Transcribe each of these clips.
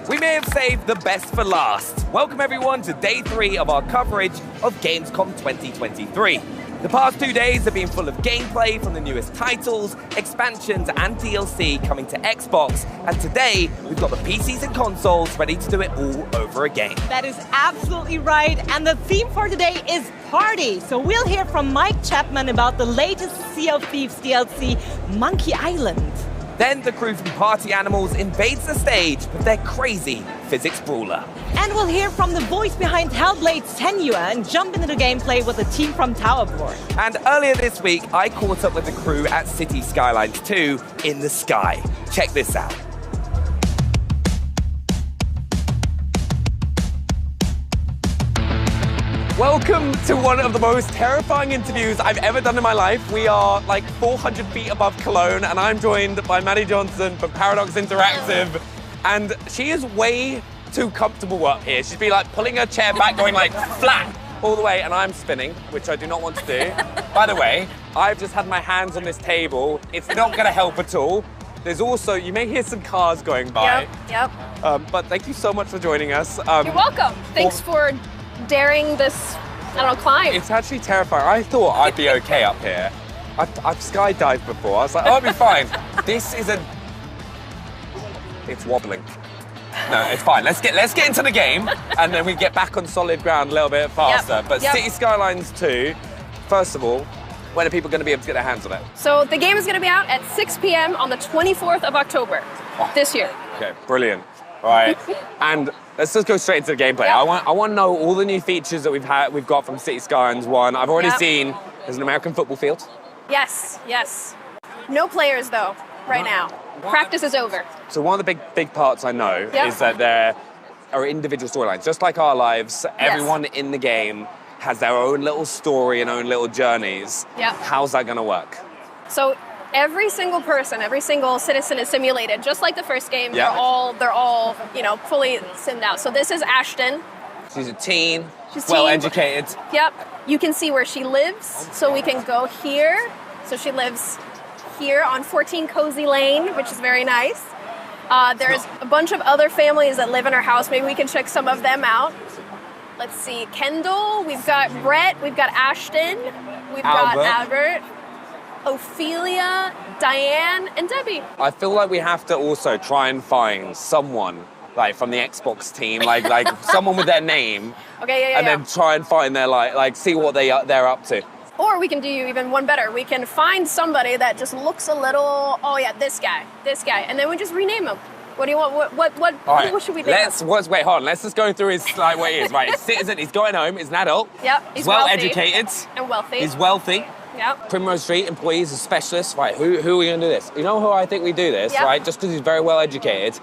We may have saved the best for last. Welcome everyone to day 3 of our coverage of Gamescom 2023. The past 2 days have been full of gameplay from the newest titles, expansions and DLC coming to Xbox, and today we've got the PCs and consoles ready to do it all over again. That is absolutely right, and the theme for today is party. So we'll hear from Mike Chapman about the latest Sea of Thieves DLC, Monkey Island. Then the crew from Party Animals invades the stage with their crazy physics brawler. And we'll hear from the voice behind Hellblade's Tenua and jump into the gameplay with the team from Towerborn. And earlier this week, I caught up with the crew at City Skylines 2 in the sky. Check this out. Welcome to one of the most terrifying interviews I've ever done in my life. We are like 400 feet above Cologne, and I'm joined by Maddie Johnson from Paradox Interactive. And she is way too comfortable up here. She'd be like pulling her chair back, going like flat all the way, and I'm spinning, which I do not want to do. By the way, I've just had my hands on this table. It's not gonna help at all. There's also, you may hear some cars going by. Yep. But thank you so much for joining us. You're welcome. Thanks for daring this, I don't know, climb. It's actually terrifying. I thought I'd be okay up here. I've skydived before. I was like, oh, I'll be fine. This isn't. It's wobbling. No, it's fine. Let's get into the game, and then we get back on solid ground a little bit faster. But City Skylines 2, first of all, when are people going to be able to get their hands on it? So the game is going to be out at 6 p.m. on the 24th of October this year. Okay, brilliant. All right, and let's just go straight into the gameplay. Yep. I want to know all the new features that we've got from City Skylines 1. I've already seen there's an American football field. Yes. No players though, right now. Practice is over. So one of the big parts I know is that there are individual storylines. Just like our lives, everyone in the game has their own little story and own little journeys. Yep. How's that going to work? So every single person, every single citizen is simulated, just like the first game. Yep. They're all, fully simmed out. So this is Ashton. She's a teen, She's well-educated. Yep. You can see where she lives, so we can go here. So she lives here on 14 Cozy Lane, which is very nice. There's a bunch of other families that live in her house. Maybe we can check some of them out. Let's see, Kendall, we've got Brett, we've got Ashton, we've got Albert, Ophelia, Diane, and Debbie. I feel like we have to also try and find someone like from the Xbox team, like someone with their name. Okay, and then try and find their like see what they're up to. Or we can do even one better. We can find somebody that just looks a little, this guy, and then we just rename him. What do you want? What should we name him? Wait, hold on. Let's just go through his what he is. Right, he's a citizen. He's going home. He's an adult. Yep. He's well educated and wealthy. He's wealthy. Yep. Primrose Street employees, a specialist. Right, who are we going to do this? You know who I think we do this, right? Just because he's very well educated.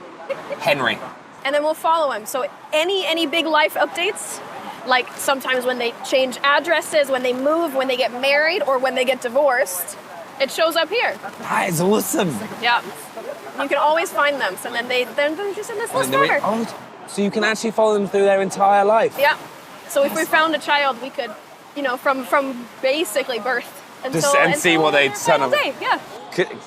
Henry. And then we'll follow him. So any big life updates, like sometimes when they change addresses, when they move, when they get married, or when they get divorced, it shows up here. That is awesome. Yeah. You can always find them. So then they're just in this list forever. So you can actually follow them through their entire life. Yeah. So if we found a child, we could, from basically birth until see what they turn up. Yeah.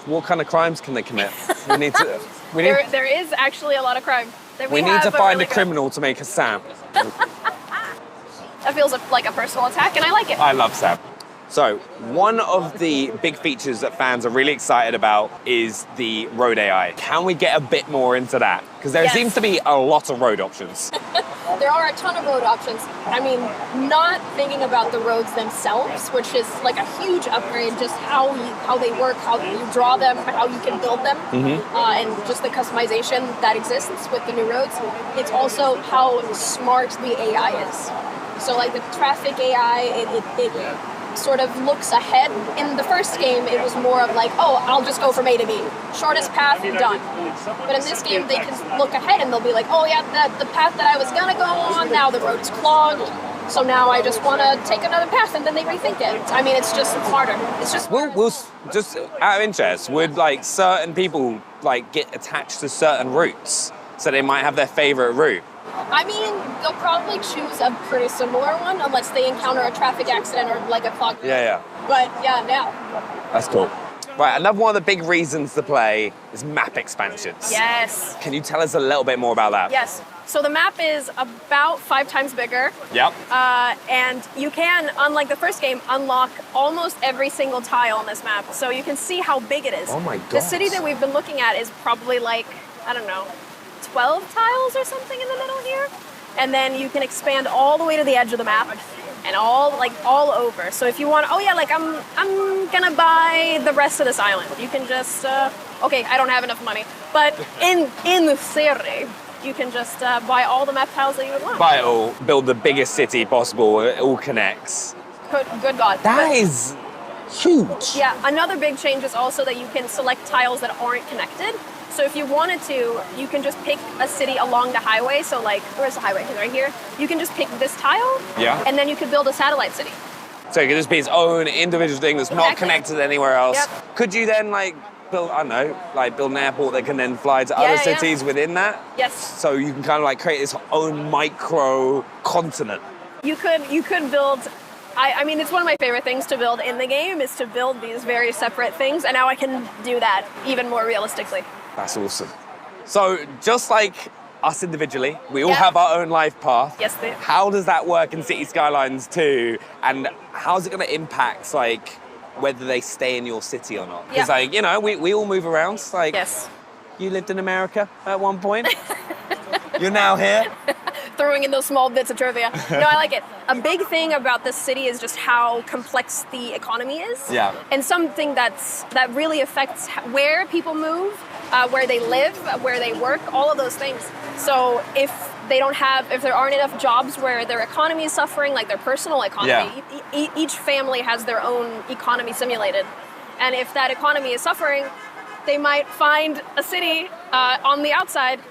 What kind of crimes can they commit? There is actually a lot of crime. We need to find a criminal to make a Sam. That feels like a personal attack, and I like it. I love Sam. So, one of the big features that fans are really excited about is the road AI. Can we get a bit more into that? Because there seems to be a lot of road options. There are a ton of road options. I mean, not thinking about the roads themselves, which is like a huge upgrade, just how they work, how you draw them, how you can build them, and just the customization that exists with the new roads. It's also how smart the AI is. So like the traffic AI, it sort of looks ahead. In the first game, it was more of like, I'll just go from A to B. Shortest path, done. But in this game, they can look ahead and they'll be like, the path that I was gonna go on, now the road's clogged. So now I just want to take another path, and then they rethink it. I mean, it's just harder. It's just we'll just out of interest, would like certain people like get attached to certain routes, so they might have their favorite route? I mean, they'll probably choose a pretty similar one unless they encounter a traffic accident or like a clogged road. Yeah. But yeah. That's cool. Right, another one of the big reasons to play is map expansions. Yes. Can you tell us a little bit more about that? Yes. So the map is about 5 times bigger. Yep. And you can, unlike the first game, unlock almost every single tile on this map. So you can see how big it is. Oh my god. The city that we've been looking at is probably like, I don't know, 12 tiles or something in the middle here. And then you can expand all the way to the edge of the map and all over. So if you want, oh yeah, like I'm gonna buy the rest of this island. You can just, okay, I don't have enough money. But in the city, you can just buy all the map tiles that you would want. Buy it all, build the biggest city possible, it all connects. Good God. That is huge. Yeah, another big change is also that you can select tiles that aren't connected. So if you wanted to, you can just pick a city along the highway. So like, where's the highway? Right here. You can just pick this tile, Yeah. and then you can build a satellite city. So it can just be its own individual thing that's not Exactly. connected anywhere else. Yep. Could you then like build, I don't know, like build an airport that can then fly to Yeah, other yeah. cities within that? Yes. So you can kind of like create this own micro continent. You could build. I mean, it's one of my favorite things to build in the game is to build these very separate things, and now I can do that even more realistically. That's awesome. So just like us individually, we all Yeah. have our own life path. Yes, they do. How does that work in City Skylines 2? And how's it going to impact like whether they stay in your city or not? Because Yeah. like, you know, we all move around. Like, Yes. you lived in America at one point. You're now here. Throwing in those small bits of trivia. No, I like it. A big thing about this city is just how complex the economy is. Yeah. And something that really affects where people move, where they live, where they work, all of those things. So if there aren't enough jobs where their economy is suffering, like their personal economy, each family has their own economy simulated. And if that economy is suffering, they might find a city on the outside,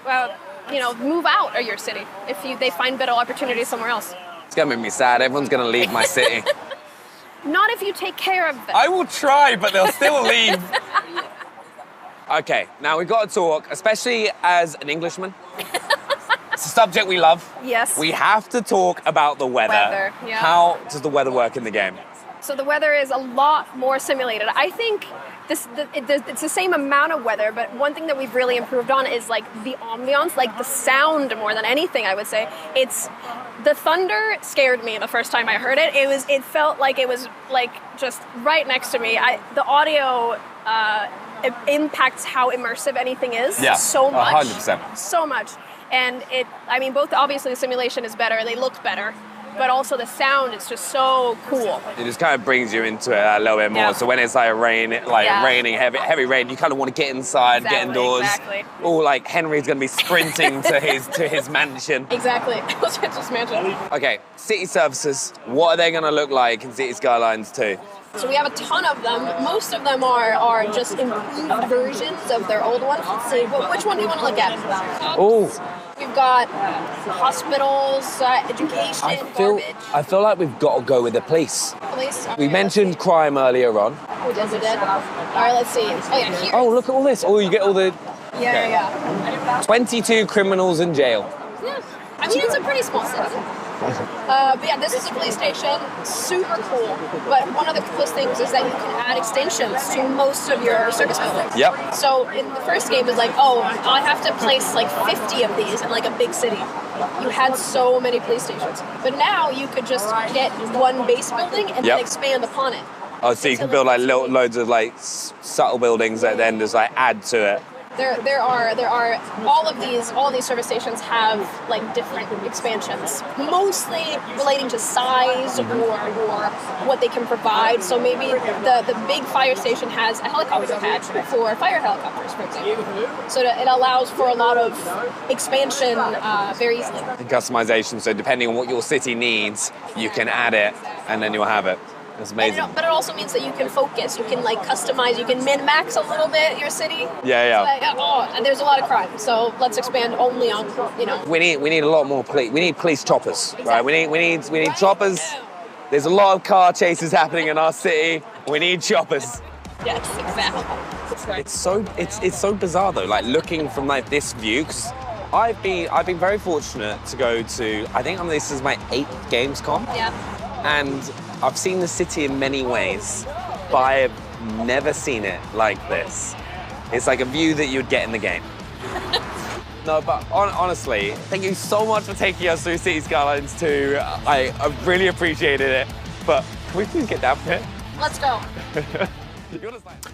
move out of your city if they find better opportunities somewhere else. It's going to make me sad. Everyone's going to leave my city. Not if you take care of them. I will try, but they'll still leave. Okay, now we've got to talk, especially as an Englishman. It's a subject we love. Yes. We have to talk about the weather. Weather, yeah. How does the weather work in the game? So the weather is a lot more simulated. I think it's the same amount of weather, but one thing that we've really improved on is like the ambiance, like the sound more than anything, I would say. The thunder scared me the first time I heard it. It felt like it was like just right next to me. The audio it impacts how immersive anything is so much. 100%. So much. And both obviously the simulation is better, they look better, but also the sound is just so cool. It just kind of brings you into it a little bit more. Yeah. So when it's like raining, heavy rain, you kind of want to get inside, get indoors. Exactly. Or like Henry's going to be sprinting to his mansion. Exactly. I was just imagining. Okay, city services. What are they going to look like in City Skylines 2? So we have a ton of them. Most of them are just improved versions of their old ones. Let's see, which one do you want to look at? Oh, We've got hospitals, education, garbage. I feel like we've got to go with the police. Police. We mentioned crime earlier on. We did. All right, let's see. Oh yeah, here. Oh, look at all this. Oh, you get all the Yeah. 22 criminals in jail. Yeah. I mean, it's a pretty small city. But yeah, this is a police station. Super cool. But one of the coolest things is that you can add extensions to most of your service buildings. Yep. So in the first game, it was like, oh, I have to place like 50 of these in like a big city. You had so many police stations. But now you could just get one base building and then expand upon it. Oh, so you can build like loads of like subtle buildings that then just like add to it. There are all these service stations have like different expansions, mostly relating to size or what they can provide. So maybe the big fire station has a helicopter pad for fire helicopters, for example. So that it allows for a lot of expansion very easily. And customization, so depending on what your city needs, you can add it and then you'll have it. That's amazing. But it also means that you can focus, you can like customize, you can min-max a little bit your city. Yeah. So and there's a lot of crime, so let's expand only on, We need a lot more police. We need police choppers, right? We need choppers. There's a lot of car chases happening in our city. We need choppers. Yes, exactly. It's so bizarre though, like looking from like this view, because I've been very fortunate to go to, I think this is my 8th Gamescom. Yeah. And I've seen the city in many ways, but I have never seen it like this. It's like a view that you'd get in the game. No, but honestly, thank you so much for taking us through City Skylines 2. I really appreciated it. But can we please get down here? Let's go.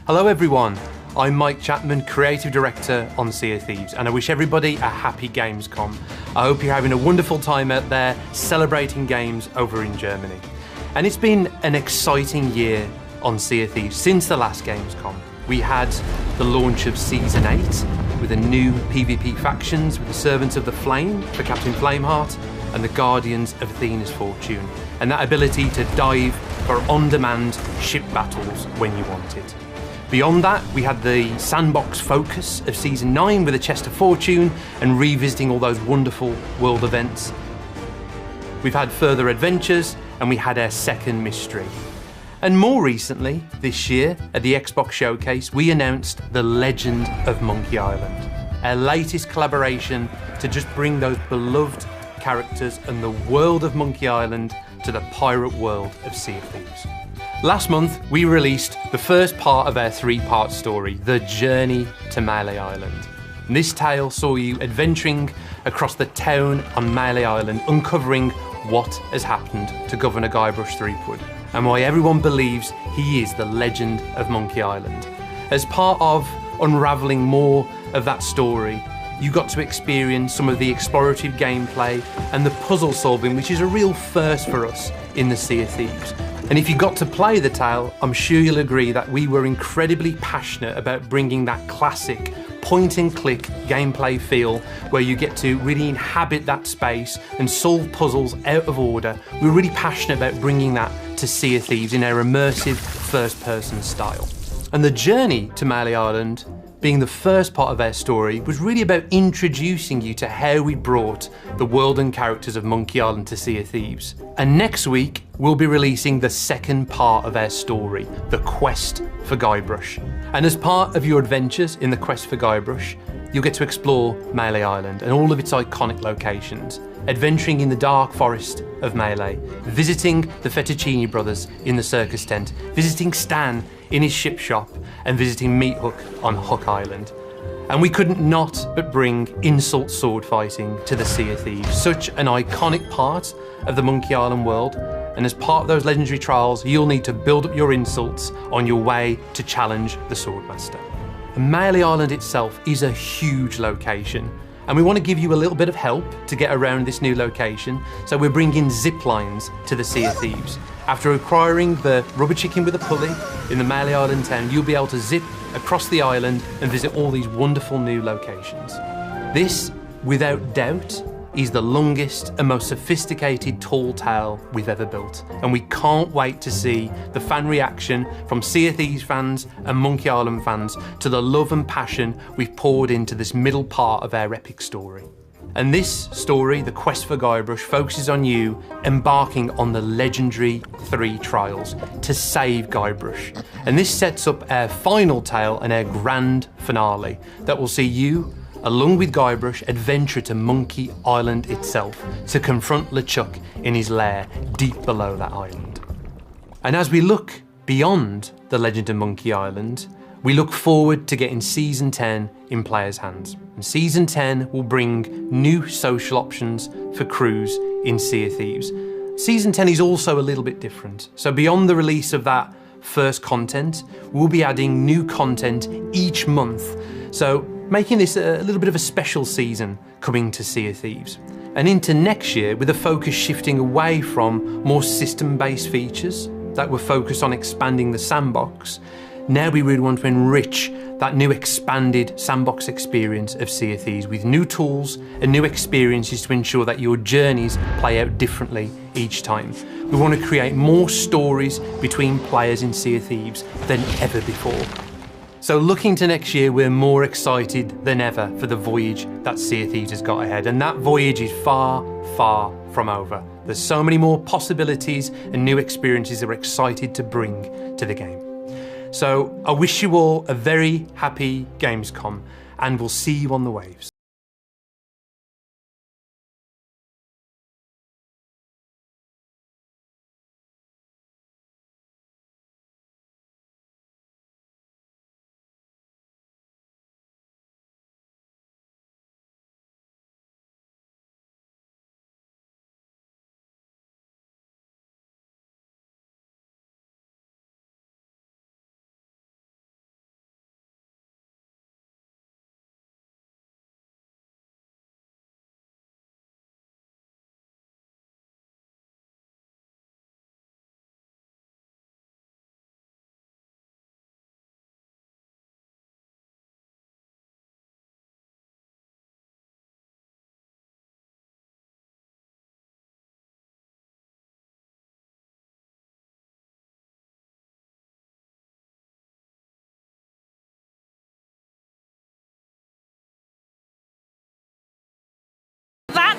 Hello everyone, I'm Mike Chapman, Creative Director on Sea of Thieves, and I wish everybody a happy Gamescom. I hope you're having a wonderful time out there celebrating games over in Germany. And it's been an exciting year on Sea of Thieves since the last Gamescom. We had the launch of Season 8 with the new PvP factions with the Servants of the Flame for Captain Flameheart and the Guardians of Athena's Fortune, and that ability to dive for on-demand ship battles when you want it. Beyond that, we had the sandbox focus of Season 9 with the Chest of Fortune and revisiting all those wonderful world events. We've had further adventures and we had our second mystery. And more recently, this year, at the Xbox Showcase, we announced The Legend of Monkey Island, our latest collaboration to just bring those beloved characters and the world of Monkey Island to the pirate world of Sea of Thieves. Last month, we released the first part of our three-part story, The Journey to Melee Island. And this tale saw you adventuring across the town on Melee Island, uncovering what has happened to Governor Guybrush Threepwood, and why everyone believes he is the legend of Monkey Island. As part of unravelling more of that story, you got to experience some of the explorative gameplay and the puzzle solving, which is a real first for us in the Sea of Thieves. And if you got to play the tale, I'm sure you'll agree that we were incredibly passionate about bringing that classic point and click gameplay feel where you get to really inhabit that space and solve puzzles out of order. We're really passionate about bringing that to Sea of Thieves in our immersive first person style. And the journey to Melee Island, being the first part of our story, was really about introducing you to how we brought the world and characters of Monkey Island to Sea of Thieves. And next week, we'll be releasing the second part of our story, The Quest for Guybrush. And as part of your adventures in The Quest for Guybrush, you'll get to explore Melee Island and all of its iconic locations, adventuring in the dark forest of Melee, visiting the Fettuccine brothers in the circus tent, visiting Stan in his ship shop, and visiting Meat Hook on Hook Island. And we couldn't not but bring insult sword fighting to the Sea of Thieves, such an iconic part of the Monkey Island world. And as part of those legendary trials, you'll need to build up your insults on your way to challenge the Swordmaster. And Melee Island itself is a huge location, and we want to give you a little bit of help to get around this new location, so we're bringing zip lines to the Sea of Thieves. After acquiring the rubber chicken with a pulley in the Melee Island town, you'll be able to zip across the island and visit all these wonderful new locations. This, without doubt, is the longest and most sophisticated tall tale we've ever built, and we can't wait to see the fan reaction from Sea of Thieves fans and Monkey Island fans to the love and passion we've poured into this middle part of our epic story. And this story, The Quest for Guybrush, focuses on you embarking on the legendary 3 trials to save Guybrush. And this sets up our final tale and our grand finale that will see you, along with Guybrush, adventure to Monkey Island itself to confront LeChuck in his lair deep below that island. And as we look beyond the legend of Monkey Island, we look forward to getting Season 10 in players' hands. And Season 10 will bring new social options for crews in Sea of Thieves. Season 10 is also a little bit different. So beyond the release of that first content, we'll be adding new content each month. So making this a little bit of a special season coming to Sea of Thieves. And into next year, with a focus shifting away from more system-based features that were focused on expanding the sandbox, now we really want to enrich that new expanded sandbox experience of Sea of Thieves with new tools and new experiences to ensure that your journeys play out differently each time. We want to create more stories between players in Sea of Thieves than ever before. So looking to next year, we're more excited than ever for the voyage that Sea of Thieves has got ahead, and that voyage is far, far from over. There's so many more possibilities and new experiences that we're excited to bring to the game. So I wish you all a very happy Gamescom, and we'll see you on the waves.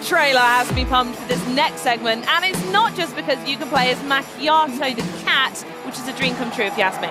trailer has me pumped for this next segment, and it's not just because you can play as Macchiato the cat, which is a dream come true if you ask me.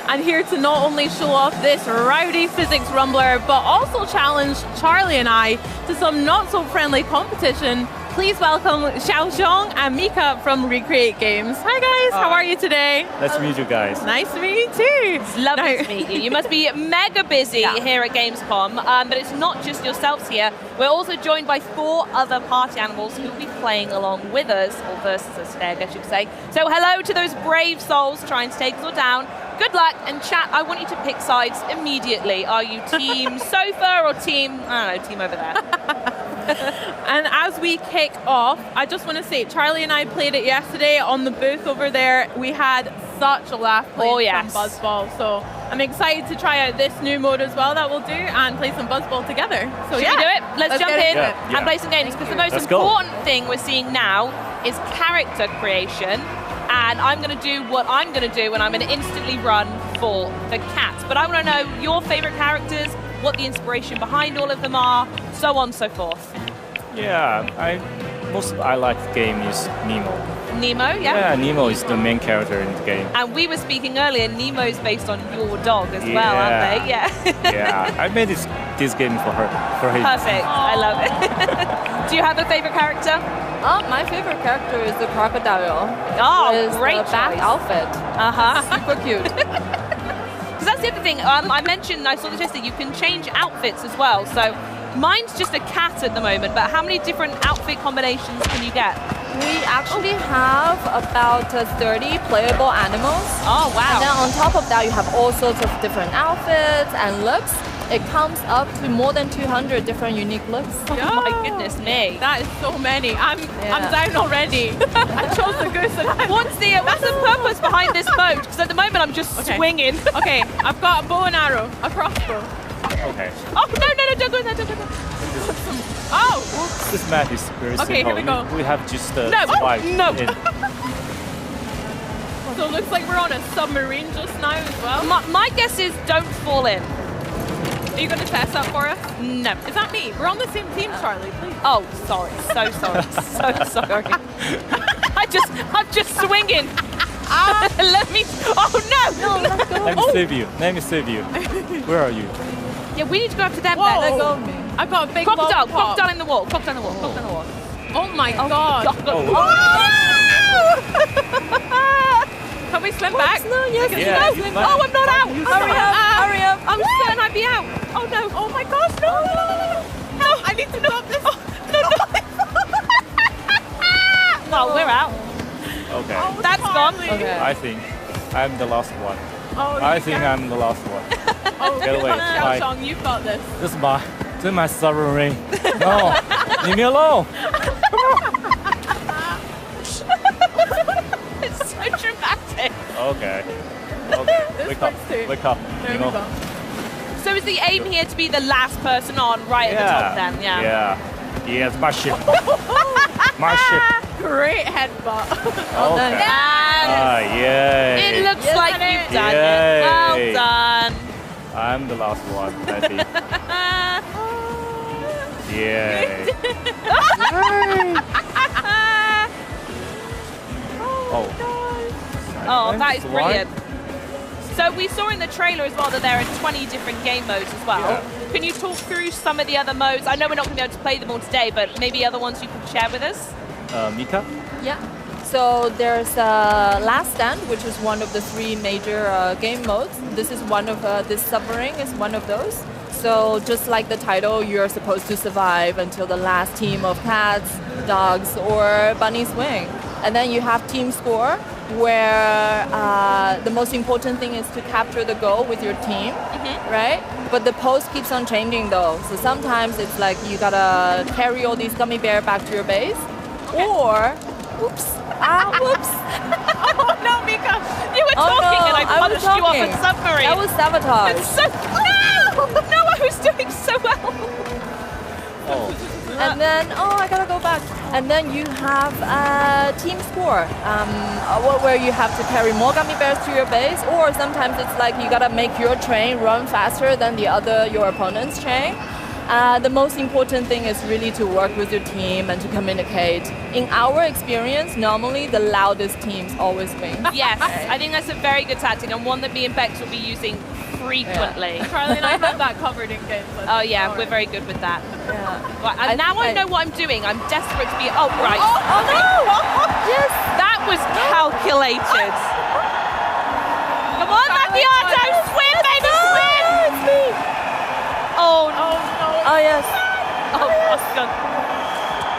And here to not only show off this rowdy physics rumbler, but also challenge Charlie and I to some not-so-friendly competition, please welcome Xiaoxiong and Mika from Recreate Games. Hi guys, how are you today? Nice to meet you guys. Nice to meet you too. It's lovely to meet you. You must be mega busy here at Gamescom, but it's not just yourselves here. We're also joined by 4 other party animals who will be playing along with us, or versus us today, I guess you could say. So hello to those brave souls trying to take us all down. Good luck, and chat, I want you to pick sides immediately. Are you team sofa or team, I don't know, team over there? And as we kick off, I just want to say, Charlie and I played it yesterday on the booth over there. We had such a laugh playing some Buzzball, so I'm excited to try out this new mode as well that we'll do and play some Buzzball together. So Should we do it? Let's jump in and play some games, because the most important thing we're seeing now is character creation. And I'm going to do what I'm going to do, and I'm going to instantly run for the cat. But I want to know your favorite characters, what the inspiration behind all of them are, so on and so forth. Yeah, I like the game is Nemo. Nemo, yeah? Yeah, Nemo is the main character in the game. And we were speaking earlier, Nemo's based on your dog as well, aren't they? Yeah. Yeah, I made this game for him. Perfect, I love it. Do you have a favorite character? My favorite character is the crocodile. Oh, with great the back outfit. Uh-huh. Super cute. Because that's the other thing, I mentioned, I saw the test that you can change outfits as well. So mine's just a cat at the moment, but how many different outfit combinations can you get? We actually have about 30 playable animals. Oh, wow. And then on top of that, you have all sorts of different outfits and looks. It comes up to more than 200 different unique looks. Oh my goodness me. That is so many. I'm down already. I chose the goose. And what's the purpose behind this mode? Because at the moment I'm just swinging. Okay, I've got a bow and arrow, a crossbow. Okay. Oh, no, don't go there, don't go there. Oh! This map is very simple. Okay, here we go. We have just survive. No. So it looks like we're on a submarine just now as well. My guess is don't fall in. Are you going to test that for us? No. Is that me? We're on the same team, Charlie, please. Oh, sorry. So sorry. So sorry. I'm just swinging. Let me... Oh, no! Let me save you. Where are you? Yeah, we need to go after them. Whoa. Let go of me. I've got a big crocodile in the wall. Crocodile in the wall. Oh. Crocodile in the wall. Oh my god. Can we swim back? No, yes. No. Oh, I'm not out. Hurry up. I'm certain I'd be out. Oh, no. Oh my gosh, no. No, I need to know this. Well, we're out. Okay. Oh, that's gone. Okay. I think I'm the last one. Oh, I think I'm the last one. Oh, Get away. Xiaoxiong, you've got this. This is my submarine. No, leave me alone. It's so dramatic. Okay. Wake up. There we go. So is the aim here to be the last person on right at the top then? Yeah. Yes, my ship. My ship. Great headbutt. Okay. And yay. it looks like you've done it. Well done. I'm the last one, I think. Yay. Oh, that is brilliant. So we saw in the trailer as well that there are 20 different game modes as well. Yeah. Can you talk through some of the other modes? I know we're not going to be able to play them all today, but maybe other ones you can share with us? Mika? Yeah. So there's Last Stand, which is one of the 3 major game modes. This is one of this submarine is one of those. So just like the title, you're supposed to survive until the last team of cats, dogs, or bunnies win. And then you have team score, where the most important thing is to capture the goal with your team, right? But the post keeps on changing though. So sometimes it's like you gotta carry all these gummy bears back to your base, or whoops. Oh no, Mika! You were talking and I punched you off a submarine. That was sabotage. No, I was doing so well. And then, I gotta go back. And then you have team score, where you have to carry more gummy bears to your base, or sometimes it's like you gotta make your train run faster than your opponent's train. The most important thing is really to work with your team and to communicate. In our experience, normally the loudest teams always win. Yes, I think that's a very good tactic and one that me and Bex will be using frequently. Yeah. Charlie and I have that covered in games. Oh yeah, we're very good with that. Yeah. Right, and now I know what I'm doing. I'm desperate to be. Oh right. Oh no! Yes! That was calculated. Come on, Macchiato, swim, baby, swim! It's me! Oh no. Oh yes. Oh, Oscar.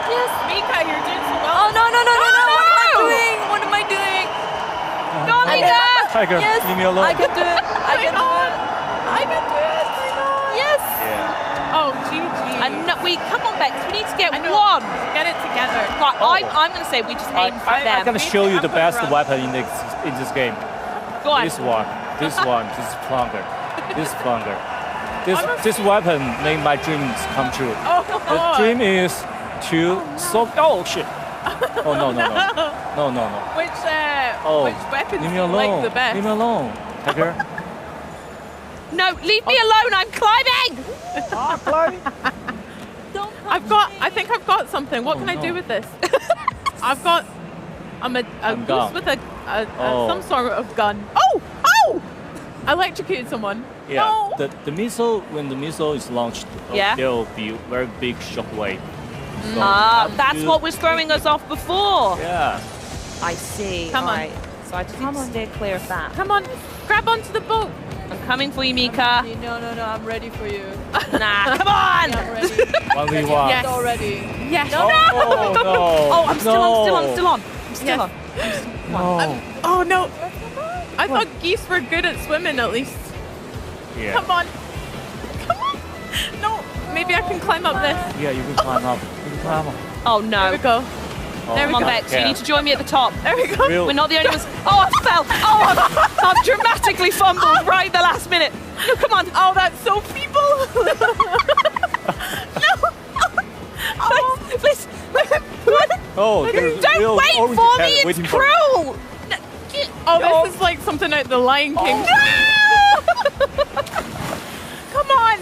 Yes. Mika, you're doing so well. Oh no! What am I doing? What am I doing? Go on, Mika! Tiger, Yes, leave me alone. I can do it. I can do it. I can do it. Yes. Yeah. Oh, GG. And no, come on, Bex. We need to get I know. one. Get it together. Right, I'm going to say we just aim for them. I'm gonna show you the best Run. weapon in this game. Go on. This one, this plunger, this plunger. This weapon made my dreams come true. Oh, The dream is to solve. Oh shit! Oh no! Which weapons leave do me you alone. like the best? Leave me alone, Tiger. No, leave me alone. I'm climbing. I think I've got something. What can I do with this? I've got a gun. goose with some sort of gun. Oh! I electrocuted someone. Yeah. No. The missile, when the missile is launched, Yeah. there will be very big shockwave. So That's you- what was throwing us off before. Yeah. I see. Come on. Right. So I just need to steer clear of that. Come on, grab onto the boat. I'm coming for you, Mika. No, I'm ready for you. Nah, come on. I'm ready. 1v1. Yes. Already. Yes. Oh no! Oh, I'm still on. I'm still on. Yes. No. Oh no. I thought geese were good at swimming at least. Yeah. Come on. No. Maybe I can climb up this. Yeah, you can climb up. You can climb up. Oh There no. we go. There we Come on, go. Bex. You need to join me at the top. There we go. Real- We're not the only ones. Oh, I fell. Oh, I've dramatically fumbled right at the last minute. No, come on. Oh, that's so feeble. Oh, please. Oh, there's Don't real wait orange for cat me. It's waiting for you. cruel. Oh, this is like something out the Lion King. Come on.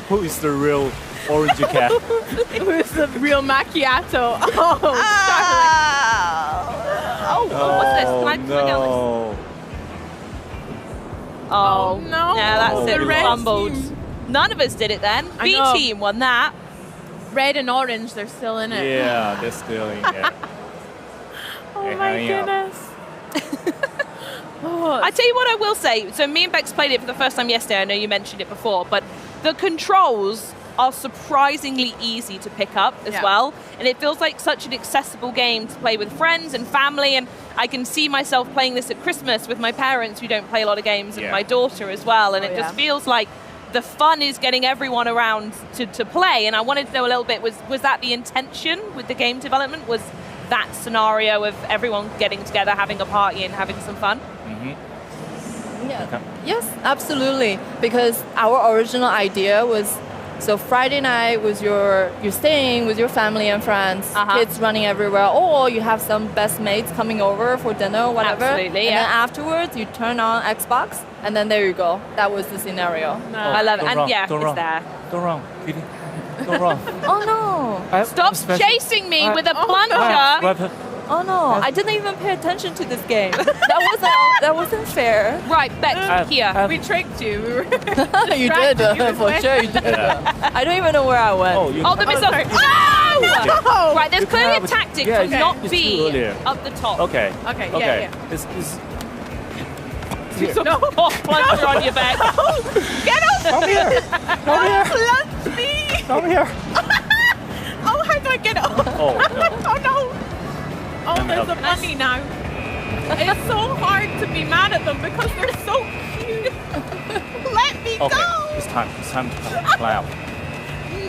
Who is the real orange cat? Who's the real macchiato? Oh, What's this? Can I swing out no. this? Oh, no. Yeah, that's Oh, it. we We lost. fumbled. None of us did it then. I B know. team won that. Red and orange, they're still in it. Yeah, they're still in there. Oh They're my hanging out. goodness. Oh, I tell you what I will say. So me and Bex played it for the first time yesterday. I know you mentioned it before, but the controls are surprisingly easy to pick up as Yeah. well. And it feels like such an accessible game to play with friends and family. And I can see myself playing this at Christmas with my parents who don't play a lot of games and Yeah. my daughter as well. And Oh, it just yeah. feels like the fun is getting everyone around to play. And I wanted to know a little bit, was that the intention with the game development? Was that scenario of everyone getting together, having a party and having some fun? Yeah. Okay. Yes, absolutely. Because our original idea was, so Friday night was you're staying with your family and friends, kids running everywhere, or you have some best mates coming over for dinner or whatever. Absolutely, and yeah. then afterwards you turn on Xbox, and then there you go. That was the scenario. I love it. Don't And run, yeah, don't it's run. there. Don't run, Kitty. Don't run. Oh no! Stop chasing me with a plunger. Weapon. Oh no! I didn't even pay attention to this game. That wasn't fair. Right, Bex, here. we tricked you. We were You did, distracted you for this sure. way. You did. I don't even know where I went. Oh, you Oh, the missile. sorry. Oh! Right, there's You can clearly a have it. tactic Yeah, to it's- not it's be too earlier. up the top. Okay. Okay, Okay. yeah. It's So oh, plunger on your back. Get up! Come here. Come here. Lunch me! Come here. Oh, how do I get up? Oh, no. Oh no! Oh, Let me there's a help. bunny now. It's so hard to be mad at them because they're so cute. Let me Okay. go! It's time to fly out.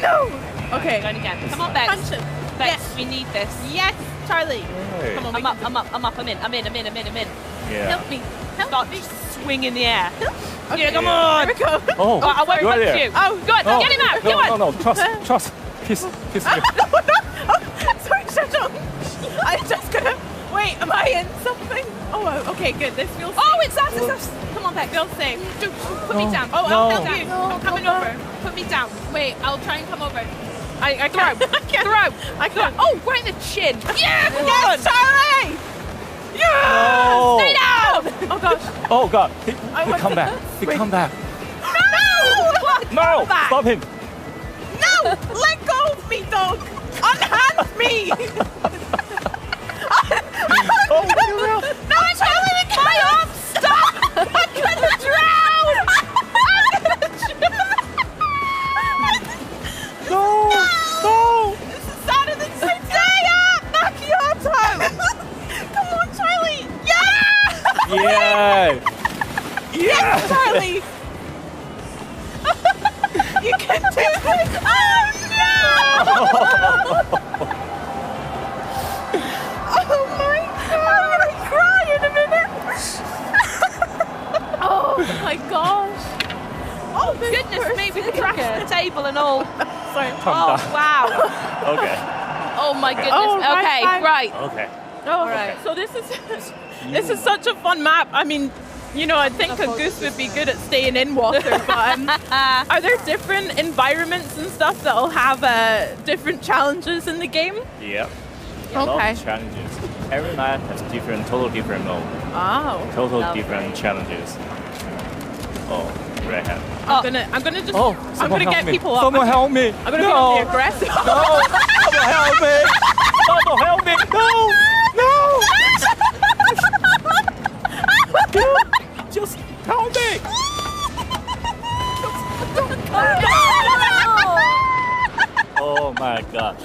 No! Okay. Going again. Come on, Bex. Punch him. Bex, Yes. we need this. Yes, Charlie. Hey. Come on, I'm up, I'm in. I'm in. Yeah. Help me. Help Start me. swing in the air. Okay. Yeah, come on. Here we go. Oh, I won't you're punch there. you. Oh, Good, Oh, get him out. No, Come on. no, trust. Kiss me. Sorry, Shashong. I'm just gonna Wait, am I in something? Oh, okay, good. This feels safe. Oh, it's us, it's us. Come on, Bex. Feels safe. Dude, put me down. Oh, No. I'll help you. I'm coming over. Put me down. Wait, I'll try and come over. I Throw. can't. I can't. Throw. I can't. Oh, right in the chin. Yeah, come on. Yes, Charlie! Yeah! No. Stay down. Oh gosh. Oh God! He want come to- back! He come back! No! No! Stop him! No! Let go of me, dog! Unhand me! Oh, No, Charlie! My arm! Stop! I'm gonna drown! no! No! This is sadder than Zendaya! Macchiato! Come on, Charlie! Yeah! Yeah! Yes, Charlie! You can do it! Oh no! Oh my god! I'm gonna cry in a minute! Oh my gosh! Oh Goodness me, we crashed the table and all. Sorry. Calm Oh, down. wow. Okay. Oh my goodness. Oh, right, Okay, fine. right. Okay. Oh, right. So this is such a fun map. I mean, you know, I think a goose would be good at staying in water, but are there different environments and stuff that'll have different challenges in the game? Yep. A lot Okay. of challenges. Every map has total different mode. Oh. Total Lovely. different challenges. Oh, red hat. I'm gonna just I'm someone gonna help get me. people up. Someone help me. I'm gonna no. be on the aggressive. No! Someone help me! Someone help me! No! No! Just help me! Oh my god.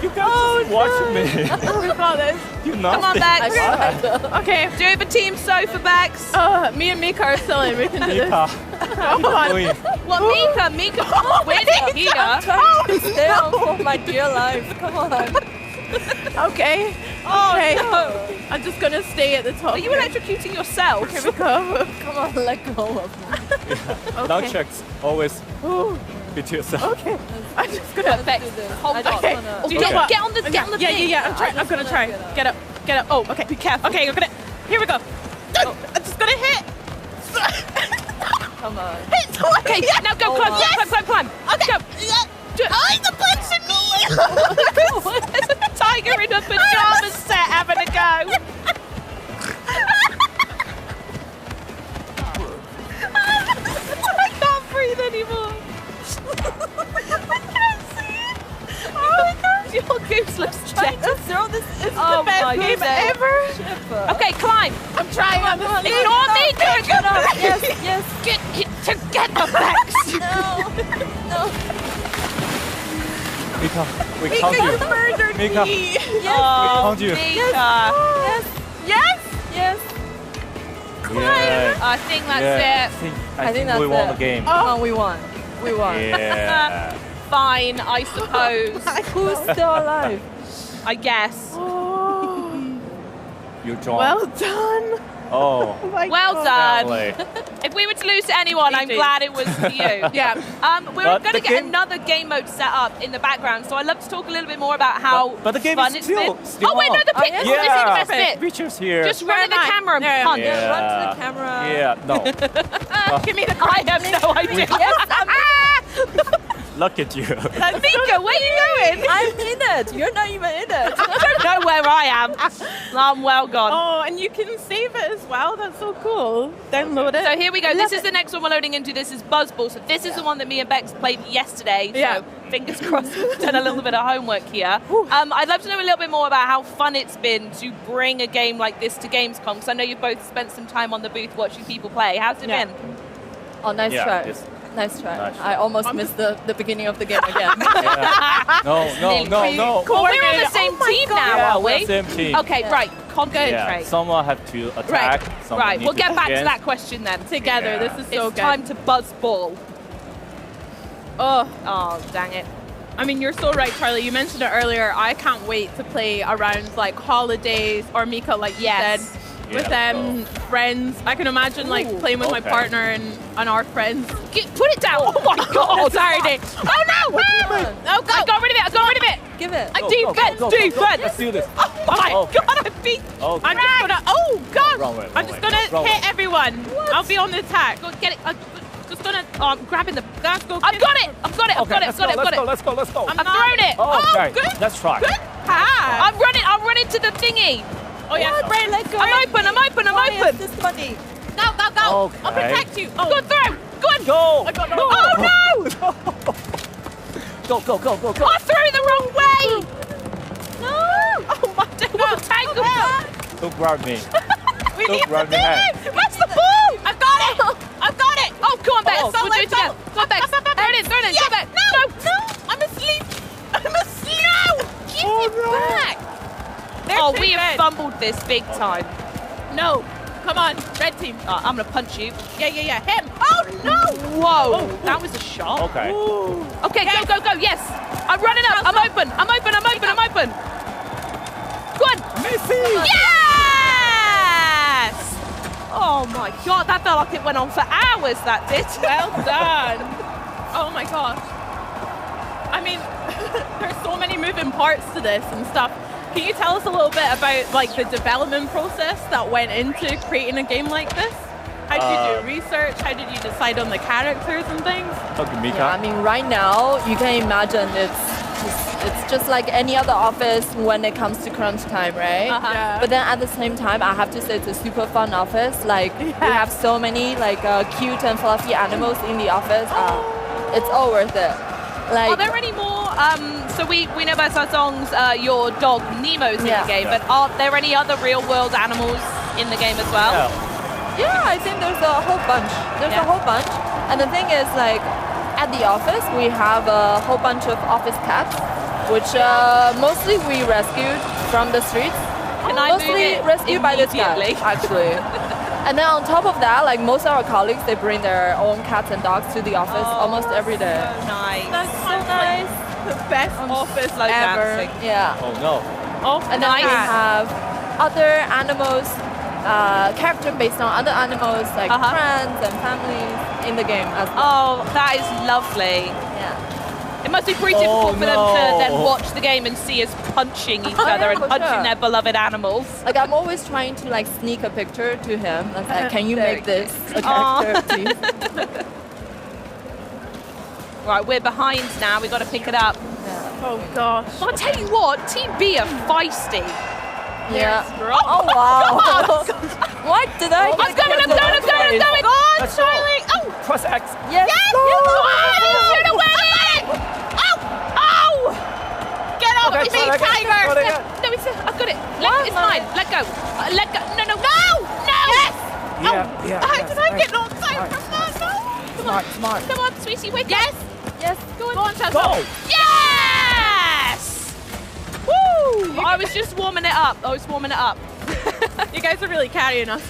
You guys just watch me. We got this. You know. Come on, Bex. Okay. Do it for Team Sofa, Bex. Me and Mika are still in. We can do this. Come on. What, Mika? Mika, we're not here. Stay on for my dear life. Come on. Okay. Oh, Okay. no. I'm just gonna stay at the top. Are you electrocuting yourself? Here we go. Come on, let go of me. Nunchucks always Ooh, be to yourself. okay. I'm just gonna. Bex, hold on. Okay. Oh, Do you know what? Get on the Yeah, thing. I'm gonna try. Get up. Get up. Oh, okay. Be careful. Okay, I'm gonna. Here we go. I'm just gonna hit. Come on. Hit. Okay, now go, climb. Okay. Go. Oh, the punch in me. There's a tiger in a pajamas set having a go. I can't breathe anymore. I can't see it. Oh my gosh. Your goose looks Trying dead. to throw this. It's Oh the best my game goodness. ever. Okay, climb. I'm trying. I'm just Ignore me. Get up. Yes, yes. Get it together, Bex. No. Mika, we Mika, count you you. murdered Mika. me. Oh, found you. Mika. Yes. Yes. Yes. Yeah. I think that's Yeah. it. I think that's we won it. the game. Come on, we won. We won. Yeah. Fine, I suppose. Who's still alive? I guess. Oh, You drawn. well done. Oh. Oh my Well God. done. Family. If we were to lose to anyone, I'm GG. glad it was for you. Yeah. We're But going to the get game- another game mode set up in the background, so I'd love to talk a little bit more about how But the game fun is it's still been. Oh wait, no, on. the pic. Oh, This is the best Yeah. bit. Pictures here. Just run at the Where am I? camera and There I am. punch. yeah. Run to the camera. Yeah. No. Give me the I have no idea. Look at you. Mika, where are you going? I'm in it. You're not even in it. I don't know where I am. I'm well gone. Oh, and you can save it as well. That's so cool. Download it. So here we go. I This love is the next one we're loading into. This is Buzzball. So this is the one that me and Bex played yesterday. So Yeah. fingers crossed we've done a little bit of homework here. I'd love to know a little bit more about how fun it's been to bring a game like this to Gamescom. Because I know you've both spent some time on the booth watching people play. How's it Yeah. been? Oh, nice Yeah, try. it's- Nice try. Nice. I almost missed the beginning of the game again. Yeah. No. Well, we're on the same team now, Yeah, are we're we? same team. Okay, Yeah. right. Concentrate. Yeah. Someone have to attack. Someone Right, need we'll to get back to defend. that question then. Together. Yeah. This is so It's good. time to Buzzball. Oh, dang it. I mean, you're so right, Charlie. You mentioned it earlier. I can't wait to play around like holidays or Mika, like you Yes. said, with Yeah, friends. I can imagine like Ooh, playing with my okay. partner and our friends. Put it down. Oh my God. Sorry, Dave. Oh no! on. Oh, go. I got rid of it. Give it. Defense! Let's do this. Oh my god, I beat. Okay. I'm just gonna. Oh god! Wrong way, I'm just gonna hit everyone. I'll be on the attack. Go get it. I'm just gonna. Oh, I'm grabbing the. Let's go. I've got it! I've got it! I've got it! I've got it! I've got it! Let's go. I've thrown it! Okay, good. let's try. Good. Ha! I'm running to the thingy! Oh yeah. Right, let go. I'm open! Yes, this money. Go. Okay. I'll protect you. Oh. Go through! Go on! Go. I got no. Oh no! Go. I threw the wrong way! No! Oh my god! Tangled! Don't grab me. We need Don't grab to me hand. Where's the ball? I've got it! Oh, come on, Bex! Oh, We'll do it together. Go on, Bex! Throw it in! Yes. Go back! No! I'm asleep! Give it back! They're too We have good. fumbled this big time. No! Come on, red team. I'm gonna punch you. Yeah. Him! Oh no! Whoa! That was a shot. Okay. Okay, go! Yes! I'm running up! I'm open! I'm open! Go on! Messi! Yes! Oh my god, that felt like it went on for hours, that did. Well done. Oh my gosh. I mean, there's so many moving parts to this and stuff. Can you tell us a little bit about like the development process that went into creating a game like this? How did you do research? How did you decide on the characters and things? Okay, Mika. Yeah, I mean, right now you can imagine it's just like any other office when it comes to crunch time, right? Yeah. But then at the same time, I have to say it's a super fun office. Like we have so many like cute and fluffy animals in the office. It's all worth it. Like, Are there any more? So we know about songs. Your dog Nemo's in the game, Yeah. but are there any other real world animals in the game as well? Yeah, I think there's a whole bunch. There's a whole bunch. And the thing is, like, at the office, we have a whole bunch of office cats, which mostly we rescued from the streets. Can I move mostly it rescued by this guy, immediately? actually. And then on top of that, like, most of our colleagues, they bring their own cats and dogs to the office almost every day. So nice. That's so nice. The best office slow ever. dancing. Yeah. Oh no. Oh, And then we Nice. have other animals, character based on other animals, like friends and families in the game as well. Oh, that is lovely. Yeah. It must be pretty difficult for them to then watch the game and see us punching each other and for punching sure. their beloved animals. Like, I'm always trying to like sneak a picture to him. That's like, can you Very make this a character, please? Right, we're behind now. We've got to pick it up. Oh gosh. But I'll tell you what, Team B are feisty. Yeah. Oh wow. What did I? I'm going. Go on, Let's go. Charlie. Oh, Press X. Yes. shoot away! Oh! Get off! Okay, It's try me, it again. Tiger! Try it again. No, I've got it. It's mine. Let go. Let go. No! Yes! Yeah. Did I get knocked out from that? No! Smart. Come on, sweetie, wake up! Yes. Go on, Chaz. Go. Yes! Woo! I was just warming it up. You guys are really carrying us.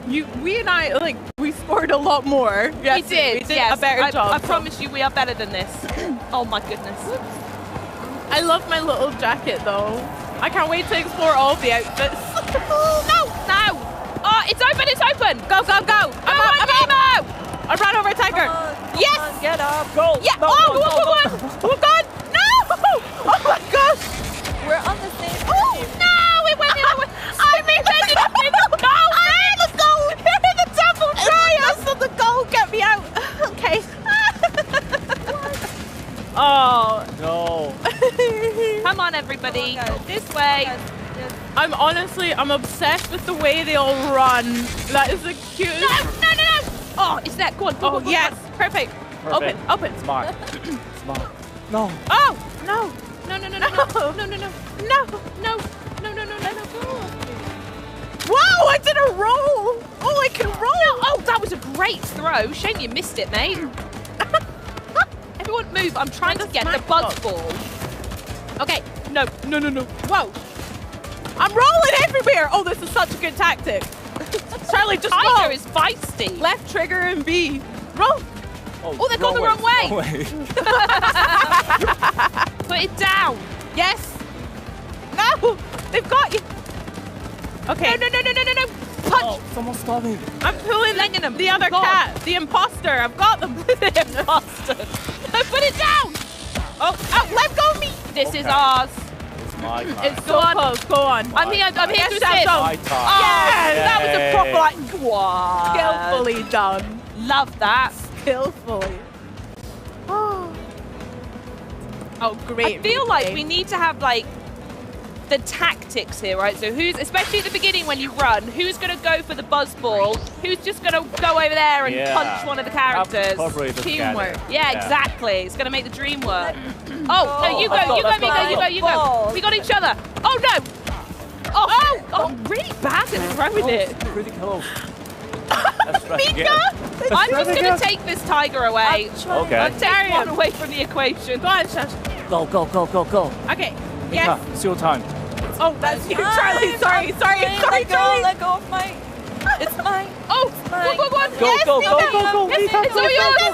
We and I, like, we scored a lot more. We did. We did Yes. a better job. I promise you, we are better than this. Oh my goodness. I love my little jacket though. I can't wait to explore all the outfits. No! Oh, it's open! Go! I'm up! I ran over Tiger. Yes! Come on, get up. Go. Yeah! No, Oh, go. we're gone! No! Oh my gosh! We're on the same Oh team. no! It went the other way! I pretended to be the goal! The goal! The double try! That's not the goal. Get me out. Okay. Oh. No. Come on, everybody. This way. I'm obsessed with the way they all run. That is the cutest. No! Oh, it's that. Go on. Oh, yes. Perfect. Open. Smart. No. Oh, no. Whoa, I did a roll. Oh, I can roll. Oh, that was a great throw. Shame you missed it, mate. Everyone move. I'm trying to get the buzz ball. Okay. No. Whoa. I'm rolling everywhere. Oh, this is such a good tactic. Charlie, just roll. Tiger is feisty. Left trigger and B. Roll. Oh, they've gone the wrong way. Put it down. Yes. No, they've got you. Okay. No. Punch. Oh, someone stop me. I'm pulling the other cat, the imposter. I've got them. The imposter. Put it down. Oh, let go of me. This is ours. It's my time. It's so close. Go on. I'm here to assist. my time. Yes, that was a proper what? Skillfully done. Love that. Skillfully. Oh, great. I feel like we need to have like the tactics here, right? So who's, especially at the beginning when you run, who's going to go for the buzz ball? Who's just going to go over there and punch one of the characters? Teamwork. Yeah, exactly. It's going to make the dream work. Oh, no, you go, Mika, you go. We got each other. Oh, no. Oh, really bad at throwing it. Pretty close. Mika! I'm just going to take this tiger away. Okay. I'm taking one away from the equation. Go on, Shush. Go. Okay. Mika, Yes. it's your time. Oh, that's you, Charlie. Sorry, Let go, Charlie. let go of my. It's mine. Oh, mine. go. Go. Yes, it's all yours.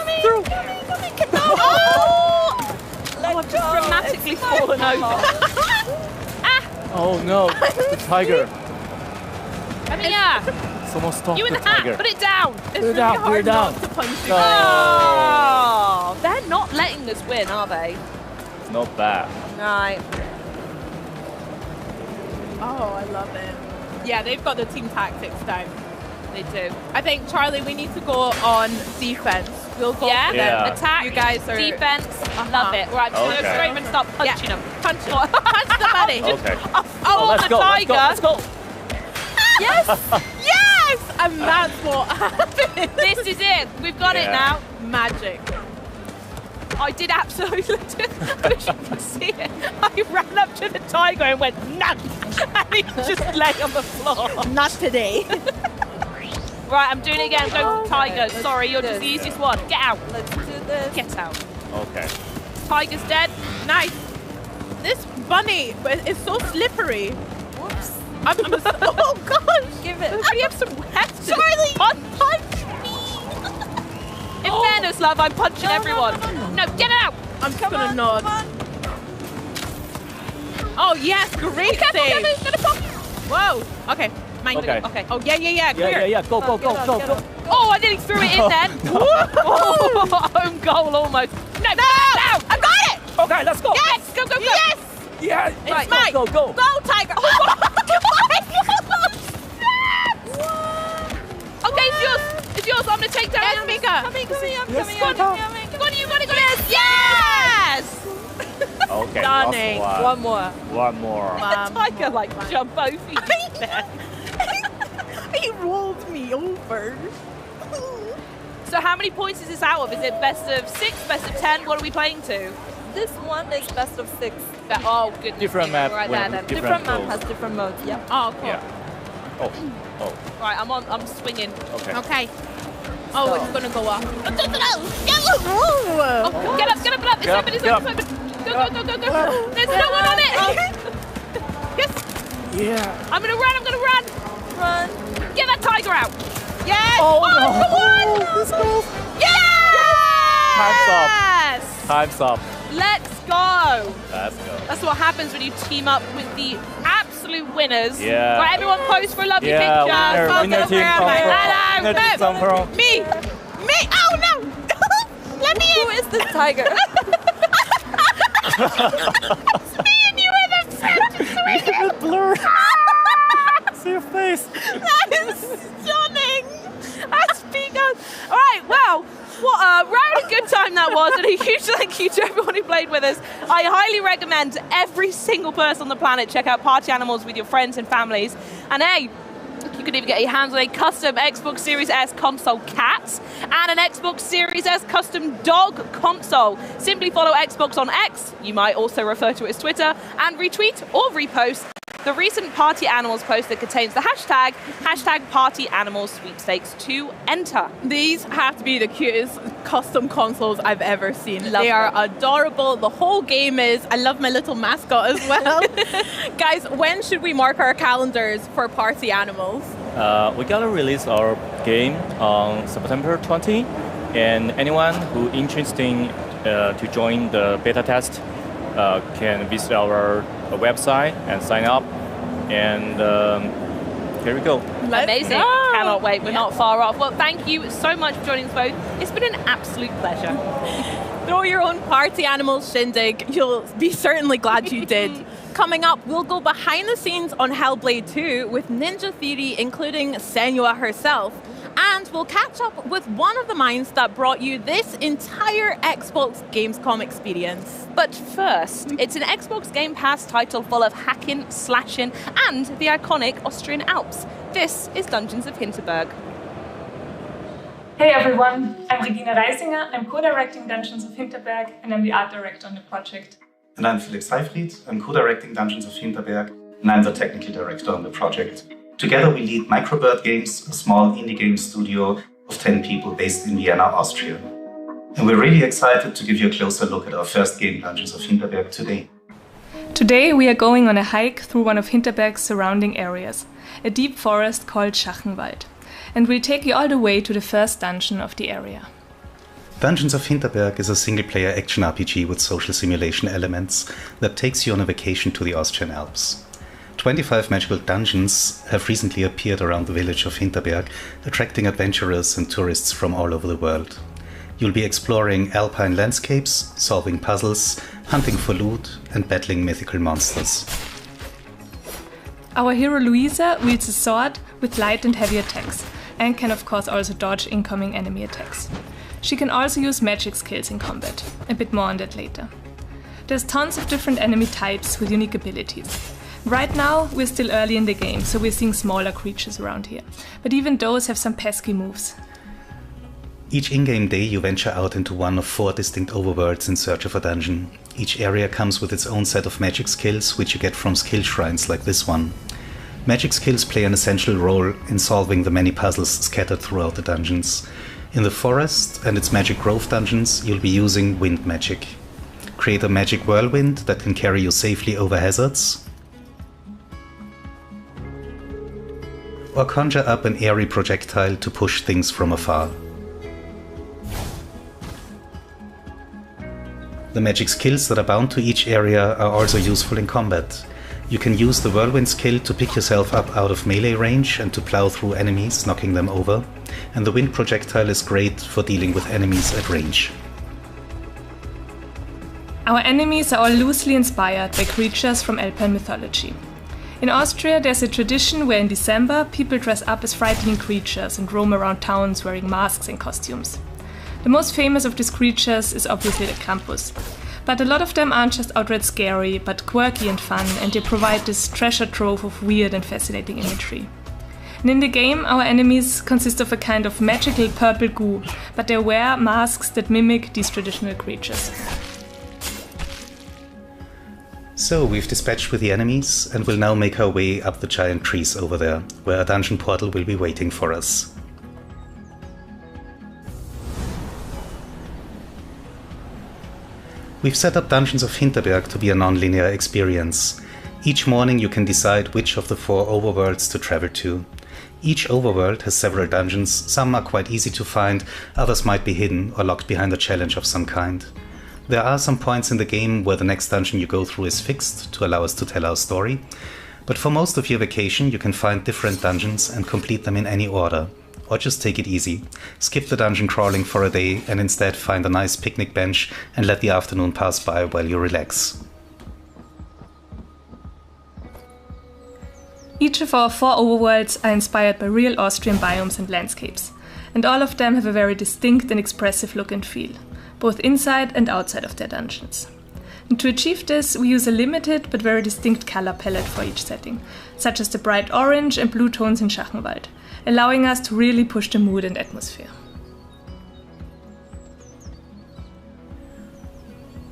Oh! I've just dramatically fallen over. Oh no, the tiger. Come here. Someone stop You in the the hat. tiger. Put it down. It's Put it really down, put hard it down. not to punch you. Oh, they're not letting us win, are they? It's not bad. Right. Oh, I love it. Yeah, they've got the team tactics down. They do. I think, Charlie, we need to go on defense. We'll go Yeah? for them. Yeah. Attack. You guys are... Defense. Love it. Right, so Okay. go straight and start punching them. Punch them. Punch the buddy. Okay. Oh, let's the go, tiger. let's go. Yes! Yes! And that's what happened. This is it. We've got it Yeah. now. Magic. I did absolutely. I wish you could see it. I ran up to the tiger and went, no! And he just lay on the floor. Not today. Right, I'm doing it again. Go, Okay, tiger. let's Sorry, do you're just this. the easiest one. Get out. Let's do this. Get out. Okay. Tiger's dead. Nice. This bunny is so slippery. Whoops. Oh gosh. Give it. We have some weapons. Charlie! Punch me! In fairness, love, I'm punching everyone. No, get out! I'm just gonna nod. Oh yes, great save. He's gonna pop. Whoa. Okay. Mine. Okay. Okay. Oh yeah. Clear. Yeah. Go. Oh, I nearly threw it in then. Oh, own goal almost. No! I got it. Okay, let's go. Yes! Go! Yes. Yeah. It's mine. Go. Go, Tiger. Okay, it's yours. I'm gonna take down Yes, Mika. Coming. Go on, you got it. Yes! Okay. Stunning. last One more. One more. The tiger like jump over you there. He rolled me over. So how many points is this out of? Is it best of 6, best of 10? What are we playing to? This one is best of 6. Oh, goodness. Different me, map right there with then. Different map goals. has different modes. Yep. Oh, cool. Yeah. Oh. Right, I'm swinging. Okay. Okay. Oh, So- it's gonna go up. Oh, Oh, get up. It's Get up, open. get up. Go. There's no one on it. Yes. Yeah. I'm gonna run. Run. Get that tiger out. yes. Oh, no. no. Let's go. Yes. Time's up. Let's go. Let's go. That's what happens when you team up with the absolute winners. Yeah. Right, everyone pose for a lovely picture. Yeah, winner team Hello. winner team come from. Me. Oh no. Let me Who is this tiger? me and you in the center. Blur. See your face. That is stunning. That's Pico. All right, well, what a rowdy good time that was, and a huge thank you to everyone who played with us. I highly recommend every single person on the planet check out Party Animals with your friends and families. And hey, you can even get your hands on a custom Xbox Series S console cat and an Xbox Series S custom dog console. Simply follow Xbox on X, you might also refer to it as Twitter, and retweet or repost the recent Party Animals post that contains the hashtag Party Animals Sweepstakes to enter. These have to be the cutest custom consoles I've ever seen. Love they are them. adorable. The whole game is. I love my little mascot as well. Guys, when should we mark our calendars for Party Animals? We gotta release our game on September 20, and anyone who interested to join the beta test can visit our website and sign up. And here we go. Amazing. go. Cannot wait. We're not far off. Well, thank you so much for joining us both. It's been an absolute pleasure. Throw your own party animal shindig. You'll be certainly glad you did. Coming up, we'll go behind the scenes on Hellblade 2 with Ninja Theory, including Senua herself. And we'll catch up with one of the minds that brought you this entire Xbox Gamescom experience. But first, it's an Xbox Game Pass title full of hacking, slashing, and the iconic Austrian Alps. This is Dungeons of Hinterberg. Hey everyone, I'm Regina Reisinger, I'm co-directing Dungeons of Hinterberg and I'm the art director on the project. And I'm Philipp Seifried, I'm co-directing Dungeons of Hinterberg and I'm the technical director on the project. Together we lead Microbird Games, a small indie game studio of 10 people based in Vienna, Austria. And we're really excited to give you a closer look at our first game, Dungeons of Hinterberg, today. Today we are going on a hike through one of Hinterberg's surrounding areas, a deep forest called Schachenwald. And we'll take you all the way to the first dungeon of the area. Dungeons of Hinterberg is a single-player action RPG with social simulation elements that takes you on a vacation to the Austrian Alps. 25 magical dungeons have recently appeared around the village of Hinterberg, attracting adventurers and tourists from all over the world. You'll be exploring alpine landscapes, solving puzzles, hunting for loot, and battling mythical monsters. Our hero Luisa wields a sword with light and heavy attacks, and can of course also dodge incoming enemy attacks. She can also use magic skills in combat, a bit more on that later. There's tons of different enemy types with unique abilities. Right now we're still early in the game, so we're seeing smaller creatures around here, but even those have some pesky moves. Each in-game day you venture out into one of 4 distinct overworlds in search of a dungeon. Each area comes with its own set of magic skills, which you get from skill shrines like this one. Magic skills play an essential role in solving the many puzzles scattered throughout the dungeons. In the forest and its magic grove dungeons, you'll be using wind magic. Create a magic whirlwind that can carry you safely over hazards, or conjure up an airy projectile to push things from afar. The magic skills that are bound to each area are also useful in combat. You can use the whirlwind skill to pick yourself up out of melee range and to plow through enemies, knocking them over, and the wind projectile is great for dealing with enemies at range. Our enemies are all loosely inspired by creatures from Alpine mythology. In Austria there's a tradition where in December people dress up as frightening creatures and roam around towns wearing masks and costumes. The most famous of these creatures is obviously the Krampus. But a lot of them aren't just outright scary, but quirky and fun, and they provide this treasure trove of weird and fascinating imagery. And in the game, our enemies consist of a kind of magical purple goo, but they wear masks that mimic these traditional creatures. So we've dispatched with the enemies and will now make our way up the giant trees over there, where a dungeon portal will be waiting for us. We've set up Dungeons of Hinterberg to be a non-linear experience. Each morning you can decide which of the 4 overworlds to travel to. Each overworld has several dungeons, some are quite easy to find, others might be hidden or locked behind a challenge of some kind. There are some points in the game where the next dungeon you go through is fixed to allow us to tell our story, but for most of your vacation you can find different dungeons and complete them in any order. Or just take it easy. Skip the dungeon crawling for a day and instead find a nice picnic bench and let the afternoon pass by while you relax. Each of our 4 overworlds are inspired by real Austrian biomes and landscapes, and all of them have a very distinct and expressive look and feel, both inside and outside of their dungeons. And to achieve this, we use a limited but very distinct color palette for each setting, such as the bright orange and blue tones in Schachenwald, allowing us to really push the mood and atmosphere.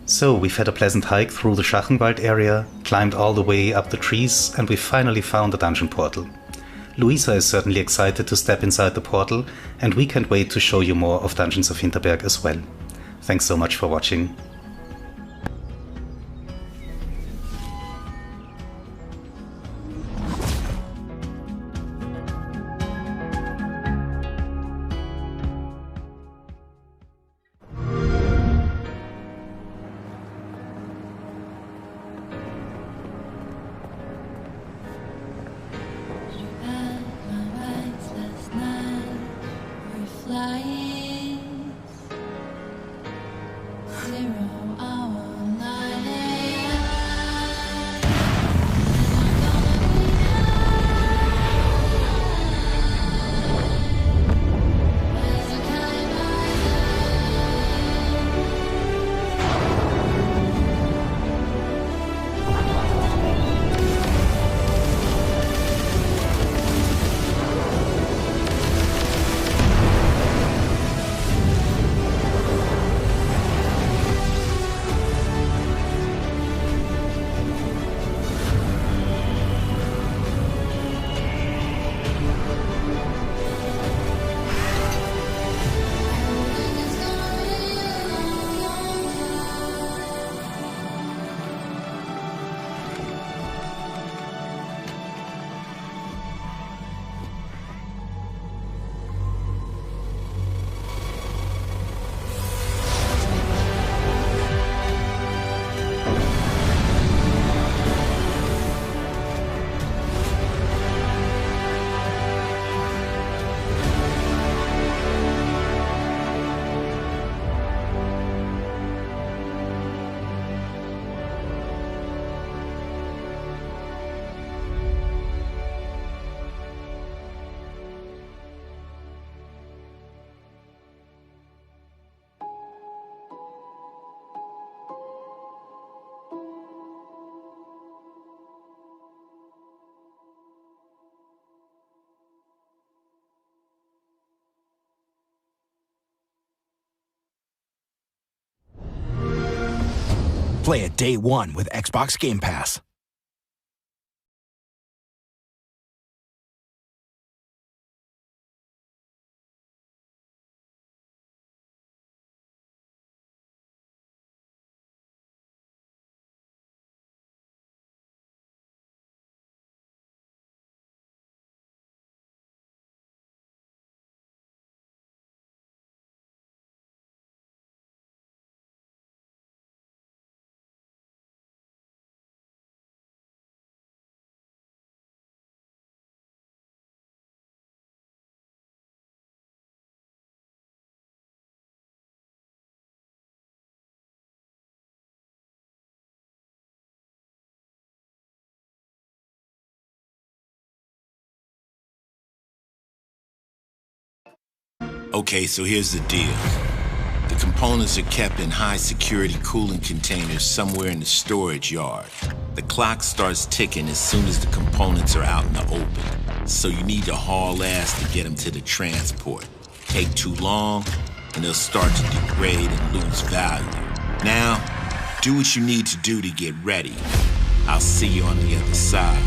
So we've had a pleasant hike through the Schachenwald area, climbed all the way up the trees, and we've finally found the dungeon portal. Luisa is certainly excited to step inside the portal, and we can't wait to show you more of Dungeons of Hinterberg as well. Thanks so much for watching. Play it day one with Xbox Game Pass. Okay, so here's the deal. The components are kept in high-security cooling containers somewhere in the storage yard. The clock starts ticking as soon as the components are out in the open. So you need to haul ass to get them to the transport. Take too long, and they'll start to degrade and lose value. Now, do what you need to do to get ready. I'll see you on the other side.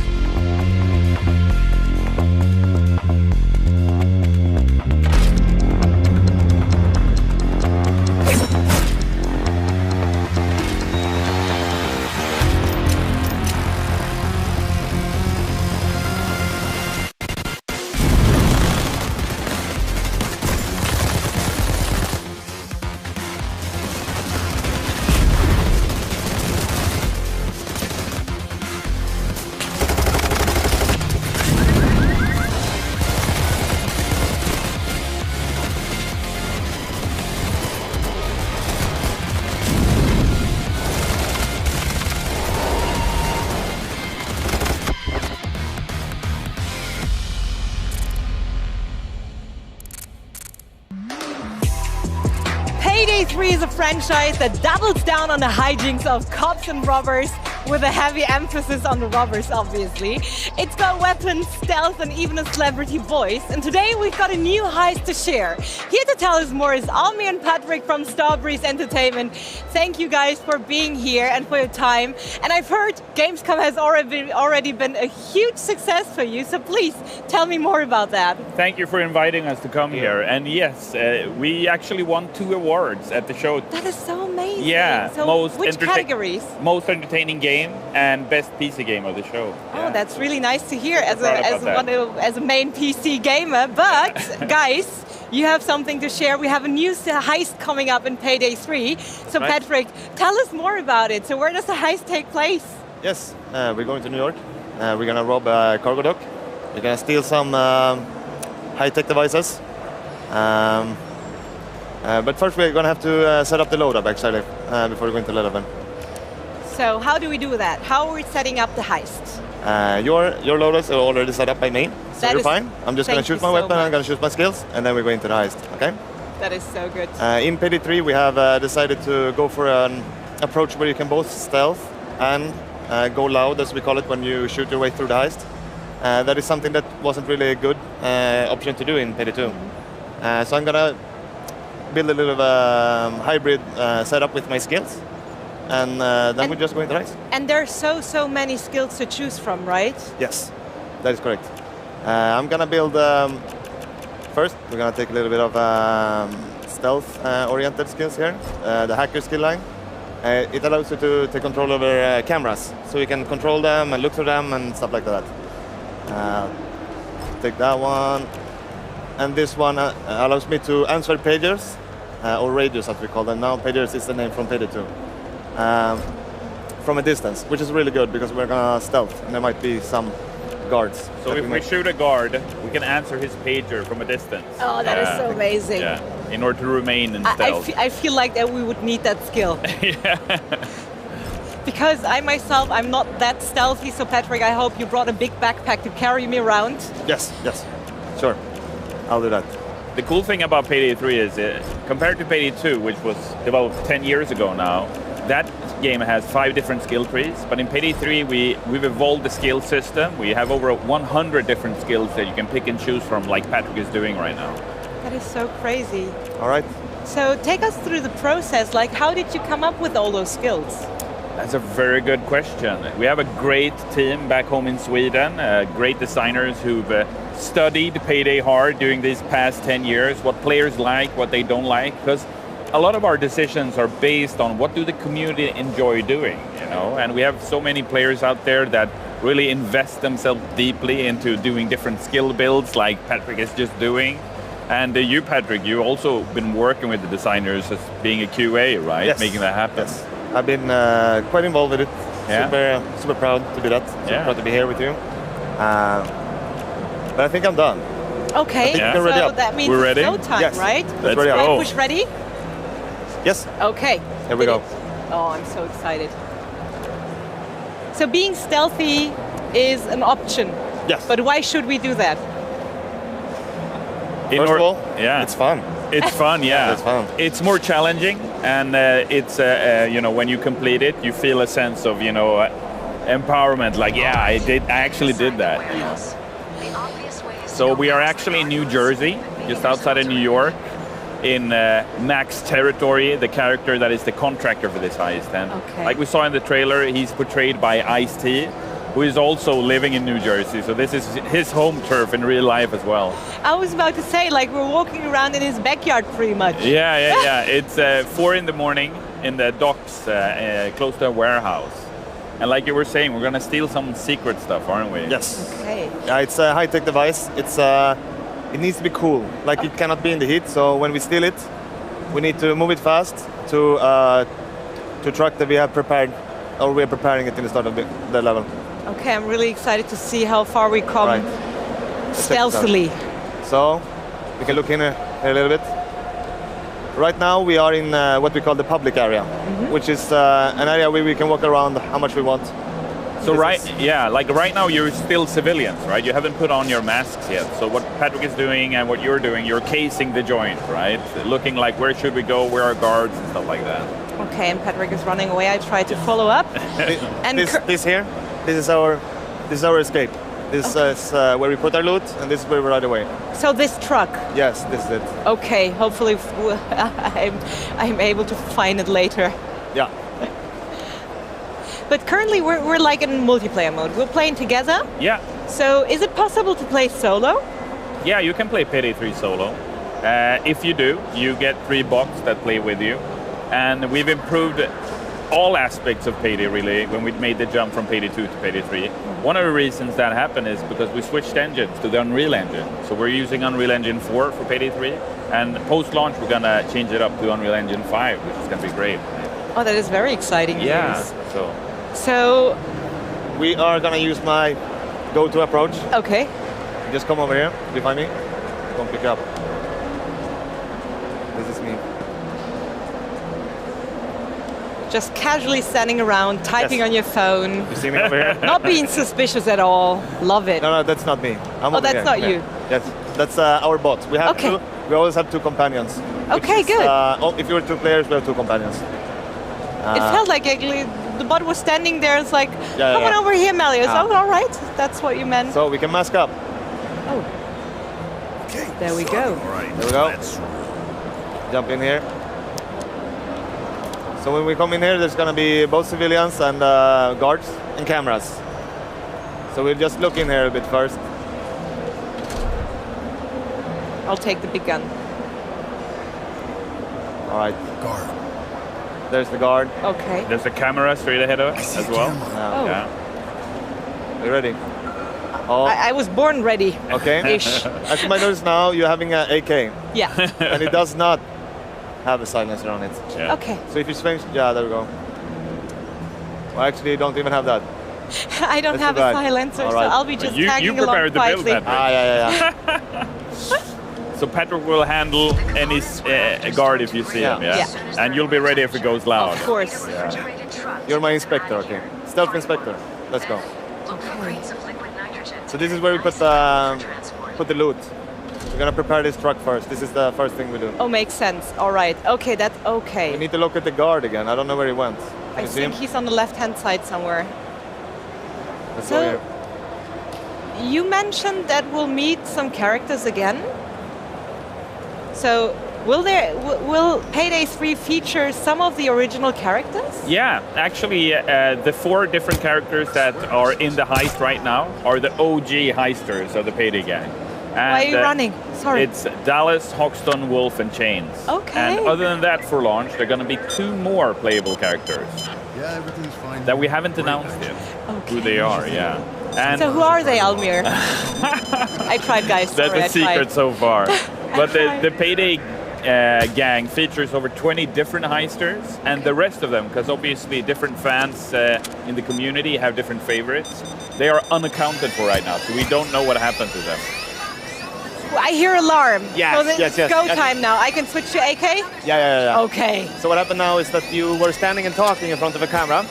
Payday 3 is a franchise that doubles down on the hijinks of cops and robbers, with a heavy emphasis on the robbers, obviously. It's got weapons, stealth, and even a celebrity voice. And today we've got a new heist to share. Here to tell us more is Almi and Patrick from Starbreeze Entertainment. Thank you guys for being here and for your time. And I've heard Gamescom has already been a huge success for you, so please tell me more about that. Thank you for inviting us to come here. And yes, we actually won 2 awards at the show. That is so amazing. Yeah, so which categories? Most entertaining game and best PC game of the show. Oh, that's really nice to hear as a main PC gamer. But guys, you have something to share. We have a new heist coming up in Payday 3. So right. Patrick, tell us more about it. So where does the heist take place? Yes, we're going to New York. We're going to rob a cargo dock. We're going to steal some high-tech devices. But first we're going to have to set up the load-up actually before we go into level 1. So how do we do that? How are we setting up the heist? Your loaders are already set up by me, so you're fine. I'm just going to shoot my weapon, I'm going to shoot my skills, and then we go into the heist, okay? That is so good. In Payday 3 we have decided to go for an approach where you can both stealth and go loud, as we call it, when you shoot your way through the heist. That is something that wasn't really a good option to do in Payday 2. So I'm going to build a little hybrid setup with my skills. And then we just go into the heist. And there are so many skills to choose from, right? Yes, that is correct. I'm gonna build, first we're gonna take a little bit of stealth-oriented skills here. The hacker skill line. It allows you to take control over cameras, so you can control them and look through them and stuff like that. Take that one. And this one allows me to answer pagers, or radios as we call them now. Pagers is the name from Payday 2. From a distance, which is really good because we're gonna stealth and there might be some guards. So if we shoot a guard, we can answer his pager from a distance. Oh, that is so amazing. Yeah, in order to remain in stealth. I feel like that we would need that skill. Yeah. Because I myself, I'm not that stealthy, so Patrick, I hope you brought a big backpack to carry me around. Yes, sure. I'll do that. The cool thing about Payday 3 is, compared to Payday 2, which was developed 10 years ago now, that game has 5 different skill trees, but in Payday 3 we've evolved the skill system. We have over 100 different skills that you can pick and choose from, like Patrick is doing right now. That is so crazy. All right. So take us through the process, like how did you come up with all those skills? That's a very good question. We have a great team back home in Sweden, great designers who've studied Payday hard during these past 10 years, what players like, what they don't like, because a lot of our decisions are based on what do the community enjoy doing, you know, and we have so many players out there that really invest themselves deeply into doing different skill builds like Patrick is just doing. And you, Patrick, you also been working with the designers as being a QA, right? Yes. Making that happen. Yes. I've been quite involved with it. Yeah. Super proud to do that. Super proud to be here with you. But I think I'm done. Okay, we're ready so up. that means We're it's ready? no time, Yes. right? Let's ready Right, up. push ready? Yes. Okay. Here we did go. it. Oh, I'm so excited. So being stealthy is an option. Yes. But why should we do that? First of all, yeah, it's fun. It's fun, yeah. It's fun. It's more challenging, and it's you know, when you complete it, you feel a sense of, you know, empowerment. Like, yeah, I actually did that. You know? So we are actually in New Jersey, just outside of New York, in Max territory, the character that is the contractor for this heist. And like we saw in the trailer, he's portrayed by Ice-T, who is also living in New Jersey. So this is his home turf in real life as well. I was about to say, like, we're walking around in his backyard pretty much. Yeah. It's 4 in the morning in the docks close to a warehouse. And like you were saying, we're gonna steal some secret stuff, aren't we? Yes. Okay. Yeah, it's a high-tech device. It needs to be cool. Like, it cannot be in the heat. So when we steal it, we need to move it fast to truck that we have prepared, or we are preparing it in the start of the level. Okay, I'm really excited to see how far we come stealthily. So we can look in here a little bit. Right now we are in what we call the public area, which is an area where we can walk around how much we want. So like right now you're still civilians, right? You haven't put on your masks yet. So what Patrick is doing and what you're doing, you're casing the joint, right? Looking like where should we go, where are guards and stuff like that. Okay, and Patrick is running away. I try to follow up. And this here, this is our escape. This is where we put our loot, and this is where we ride away. So this truck. Yes, this is it. Okay, hopefully I'm able to find it later. Yeah. But currently we're like in multiplayer mode. We're playing together. Yeah. So is it possible to play solo? Yeah, you can play Payday 3 solo. If you do, you get 3 bots that play with you. And we've improved all aspects of Payday, really, when we made the jump from Payday 2 to Payday 3. One of the reasons that happened is because we switched engines to the Unreal Engine. So we're using Unreal Engine 4 for Payday 3. And post-launch, we're going to change it up to Unreal Engine 5, which is going to be great. Oh, that is very exciting news. Yeah, So we are going to use my go-to approach. Okay. Just come over here. Do you find me? Come pick up. This is me. Just casually standing around, typing on your phone. You see me over here? Not being suspicious at all. Love it. No, that's not me. I'm over that's here. not you. Yes, that's our bot. We have two. We always have 2 companions. Okay, good. If you were 2 players, we have 2 companions. It felt like actually the bot was standing there. It's like, come on over here, Melius. Oh, all right. That's what you meant. So we can mask up. Oh. Okay. There we go. All right. There we go. Jump in here. So when we come in here, there's going to be both civilians and guards and cameras. So we'll just look in here a bit first. I'll take the big gun. All right. Guard. There's the guard. Okay. There's a camera straight ahead of us as well. Oh. Yeah. You ready? Oh. I was born ready. Okay. Ish. As you might notice now, you're having an AK. Yeah. And it does not have a silencer on it. Yeah. Okay. So if you swing, yeah, there we go. Well, actually, you don't even have that. I don't have a silencer, so I'll be just tagging along quietly. Yeah. So Patrick will handle any guard if you see him, yeah? And you'll be ready if it goes loud. Of course. Yeah. You're my inspector, okay. Stealth inspector. Let's go. Okay. So this is where we put the loot. We're gonna prepare this truck first. This is the first thing we do. Oh, makes sense. All right. Okay, that's okay. We need to look at the guard again. I don't know where he went. I think he's on the left-hand side somewhere. Let's go here. You mentioned that we'll meet some characters again. So Will Payday 3 feature some of the original characters? Yeah, actually, the 4 different characters that are in the heist right now are the OG heisters of the Payday gang. And, why are you running? Sorry. It's Dallas, Hoxton, Wolf, and Chains. Okay. And other than that, for launch, there are going to be 2 more playable characters. Yeah, everything's fine. That we haven't announced yet. Who they are, yeah. And So who are they, Almir? I tried, guys. that's Sorry, a secret so far. But the Payday gang features over 20 different heisters, and the rest of them, because obviously different fans in the community have different favorites, they are unaccounted for right now, so we don't know what happened to them. I hear alarm. Yes, so yes. Go time now. I can switch to AK? Yeah. Okay. So what happened now is that you were standing and talking in front of a camera,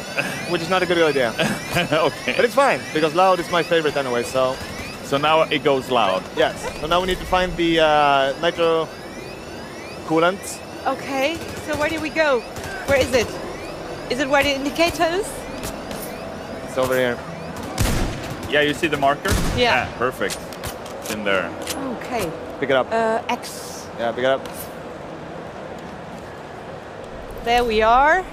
which is not a good idea. Okay. But it's fine, because loud is my favorite anyway, so... So now it goes loud. Yes. So now we need to find the nitro coolant. Okay. So where do we go? Where is it? Is it where the indicator is? It's over here. Yeah, you see the marker? Yeah. Perfect. It's in there. Okay. Pick it up. X. Yeah, pick it up. There we are.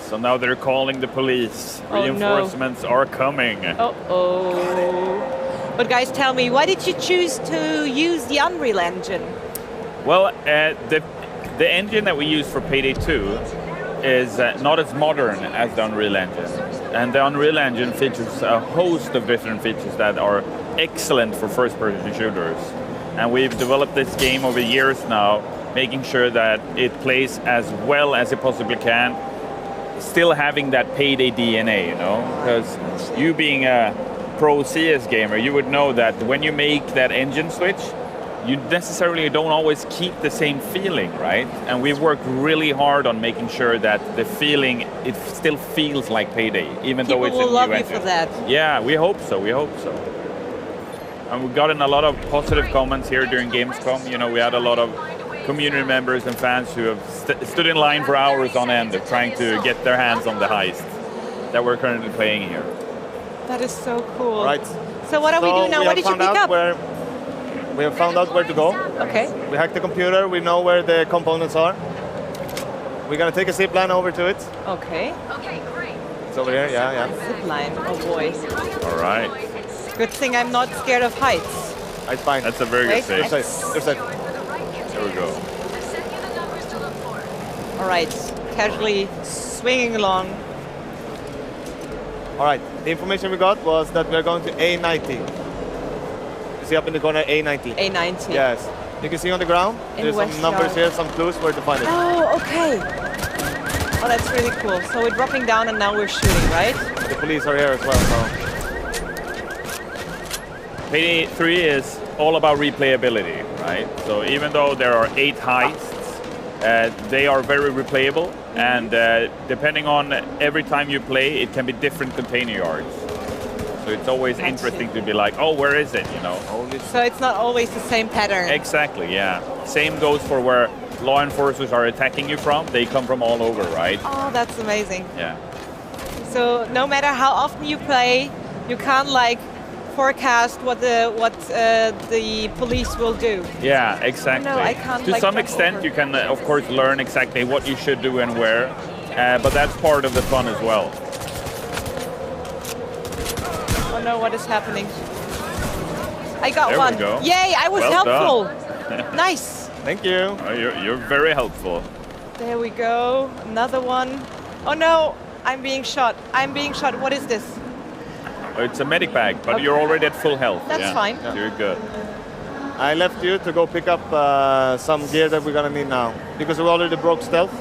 So now they're calling the police. Oh, Reinforcements are coming. Uh-oh. But guys, tell me, why did you choose to use the Unreal Engine? Well, the engine that we use for Payday 2 is not as modern as the Unreal Engine. And the Unreal Engine features a host of different features that are excellent for first-person shooters. And we've developed this game over years now, making sure that it plays as well as it possibly can, still having that Payday DNA, you know? Because you being a pro CS gamer, you would know that when you make that engine switch, you necessarily don't always keep the same feeling, right? And we've worked really hard on making sure that the feeling, it still feels like Payday, even though it's a new engine. People will love you for that. Yeah, we hope so, we hope so. And we've gotten a lot of positive comments here during Gamescom. You know, we had a lot of community members and fans who have stood in line for hours on end trying to get their hands on the heist that we're currently playing here. That is so cool. Right. So what are we doing now? What did you pick up? We have found out where to go. Okay. We hacked the computer. We know where the components are. We're going to take a zip line over to it. Okay. Okay, great. It's over here, yeah. Zip line. Oh boy. All right. Good thing I'm not scared of heights. It's fine. That's a very good thing. You're safe. You're safe. There we go. All right. Casually swinging along. All right. The information we got was that we are going to A90. You see up in the corner A90. A90. Yes. You can see on the ground. There's some numbers here, some clues where to find it. Oh, okay. Oh, that's really cool. So we're dropping down and now we're shooting, right? The police are here as well, so. Payday 3 is all about replayability, right? So even though there are 8 heists, they are very replayable, and depending on every time you play, it can be different container yards. So it's always interesting to be like, oh, where is it, you know? So it's not always the same pattern. Exactly, yeah. Same goes for where law enforcers are attacking you from. They come from all over, right? Oh, that's amazing. Yeah. So no matter how often you play, you can't like forecast what the police will do. Yeah, exactly. No, I can't. To like, some jump extent, over. you can, of course, learn exactly what you should do and where, but that's part of the fun as well. Oh no, what is happening? I got There one. we go. Yay, I was Well helpful. done. Nice. Thank you. Oh, you're very helpful. There we go. Another one. Oh no, I'm being shot. I'm being shot. What is this? It's a medic bag, but you're already at full health. That's fine. So you're good. I left you to go pick up some gear that we're gonna need now. Because we already broke stealth.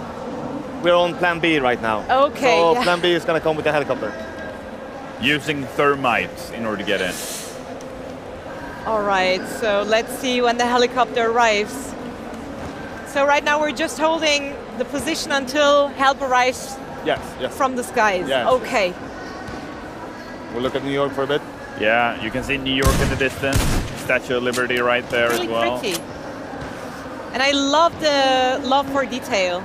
We're on plan B right now. Okay. So yeah. plan B is gonna come with the helicopter. Using thermite in order to get in. All right, so let's see when the helicopter arrives. So right now we're just holding the position until help arrives Yes. from the skies. Yes. Okay. We'll look at New York for a bit. Yeah, you can see New York in the distance. Statue of Liberty right there Really as well. pretty. And I love the love for detail.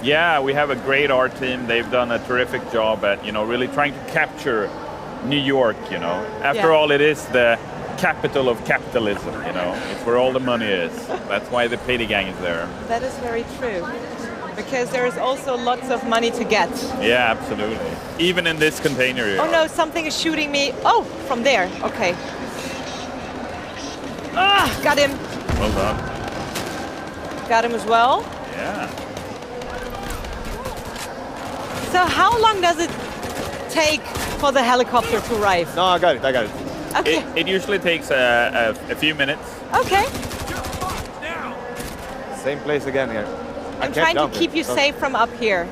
Yeah, we have a great art team. They've done a terrific job at, really trying to capture New York, After Yeah. all, it is the capital of capitalism, you know. It's where all the money is. That's why the Payday gang is there. That is very true. Because there is also lots of money to get. Yeah, absolutely. Even in this container here. Oh no, something is shooting me. Oh, from there. Okay. Ah, got him. Well done. Got him as well. Yeah. So how long does it take for the helicopter to arrive? No, I got it. Okay. It usually takes a few minutes. Okay. Same place again here. I'm trying to keep you safe from up here.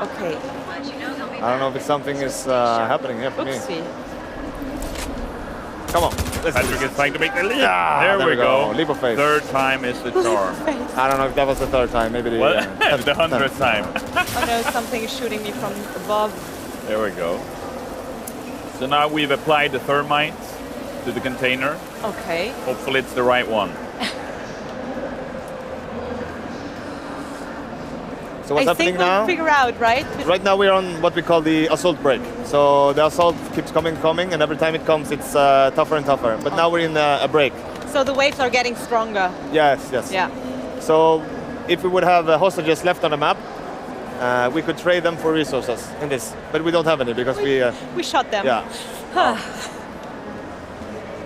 Okay. I don't know if something is happening here for Oopsie. me. Come on. Patrick is trying to make the leap. Yeah, there we go. Leap of faith. Third time is the charm. I don't know if that was the third time. Maybe the, the 100th time. Oh no, something is shooting me from above. There we go. So now we've applied the thermite to the container. Okay. Hopefully it's the right one. So what's happening now? I think we'll figure out, right? Right now we're on what we call the assault break. So the assault keeps coming, and every time it comes, it's tougher and tougher. But now we're in a break. So the waves are getting stronger. Yes. Yeah. So if we would have hostages left on the map, we could trade them for resources in this. But we don't have any because we shot them. Yeah.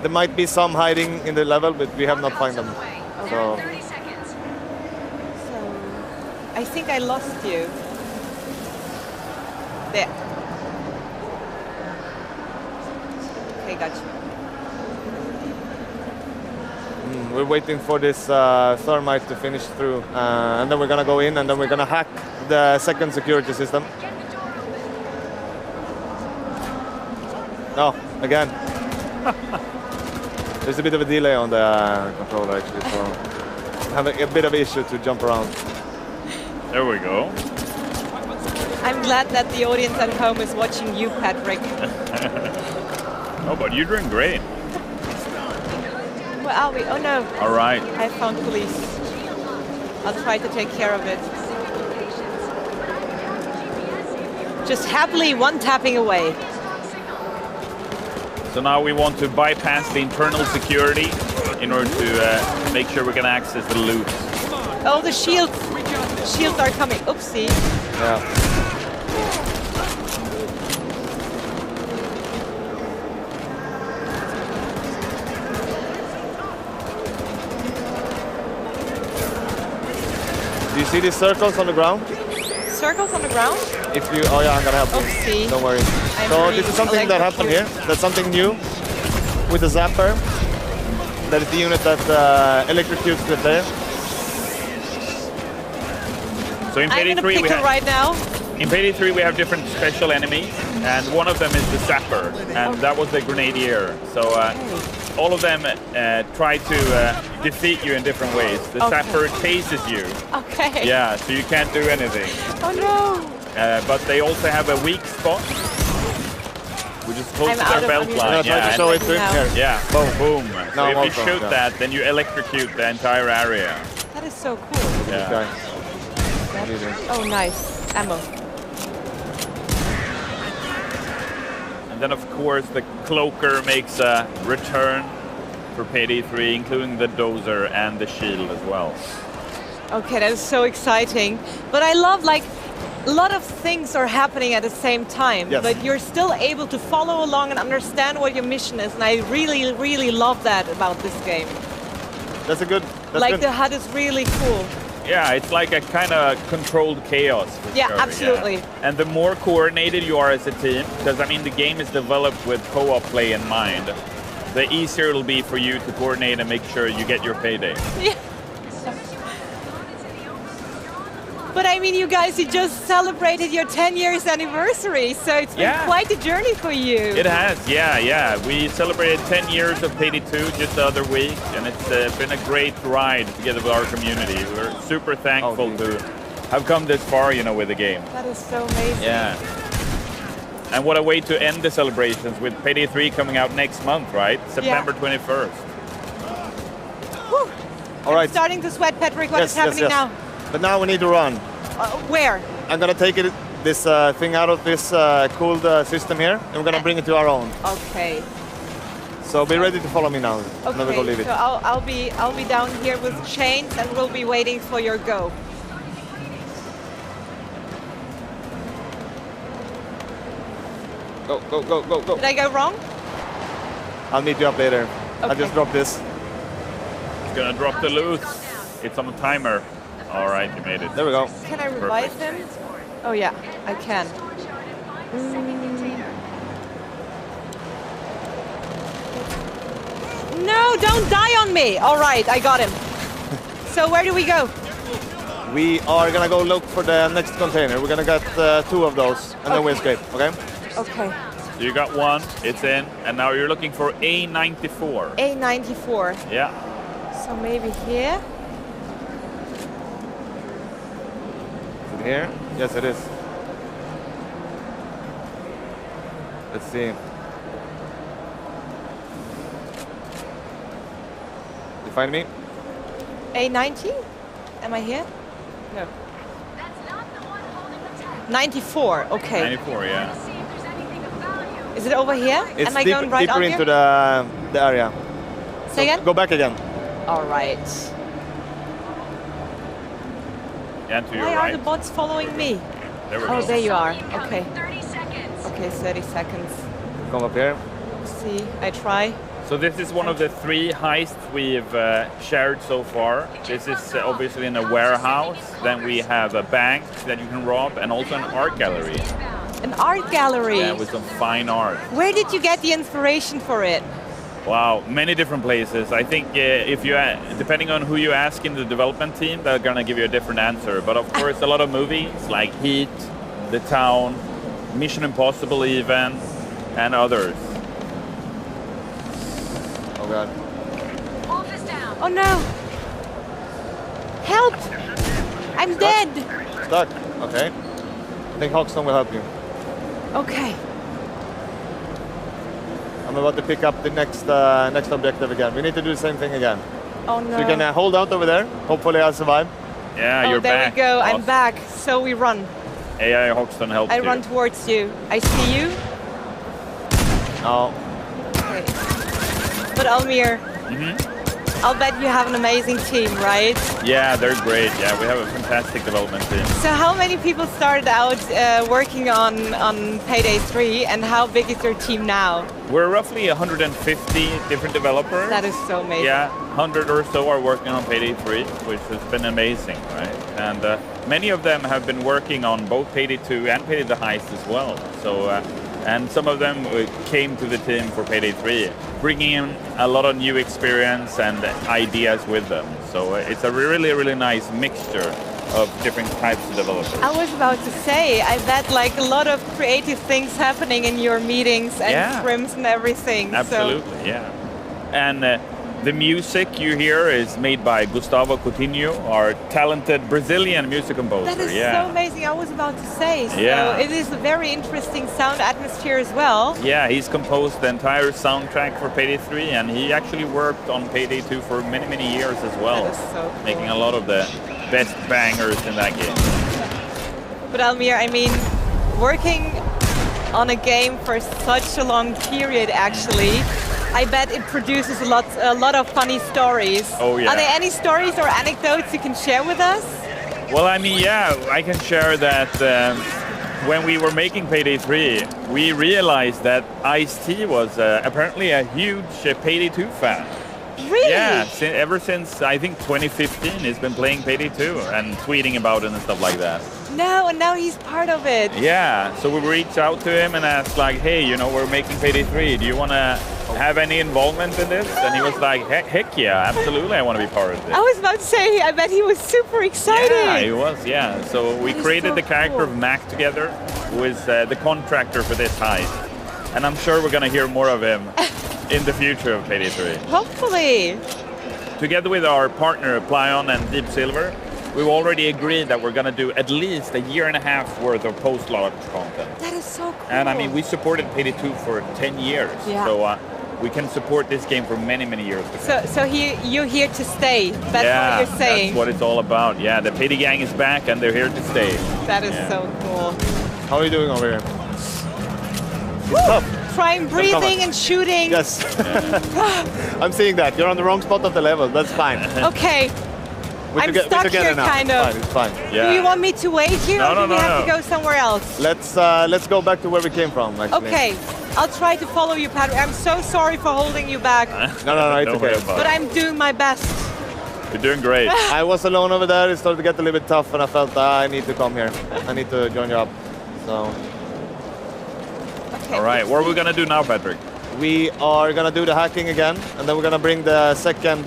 There might be some hiding in the level, but we have not found them. So. I think I lost you. There. Okay, gotcha. We're waiting for this thermite to finish through, and then we're gonna go in, and then we're gonna hack the second security system. No, again. There's a bit of a delay on the controller actually, so I have a bit of an issue to jump around. There we go. I'm glad that the audience at home is watching you, Patrick. Oh, but you're doing great. Where are we? Oh no. All right. I found police. I'll try to take care of it. Just happily one tapping away. So now we want to bypass the internal security in order to make sure we can access the loot. Oh, the shields are coming. Oopsie. Yeah. Do you see these circles on the ground? Circles on the ground? If you, oh yeah, I'm gonna help you. Oopsie. Don't worry. So this is something that happened here. That's something new with the zapper. That is the unit that electrocutes the player. So in Payday 3 we have right now. In Payday 3 we have different special enemies, and one of them is the Sapper, and that was the Grenadier. So all of them try to defeat you in different ways. The Sapper chases you. Okay. Yeah, so you can't do anything. Oh no. But they also have a weak spot, which is close to their belt line. Yeah, show it to here. Yeah, boom, boom. So if you also, shoot that, then you electrocute the entire area. That is so cool. Yeah. Okay. Oh, nice. Ammo. And then, of course, the Cloaker makes a return for Payday 3, including the Dozer and the Shield as well. Okay, that is so exciting. But I love, like, a lot of things are happening at the same time, but you're still able to follow along and understand what your mission is, and I really, really love that about this game. That's a good... The HUD is really cool. Yeah, it's like a kind of controlled chaos. Yeah, absolutely. Yeah. And the more coordinated you are as a team, because I mean the game is developed with co-op play in mind, the easier it'll be for you to coordinate and make sure you get your payday. Yeah. But I mean, you guys, you just celebrated your 10 years anniversary, so it's been quite a journey for you. It has, yeah. We celebrated 10 years of Payday 2 just the other week, and it's been a great ride together with our community. We're super thankful to have come this far, you know, with the game. That is so amazing. Yeah. And what a way to end the celebrations with Payday 3 coming out next month, right? September 21st. Whew. All right. I'm starting to sweat, Patrick. What is happening now? But now we need to run. Where? I'm gonna take it this thing out of this cooled system here, and we're gonna bring it to our own. Okay. So be ready to follow me now. And then we go leave it. So I'll be down here with chains, and we'll be waiting for your go. Go, go, go, go, go. Did I go wrong? I'll meet you up later. Okay. I just dropped this. It's gonna drop the loot. It's on the timer. All right, you made it. There we go. Can I revive him? Oh yeah, I can. No, don't die on me. All right, I got him. So where do we go? We are gonna go look for the next container. We're gonna get 2 of those, and then we escape, okay? Okay. So you got 1, it's in, and now you're looking for A94. A94. Yeah. So maybe here? Is it here? Yes, it is. Let's see. You find me? A90? Am I here? No. 94, okay. 94, yeah. Is it over here? It's Am I going right deeper out into here? the area. Say again? Go back again. All right. And to your Why right. are the bots following me? There we go. Oh, there you are. Okay. Okay, 30 seconds. Come up here. See, I try. So this is one of the 3 heists we've shared so far. This is obviously in a warehouse. Then we have a bank that you can rob, and also an art gallery. An art gallery? Yeah, with some fine art. Where did you get the inspiration for it? Wow, many different places. I think if you, depending on who you ask in the development team, they're gonna give you a different answer. But of course, a lot of movies like Heat, The Town, Mission Impossible even, and others. Oh god. Oh no! Help! I'm dead! Stuck. Okay. I think Hawkstone will help you. Okay. I'm about to pick up the next next objective again. We need to do the same thing again. Oh no. So you can hold out over there. Hopefully I'll survive. Yeah, you're there back. we go. Awesome. I'm back. So we run. AI Hawkstone helped I you. run towards you. I see you. Oh. Okay. But Almir, I'll bet you have an amazing team, right? Yeah, they're great. Yeah, we have a fantastic development team. So how many people started out working on Payday 3, and how big is your team now? We're roughly 150 different developers. That is so amazing. Yeah, 100 or so are working on Payday 3, which has been amazing, right? And many of them have been working on both Payday 2 and Payday the Heist as well. So, and some of them came to the team for Payday 3, bringing in a lot of new experience and ideas with them. So it's a really, really nice mixture of different types of developers. I was about to say, I bet like a lot of creative things happening in your meetings and scrims and everything. Absolutely, yeah. And the music you hear is made by Gustavo Coutinho, our talented Brazilian music composer. That is so amazing. I was about to say. So it is a very interesting sound atmosphere as well. Yeah, he's composed the entire soundtrack for Payday 3, and he actually worked on Payday 2 for many, many years as well. That is so cool. Making a lot of the best bangers in that game. But Almir, I mean, working on a game for such a long period, actually, I bet it produces a lot of funny stories. Oh yeah. Are there any stories or anecdotes you can share with us? Well, I mean, yeah, I can share that when we were making Payday 3, we realized that Ice-T was apparently a huge Payday 2 fan. Really? Yeah, ever since I think 2015, he's been playing Payday 2 and tweeting about it and stuff like that. No, and now he's part of it. Yeah, so we reached out to him and asked like, hey, you know, we're making Payday 3. Do you want to have any involvement in this? And he was like, heck yeah, absolutely, I want to be part of this. I was about to say, I bet he was super excited. Yeah, he was, yeah. So we created the character of Mac together, who is the contractor for this heist. And I'm sure we're going to hear more of him in the future of Payday 3. Hopefully. Together with our partner, Plyon and Deep Silver, we've already agreed that we're going to do at least a year and a half worth of post-launch content. That is so cool. And I mean, we supported Payday 2 for 10 years. Yeah. So we can support this game for many, many years. So you're here to stay. That's what you're saying. That's what it's all about. Yeah, the Payday gang is back and they're here to stay. That is so cool. How are you doing over here? Woo! Tough. Trying breathing and shooting. Yes. I'm seeing that. You're on the wrong spot of the level. That's fine. Okay. I'm stuck here, kind of. It's fine. Do you want me to wait here, or do we have to go somewhere else? Let's go back to where we came from, actually. Okay. I'll try to follow you, Patrick. I'm so sorry for holding you back. No, it's okay. But I'm doing my best. You're doing great. I was alone over there. It started to get a little bit tough, and I felt I need to come here. I need to join you up. So. Okay. All right. What are we gonna do now, Patrick? We are gonna do the hacking again, and then we're gonna bring the second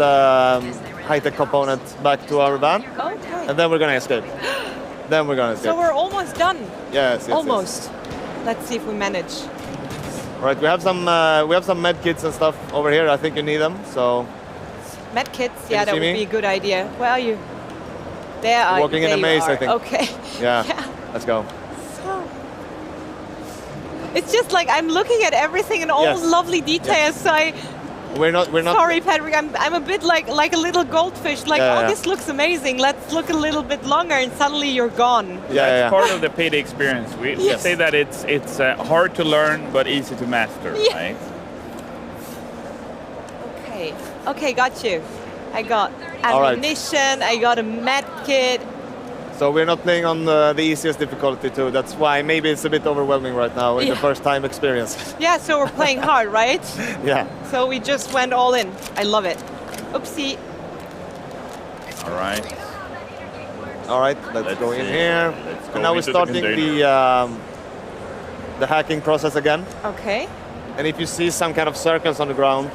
high-tech component back to our van. Okay. And then we're gonna escape. So we're almost done. Yes. Almost. Let's see if we manage. All right. We have some med kits and stuff over here. I think you need them. So. Med kits. Yeah, that would be a good idea. Where are you? There are you. Walking in a maze, I think. Okay. Yeah. Let's go. It's just like I'm looking at everything and all lovely details. So we're not. Sorry, Patrick. I'm a bit like a little goldfish. Like, this looks amazing. Let's look a little bit longer, and suddenly you're gone. That's part of the payday experience. We say that it's hard to learn but easy to master, right? Okay, got you. I got ammunition. I got a med kit. So we're not playing on the easiest difficulty too. That's why maybe it's a bit overwhelming right now in the first time experience. Yeah, so we're playing hard, right? Yeah. So we just went all in. I love it. Oopsie. All right. All right, let's go in here. And now we're starting the hacking process again. Okay. And if you see some kind of circles on the ground,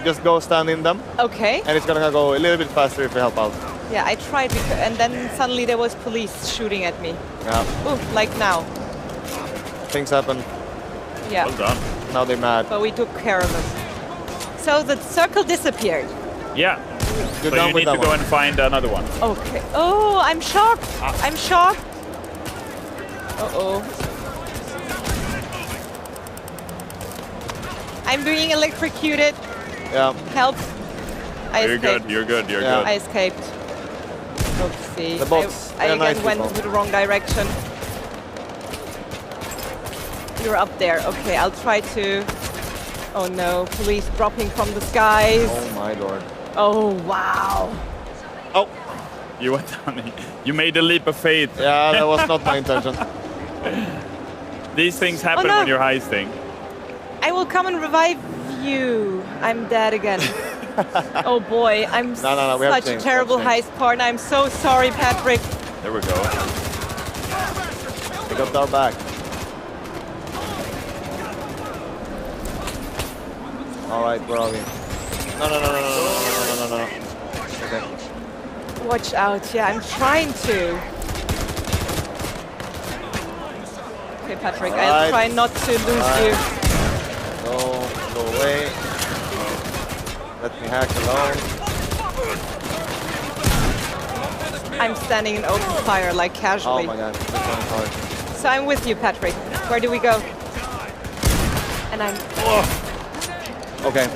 just go stand in them. Okay. And it's gonna go a little bit faster if you help out. Yeah, I tried, and then suddenly there was police shooting at me. Yeah. Ooh, like now. Things happen. Yeah. Well done. Now they're mad. But we took care of them. So the circle disappeared. Yeah. So you need to go and find another one. Okay. Oh, I'm shocked. I'm shocked. Uh-oh. I'm being electrocuted. Yeah. Help. You're good. You're good. I escaped. Oopsie. The bots. I again went into the wrong direction. You're up there. Okay, I'll try to... Oh no, police dropping from the skies. Oh my lord. Oh, wow. Oh, you went down. You made a leap of faith. Yeah, that was not my intention. These things happen when you're heisting. I will come and revive you. I'm dead again. Oh boy, I'm such a terrible heist partner. I'm so sorry, Patrick. There we go. Pick up our back. All right, where are we? No. Okay. Watch out. Yeah, I'm trying to. Okay, Patrick, I'll try not to lose you. Go away. Let me hack alone. I'm standing in open fire, like casually. Oh my god, this is going hard. So I'm with you, Patrick. Where do we go? And I'm... Okay.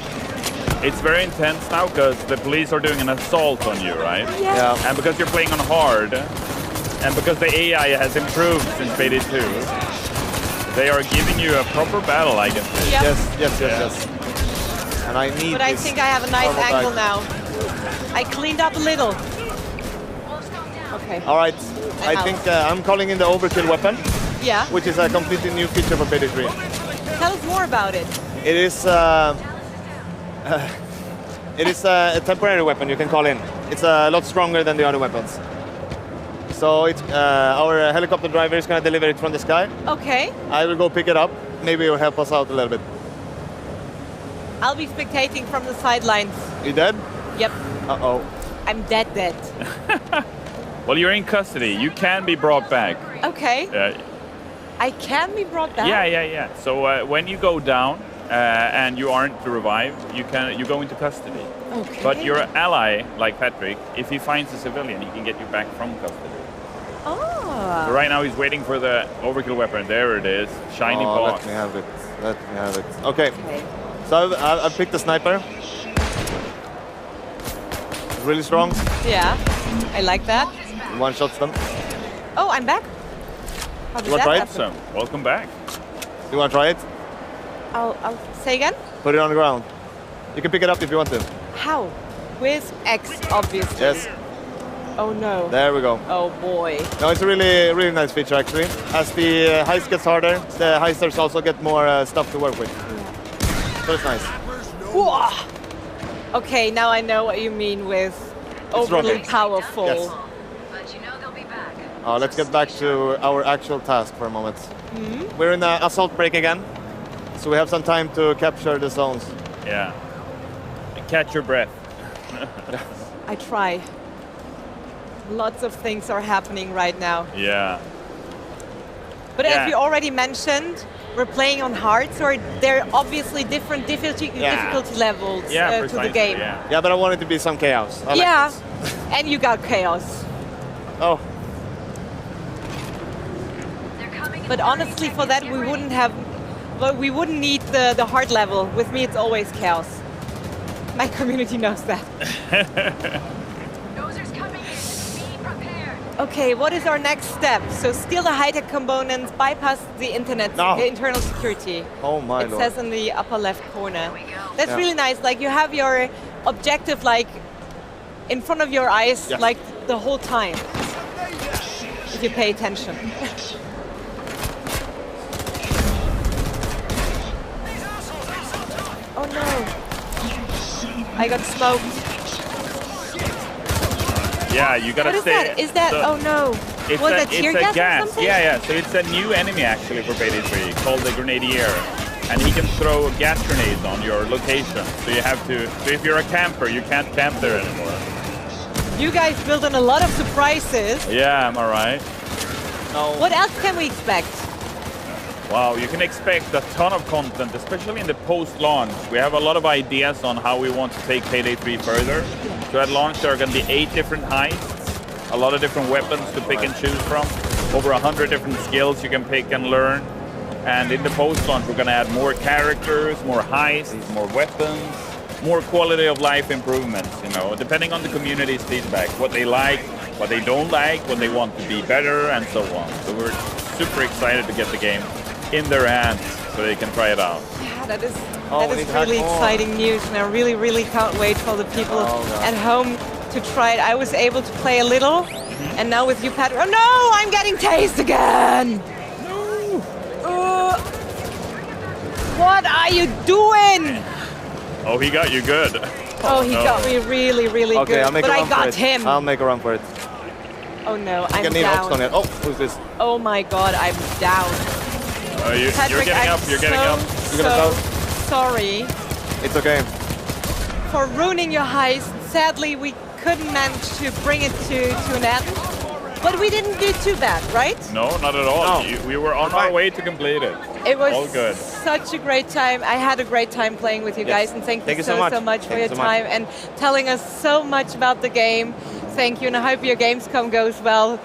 It's very intense now because the police are doing an assault on you, right? Yeah. And because you're playing on hard, and because the AI has improved since Payday 2, they are giving you a proper battle, I guess. Yep. Yes. And I need But I think I have a nice angle now. I cleaned up a little. Okay. All right. I think I'm calling in the overkill weapon. Yeah. Which is a completely new feature for Payday 3. Tell us more about it. It is a temporary weapon you can call in. It's a lot stronger than the other weapons. So it's, our helicopter driver is going to deliver it from the sky. Okay. I will go pick it up. Maybe it will help us out a little bit. I'll be spectating from the sidelines. You dead? Yep. Uh-oh. I'm dead. Well, you're in custody. You can be brought back. Okay. I can be brought back? Yeah. So when you go down and you aren't revived, you go into custody. Okay. But your ally, like Patrick, if he finds a civilian, he can get you back from custody. Oh. So right now he's waiting for the overkill weapon. There it is. Shiny box. Let me have it. Okay. So I've picked a sniper. It's really strong. Yeah. I like that. One shots them. Oh, I'm back. How did You want to that try it? happen? Awesome. Welcome back. You want to try it? I'll say again. Put it on the ground. You can pick it up if you want to. How? With X, obviously. Yes. Oh no. There we go. Oh boy. No, it's a really nice feature actually. As the heist gets harder, the heisters also get more stuff to work with. So it's nice. Whoa. Okay, now I know what you mean with overly rocket. powerful. Yes. Let's get back to our actual task for a moment. We're in an assault break again, so we have some time to capture the zones. Yeah. And catch your breath. I try. Lots of things are happening right now. Yeah. But as you already mentioned, we're playing on hard, so there are obviously different difficulty levels to the game. Yeah, but I want it to be some chaos. I yeah, like this. And you got chaos. Oh. But honestly, for that we wouldn't have, well, we wouldn't need the hard level. With me, it's always chaos. My community knows that. Okay, what is our next step? So steal the high-tech components, bypass the internal security. Oh my It lord. says in the upper left corner. That's Yeah. really nice. Like you have your objective like in front of your eyes like the whole time. If you pay attention. Oh no. I got smoked. Yeah, you gotta What is stay. that? Is that? Oh no. It's Was a, that tear gas or something? Yeah. So it's a new enemy actually for Payday 3 called the Grenadier, and he can throw gas grenades on your location. So you have to. So if you're a camper, you can't camp there anymore. You guys built in a lot of surprises. Yeah, am I right? What else can we expect? Wow, you can expect a ton of content, especially in the post-launch. We have a lot of ideas on how we want to take Payday 3 further. So at launch there are going to be 8 different heists, a lot of different weapons to pick and choose from, over 100 different skills you can pick and learn. And in the post-launch we're going to add more characters, more heists, more weapons, more quality of life improvements, you know, depending on the community's feedback, what they like, what they don't like, what they want to be better, and so on. So we're super excited to get the game in their hands so they can try it out. Yeah, that is really exciting news, and I really can't wait for the people at home to try it. I was able to play a little, and now with you, Patrick. Oh no, I'm getting tased again! No! What are you doing? Oh, he got you good. Oh, he got me really Okay, good, I'll make but a run I got for it. him. I'll make a run for it. Oh no, You I'm can need Oxton down. yet. Oh, who's this? Oh my god, I'm down. You're Patrick, getting I'm up, you're getting up. You're gonna sorry It's okay. for ruining your heist. Sadly, we couldn't manage to bring it to an end. But we didn't do too bad, right? No, not at all. No. We were on our way to complete it. It was all good. such a great time. I had a great time playing with you guys, and thank you so much for your time and telling us so much about the game. Thank you, and I hope your Gamescom goes well.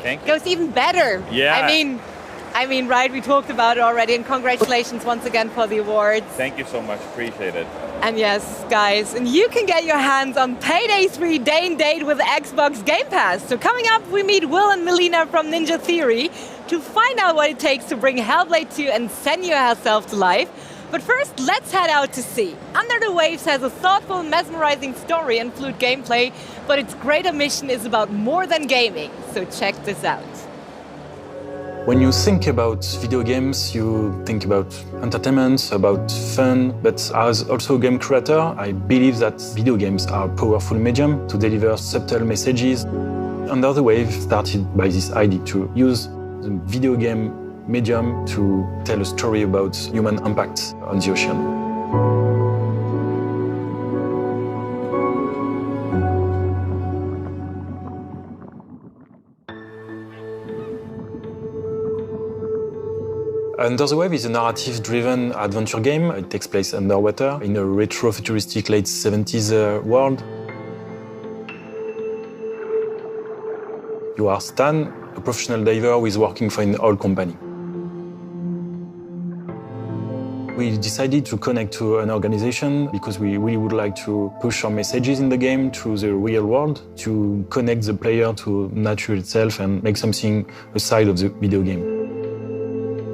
Thank you. Goes even better. Yeah. I mean, right, we talked about it already, and congratulations once again for the awards. Thank you so much. Appreciate it. And yes, guys, and you can get your hands on Payday 3 Day and Date with Xbox Game Pass. So coming up, we meet Will and Melina from Ninja Theory to find out what it takes to bring Hellblade 2 and Senua herself to life. But first, let's head out to sea. Under the Waves has a thoughtful, mesmerizing story and fluid gameplay, but its greater mission is about more than gaming. So check this out. When you think about video games, you think about entertainment, about fun, but as also a game creator, I believe that video games are a powerful medium to deliver subtle messages. Under the Wave started by this idea to use the video game medium to tell a story about human impact on the ocean. Under the Wave is a narrative-driven adventure game. It takes place underwater in a retro-futuristic late 70s world. You are Stan, a professional diver who is working for an oil company. We decided to connect to an organization because we really would like to push our messages in the game to the real world, to connect the player to nature itself and make something aside of the video game.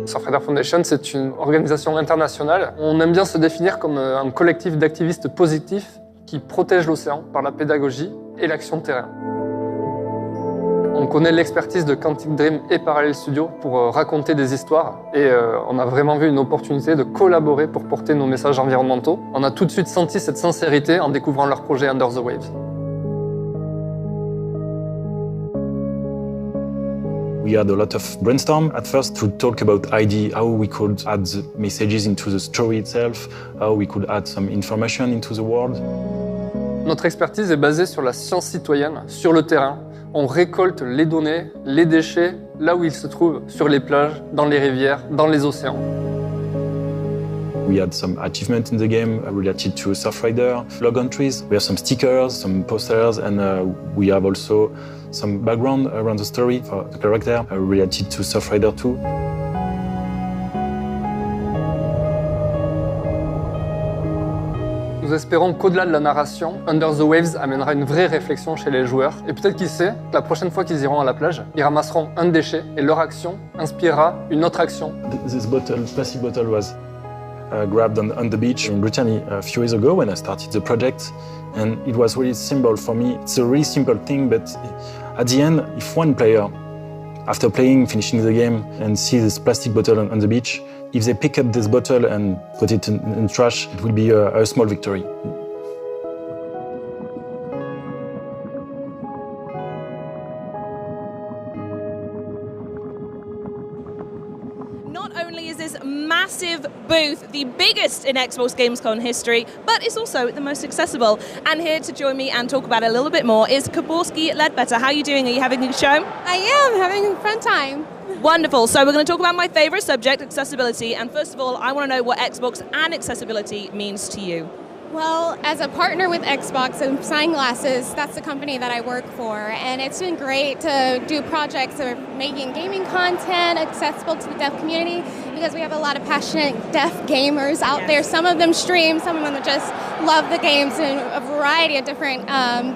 Surfrider Foundation, c'est une organisation internationale. On aime bien se définir comme un collectif d'activistes positifs qui protègent l'océan par la pédagogie et l'action de terrain. On connaît l'expertise de Quantic Dream et Parallel Studio pour raconter des histoires et on a vraiment vu une opportunité de collaborer pour porter nos messages environnementaux. On a tout de suite senti cette sincérité en découvrant leur projet Under the Waves. We had a lot of brainstorm at first to talk about idea, how we could add the messages into the story itself, how we could add some information into the world. Notre expertise est basée sur la science citoyenne, sur le terrain. On récolte les données, les déchets, là où ils se trouvent, sur les plages, dans les rivières, dans les océans. We had some achievements in the game related to Surfrider, log entries. We have some stickers, some posters, and we have also some background around the story for the character related to Surfrider 2. Nous espérons qu'au-delà de la narration, Under the Waves amènera une vraie réflexion chez les joueurs. Et peut-être qui sait, la prochaine fois qu'ils iront à la plage, ils ramasseront un déchet et leur action inspirera une autre action. This plastic bottle was grabbed on the beach in Brittany a few years ago when I started the project, and it was really simple for me. It's a really simple thing, but at the end, if one player, after playing, finishing the game, and see this plastic bottle on the beach, if they pick up this bottle and put it in trash, it will be a small victory. Not only is this massive booth the biggest in Xbox Gamescom history, but it's also the most accessible. And here to join me and talk about it a little bit more is Kaborski Ledbetter. How are you doing? Are you having a show? I am having a fun time. Wonderful. So we're going to talk about my favorite subject, accessibility. And first of all, I want to know what Xbox and accessibility means to you. Well, as a partner with Xbox and Signglasses, that's the company that I work for, and it's been great to do projects of making gaming content accessible to the deaf community because we have a lot of passionate deaf gamers out there. Some of them stream, some of them just love the games in a variety of different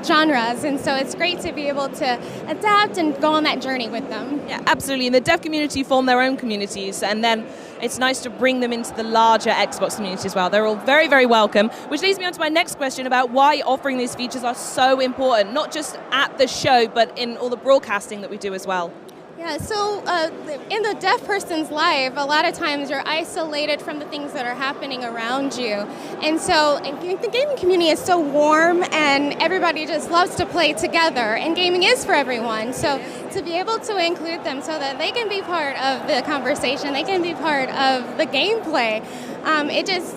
genres, and so it's great to be able to adapt and go on that journey with them. Yeah, absolutely. And the deaf community form their own communities, and then it's nice to bring them into the larger Xbox community as well. They're all very, very welcome, which leads me on to my next question about why offering these features are so important, not just at the show, but in all the broadcasting that we do as well. Yeah, so in the deaf person's life, a lot of times you're isolated from the things that are happening around you. And so the gaming community is so warm and everybody just loves to play together, and gaming is for everyone. So to be able to include them so that they can be part of the conversation, they can be part of the gameplay,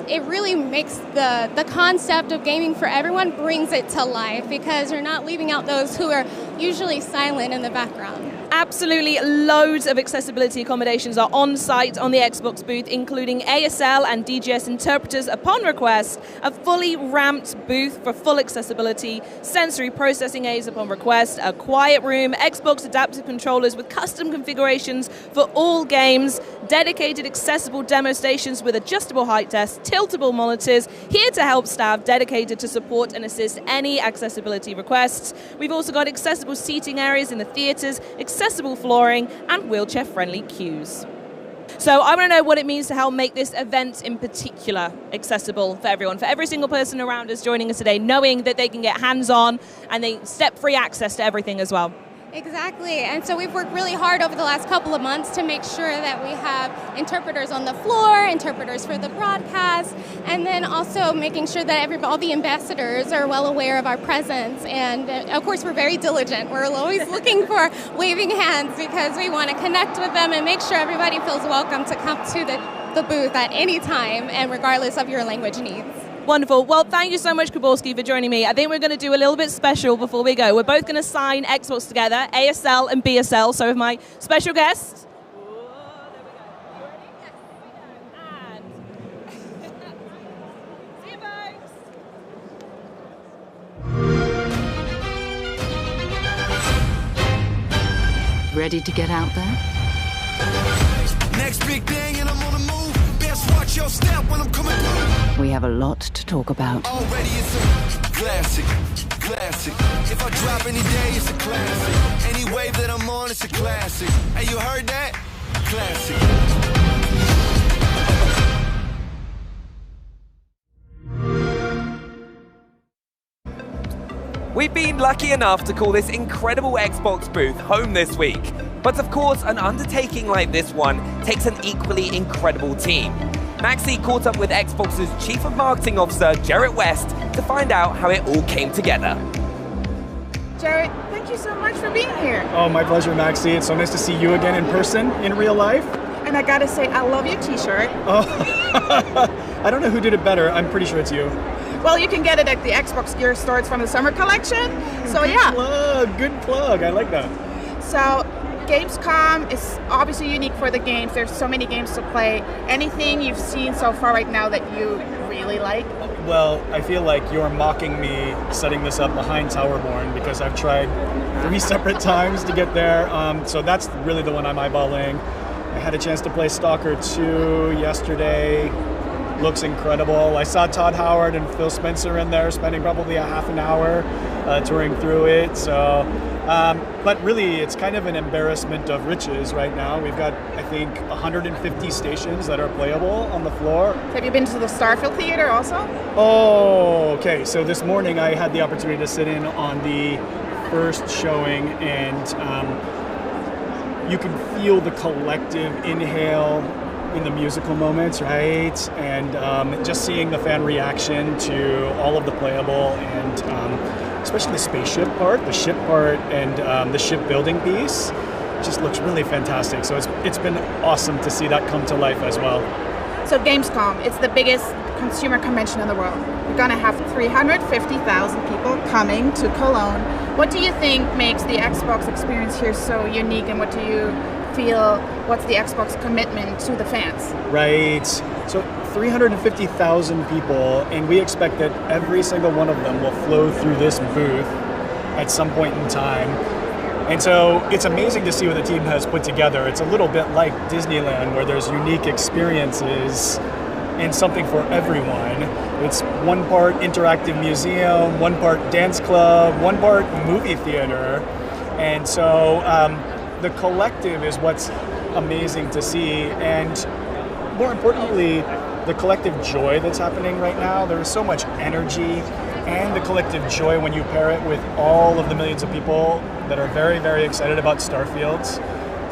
it really makes the concept of gaming for everyone, brings it to life because you're not leaving out those who are usually silent in the background. Absolutely, loads of accessibility accommodations are on site on the Xbox booth, including ASL and DGS interpreters upon request, a fully ramped booth for full accessibility, sensory processing aids upon request, a quiet room, Xbox adaptive controllers with custom configurations for all games, dedicated accessible demo stations with adjustable height desks, tiltable monitors, here to help staff dedicated to support and assist any accessibility requests. We've also got accessible seating areas in the theatres, accessible flooring, and wheelchair-friendly queues. So I want to know what it means to help make this event in particular accessible for everyone, for every single person around us joining us today, knowing that they can get hands-on and they step-free access to everything as well. Exactly, and so we've worked really hard over the last couple of months to make sure that we have interpreters on the floor, interpreters for the broadcast, and then also making sure that all the ambassadors are well aware of our presence. And of course, we're very diligent. We're always looking for waving hands because we want to connect with them and make sure everybody feels welcome to come to the booth at any time and regardless of your language needs. Wonderful. Well, thank you so much, Kaborski, for joining me. I think we're going to do a little bit special before we go. We're both going to sign Xbox together, ASL and BSL. So with my special guest. Ready to get out there? Next big thing and I'm on the move. Best watch your step when I'm coming through. We have a lot to talk about. Already it's a classic. If I drop any day, it's a classic. Any wave that I'm on, it's a classic. Hey, you heard that? Classic. We've been lucky enough to call this incredible Xbox booth home this week. But of course, an undertaking like this one takes an equally incredible team. Maxi caught up with Xbox's Chief of Marketing Officer, Jarrett West, to find out how it all came together. Jarrett, thank you so much for being here. Oh, my pleasure, Maxi. It's so nice to see you again in person, in real life. And I gotta say, I love your t-shirt. Oh, I don't know who did it better. I'm pretty sure it's you. Well, you can get it at the Xbox Gear store. It's from the summer collection. So yeah. Good plug. I like that. So Gamescom is obviously unique for the games. There's so many games to play. Anything you've seen so far right now that you really like? Well, I feel like you're mocking me setting this up behind Towerborn because I've tried 3 separate times to get there. So that's really the one I'm eyeballing. I had a chance to play Stalker 2 yesterday. Looks incredible. I saw Todd Howard and Phil Spencer in there spending probably a half an hour touring through it. So, but really, it's kind of an embarrassment of riches right now. We've got, I think, 150 stations that are playable on the floor. Have you been to the Starfield Theater also? Oh, okay. So this morning I had the opportunity to sit in on the first showing, and you can feel the collective inhale in the musical moments, right? And just seeing the fan reaction to all of the playable, and especially the spaceship part, the ship part, and the shipbuilding piece just looks really fantastic. So it's been awesome to see that come to life as well. So Gamescom, it's the biggest consumer convention in the world. We're gonna have 350,000 people coming to Cologne. What do you think makes the Xbox experience here so unique, and what do you feel, what's the Xbox commitment to the fans? Right. So 350,000 people, and we expect that every single one of them will flow through this booth at some point in time. And so it's amazing to see what the team has put together. It's a little bit like Disneyland, where there's unique experiences and something for everyone. It's one part interactive museum, one part dance club, one part movie theater. And so the collective is what's amazing to see, and more importantly, the collective joy that's happening right now. There's so much energy and the collective joy when you pair it with all of the millions of people that are very, very excited about Starfields.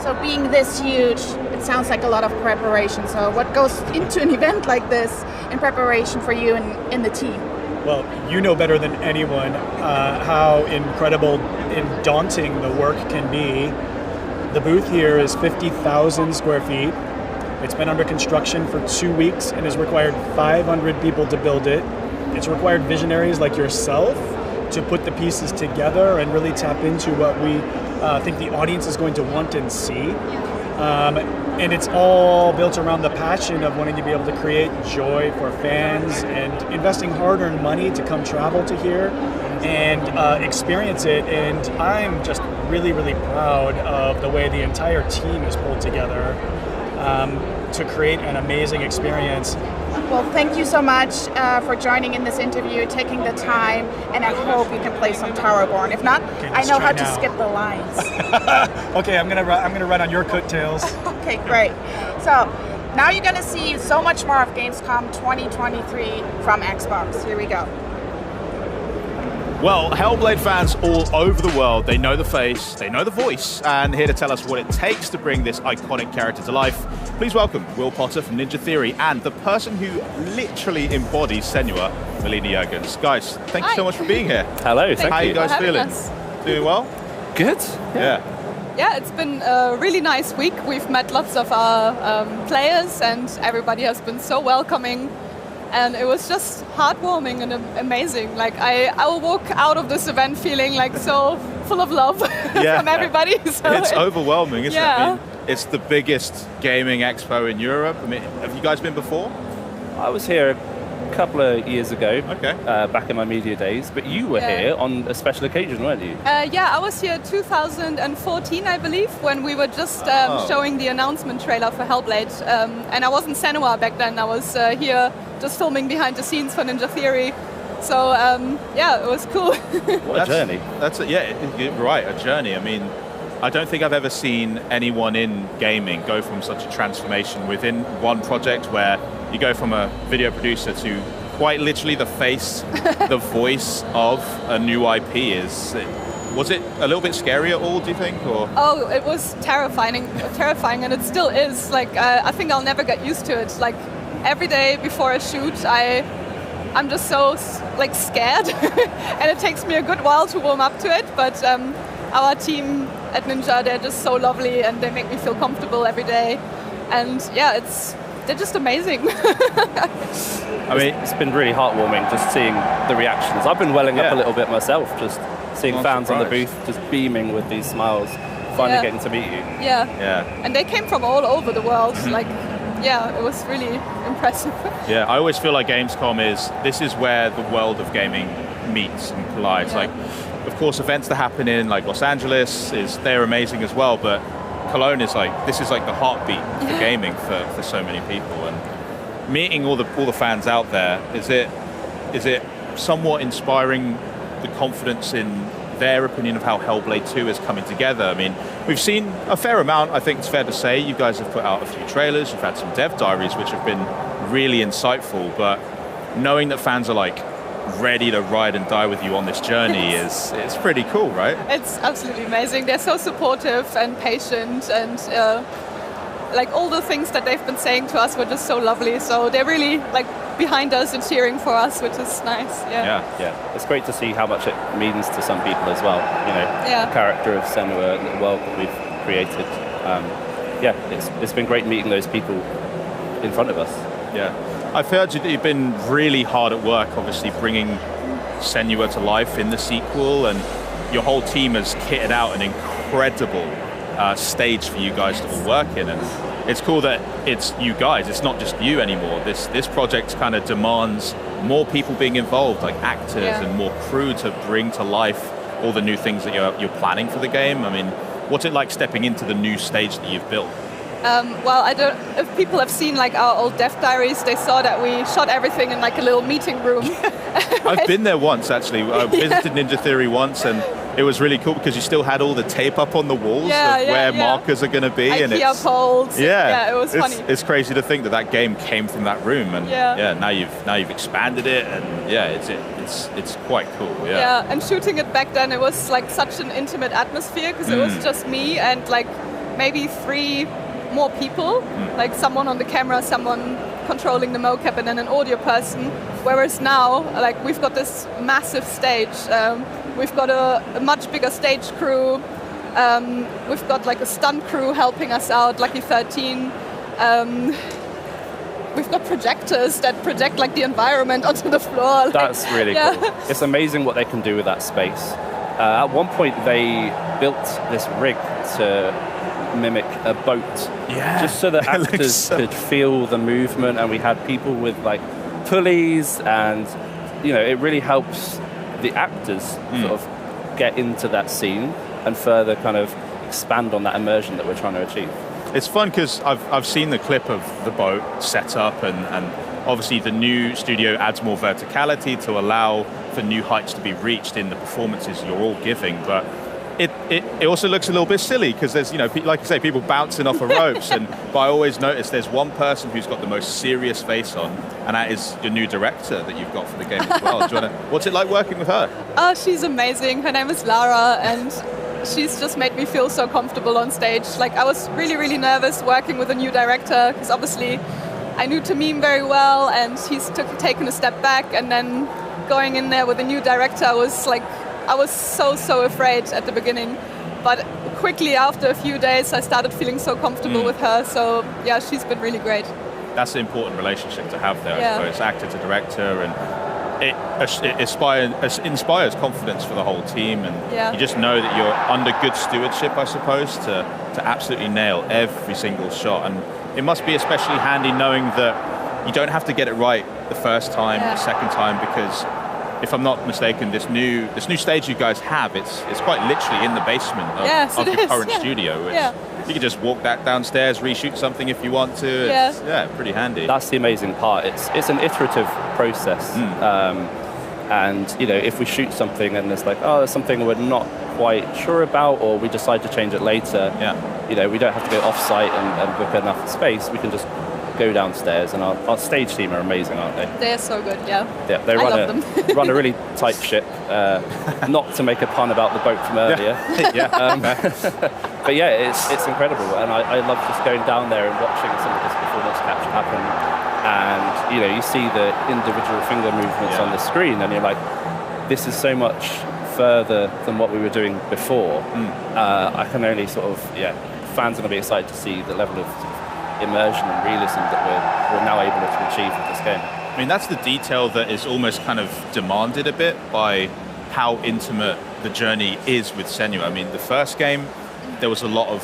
So being this huge, it sounds like a lot of preparation. So what goes into an event like this in preparation for you and the team? Well, you know better than anyone how incredible and daunting the work can be. The booth here is 50,000 square feet. It's been under construction for 2 weeks and has required 500 people to build it. It's required visionaries like yourself to put the pieces together and really tap into what we think the audience is going to want and see. And it's all built around the passion of wanting to be able to create joy for fans and investing hard-earned money to come travel to here and experience it. And I'm just really, really proud of the way the entire team is pulled together to create an amazing experience. Well, thank you so much for joining in this interview, taking the time, and I hope you can play some Towerborn. If not, okay, I know how to skip the lines. Okay, I'm gonna run on your coattails. Okay, great. So now you're gonna see so much more of Gamescom 2023 from Xbox. Here we go. Well, Hellblade fans all over the world, they know the face, they know the voice, and here to tell us what it takes to bring this iconic character to life, please welcome Will Potter from Ninja Theory and the person who literally embodies Senua, Melina Jurgens. Guys, thank you so much for being here. Hello, thank you. How are you guys feeling? Doing well? Good. Yeah. Yeah, it's been a really nice week. We've met lots of our players, and everybody has been so welcoming. And it was just heartwarming and amazing. Like I will walk out of this event feeling like so full of love from everybody. So it's overwhelming, isn't it? Yeah. I mean, it's the biggest gaming expo in Europe. I mean, have you guys been before? I was here a couple of years ago, okay. Back in my media days, but you were here on a special occasion, weren't you? Yeah, I was here 2014, I believe, when we were just showing the announcement trailer for Hellblade. And I wasn't Senua back then, I was here just filming behind the scenes for Ninja Theory. So yeah, it was cool. What a journey. Right, a journey. I mean, I don't think I've ever seen anyone in gaming go from such a transformation within one project where you go from a video producer to quite literally the face, the voice of a new IP. Was it a little bit scary at all, do you think? Or? Oh, it was terrifying, and it still is. Like, I think I'll never get used to it. Like, every day before a shoot, I'm just so like scared, and it takes me a good while to warm up to it. But our team at Ninja, they're just so lovely, and they make me feel comfortable every day. And yeah, they're just amazing. I mean, it's been really heartwarming just seeing the reactions. I've been welling up a little bit myself, just seeing fans on the booth just beaming with these smiles, finally getting to meet you. Yeah. And they came from all over the world. Like, yeah, it was really impressive. Yeah, I always feel like Gamescom is where the world of gaming meets and collides. Like, of course, events that happen in like Los Angeles they're amazing as well, but Cologne is like the heartbeat for gaming for so many people. And meeting all the fans out there, is it somewhat inspiring the confidence in their opinion of how Hellblade 2 is coming together? I mean, we've seen a fair amount, I think it's fair to say. You guys have put out a few trailers, you've had some dev diaries which have been really insightful, but knowing that fans are like ready to ride and die with you on this journey it's pretty cool, right? It's absolutely amazing. They're so supportive and patient, and like all the things that they've been saying to us were just so lovely. So they're really like behind us and cheering for us, which is nice. Yeah. It's great to see how much it means to some people as well. You know, the character of Senua, the world that we've created. It's been great meeting those people in front of us. Yeah. I've heard that you've been really hard at work, obviously bringing Senua to life in the sequel, and your whole team has kitted out an incredible stage for you guys to all work in. And it's cool that it's you guys, it's not just you anymore. This project kind of demands more people being involved, like actors and more crew to bring to life all the new things that you're planning for the game. I mean, what's it like stepping into the new stage that you've built? Well, I don't. If people have seen like our old dev diaries, they saw that we shot everything in like a little meeting room. I've been there once actually. I visited Ninja Theory once, and it was really cool because you still had all the tape up on the walls of where markers are going to be, and IKEA poles. Yeah, it was funny. It's crazy to think that game came from that room, and now you've expanded it, and it's quite cool. Yeah, and shooting it back then, it was like such an intimate atmosphere because it was just me and like maybe 3 more people, like someone on the camera, someone controlling the mocap, and then an audio person. Whereas now, like, we've got this massive stage. We've got a much bigger stage crew. We've got like a stunt crew helping us out, Lucky 13. We've got projectors that project like the environment onto the floor. Like, that's really cool. It's amazing what they can do with that space. At one point, they built this rig to mimic a boat, just so that actors could feel the movement, and we had people with like pulleys, and it really helps the actors sort of get into that scene and further kind of expand on that immersion that we're trying to achieve. It's fun because I've seen the clip of the boat set up, and obviously the new studio adds more verticality to allow for new heights to be reached in the performances you're all giving, but it also looks a little bit silly because there's, like you say, people bouncing off of ropes. But I always notice there's one person who's got the most serious face on, and that is your new director that you've got for the game as well. What's it like working with her? Oh, she's amazing. Her name is Lara, and she's just made me feel so comfortable on stage. Like, I was really, really nervous working with a new director because obviously I knew Tamim very well, and he's taken a step back, and then going in there with a new director I was so afraid at the beginning, but quickly after a few days I started feeling so comfortable with her, so yeah, she's been really great. That's an important relationship to have there, I suppose, actor to director, and it inspires confidence for the whole team, and you just know that you're under good stewardship, I suppose, to absolutely nail every single shot. And it must be especially handy knowing that you don't have to get it right the first time, the second time, because if I'm not mistaken, this new stage you guys have, it's quite literally in the basement of your current studio. You can just walk that downstairs, reshoot something if you want to. It's pretty handy. That's the amazing part. It's an iterative process. And if we shoot something and there's there's something we're not quite sure about, or we decide to change it later, we don't have to go off-site and book enough space. We can just go downstairs, and our stage team are amazing, aren't they? They're so good, yeah. Yeah, they run a really tight ship. Not to make a pun about the boat from earlier. But yeah, it's incredible, and I love just going down there and watching some of this performance capture happen. And you see the individual finger movements on the screen, and you're like, this is so much further than what we were doing before. I can only fans are going to be excited to see the level of immersion and realism that we're now able to achieve with this game. I mean, that's the detail that is almost kind of demanded a bit by how intimate the journey is with Senua. I mean, the first game, there was a lot of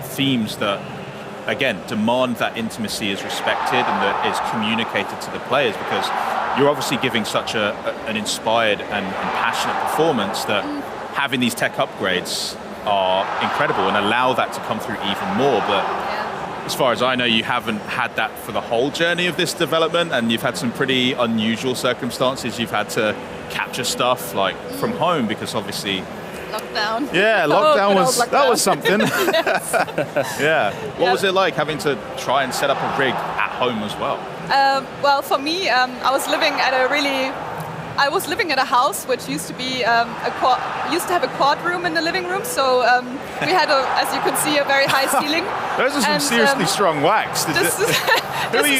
themes that, again, demand that intimacy is respected and that is communicated to the players, because you're obviously giving such an inspired and passionate performance that having these tech upgrades are incredible and allow that to come through even more. But as far as I know, you haven't had that for the whole journey of this development, and you've had some pretty unusual circumstances. You've had to capture stuff like from home, because obviously lockdown. Yeah, lockdown lockdown. was something. Yeah. What was it like having to try and set up a rig at home as well? Well, for me, I was living at a house which used to be used to have a quad room in the living room. So we had, as you can see, a very high ceiling. Those are some seriously strong whacks.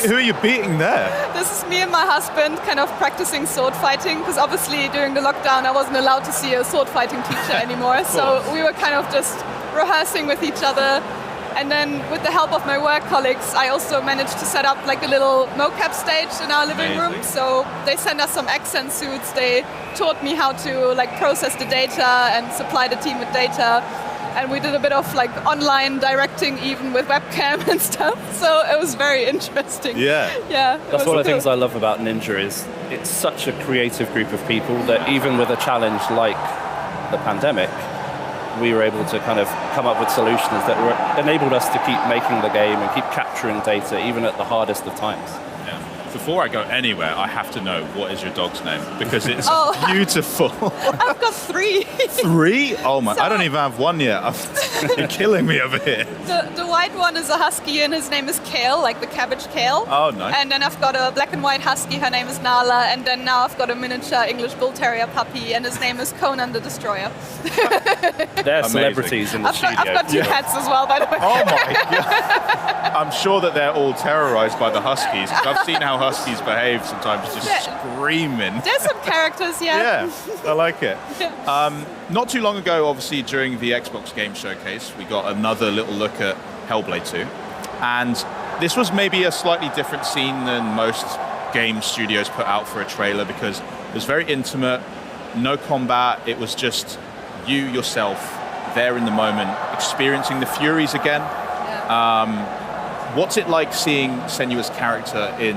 Who are you beating there? This is me and my husband kind of practicing sword fighting, because obviously during the lockdown I wasn't allowed to see a sword fighting teacher anymore. So we were kind of just rehearsing with each other. And then with the help of my work colleagues, I also managed to set up like a little mocap stage in our living room. So they sent us some accent suits. They taught me how to like process the data and supply the team with data. And we did a bit of like online directing even with webcam and stuff. So it was very interesting. Yeah. Yeah. That's one of the things I love about Ninja is it's such a creative group of people that even with a challenge like the pandemic, we were able to kind of come up with solutions that enabled us to keep making the game and keep capturing data even at the hardest of times. Yeah. Before I go anywhere, I have to know, what is your dog's name? Because it's beautiful. I've got 3. 3? Oh my, I don't even have one yet. You're killing me over here. The white one is a husky and his name is Kale, like the cabbage kale. Oh, nice. And then I've got a black and white husky, her name is Nala. And then now I've got a miniature English Bull Terrier puppy and his name is Conan the Destroyer. They're celebrities in the studio. I've got 2 cats as well, by the way. Oh my God. I'm sure that they're all terrorized by the huskies. I've seen how huskies behave sometimes, just screaming. There's some characters, Yeah, I like it. Not too long ago, obviously, during the Xbox Game Showcase, we got another little look at Hellblade 2. And this was maybe a slightly different scene than most game studios put out for a trailer, because it was very intimate, no combat, it was just you, yourself, there in the moment, experiencing the Furies again. What's it like seeing Senua's character in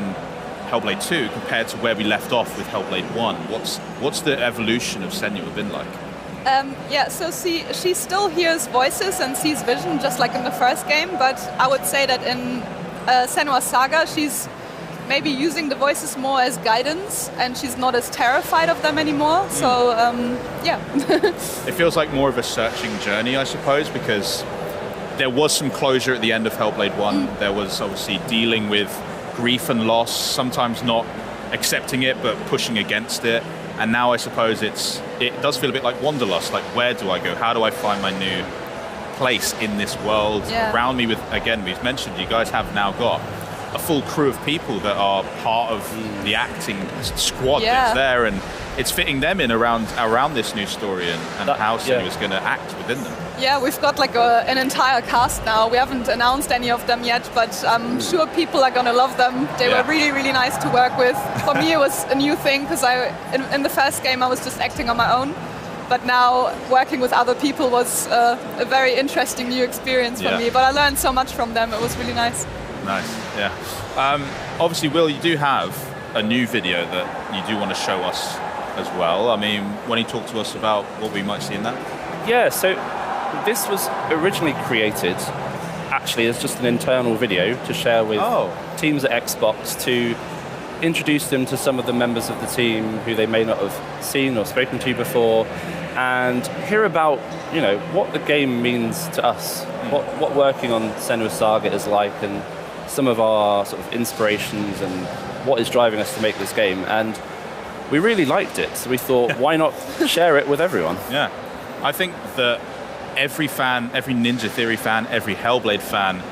Hellblade 2 compared to where we left off with Hellblade 1? What's the evolution of Senua been like? So she still hears voices and sees vision just like in the first game, but I would say that in Senua's Saga she's maybe using the voices more as guidance and she's not as terrified of them anymore. So It feels like more of a searching journey, I suppose, because there was some closure at the end of Hellblade 1. There was obviously dealing with grief and loss, sometimes not accepting it but pushing against it. And now I suppose it does feel a bit like Wanderlust, like where do I go? How do I find my new place in this world around me? With, again, we've mentioned you guys have now got a full crew of people that are part of the acting squad that's there, and it's fitting them in around this new story and how Senua's going to act within them. Yeah, we've got like an entire cast now. We haven't announced any of them yet, but I'm sure people are going to love them. They were really, really nice to work with. For me, it was a new thing because in the first game I was just acting on my own. But now working with other people was a very interesting new experience for me. But I learned so much from them. It was really nice. Nice, yeah. Obviously, Will, you do have a new video that you do want to show us as well. I mean, when you talk to us about what we might see in that? Yeah, so this was originally created actually as just an internal video to share with teams at Xbox to introduce them to some of the members of the team who they may not have seen or spoken to before, and hear about, you know, what the game means to us, what working on Senua's Saga is like, and some of our sort of inspirations and what is driving us to make this game. And we really liked it, so we thought, why not share it with everyone? Yeah, I think that every fan, every Ninja Theory fan, every Hellblade fan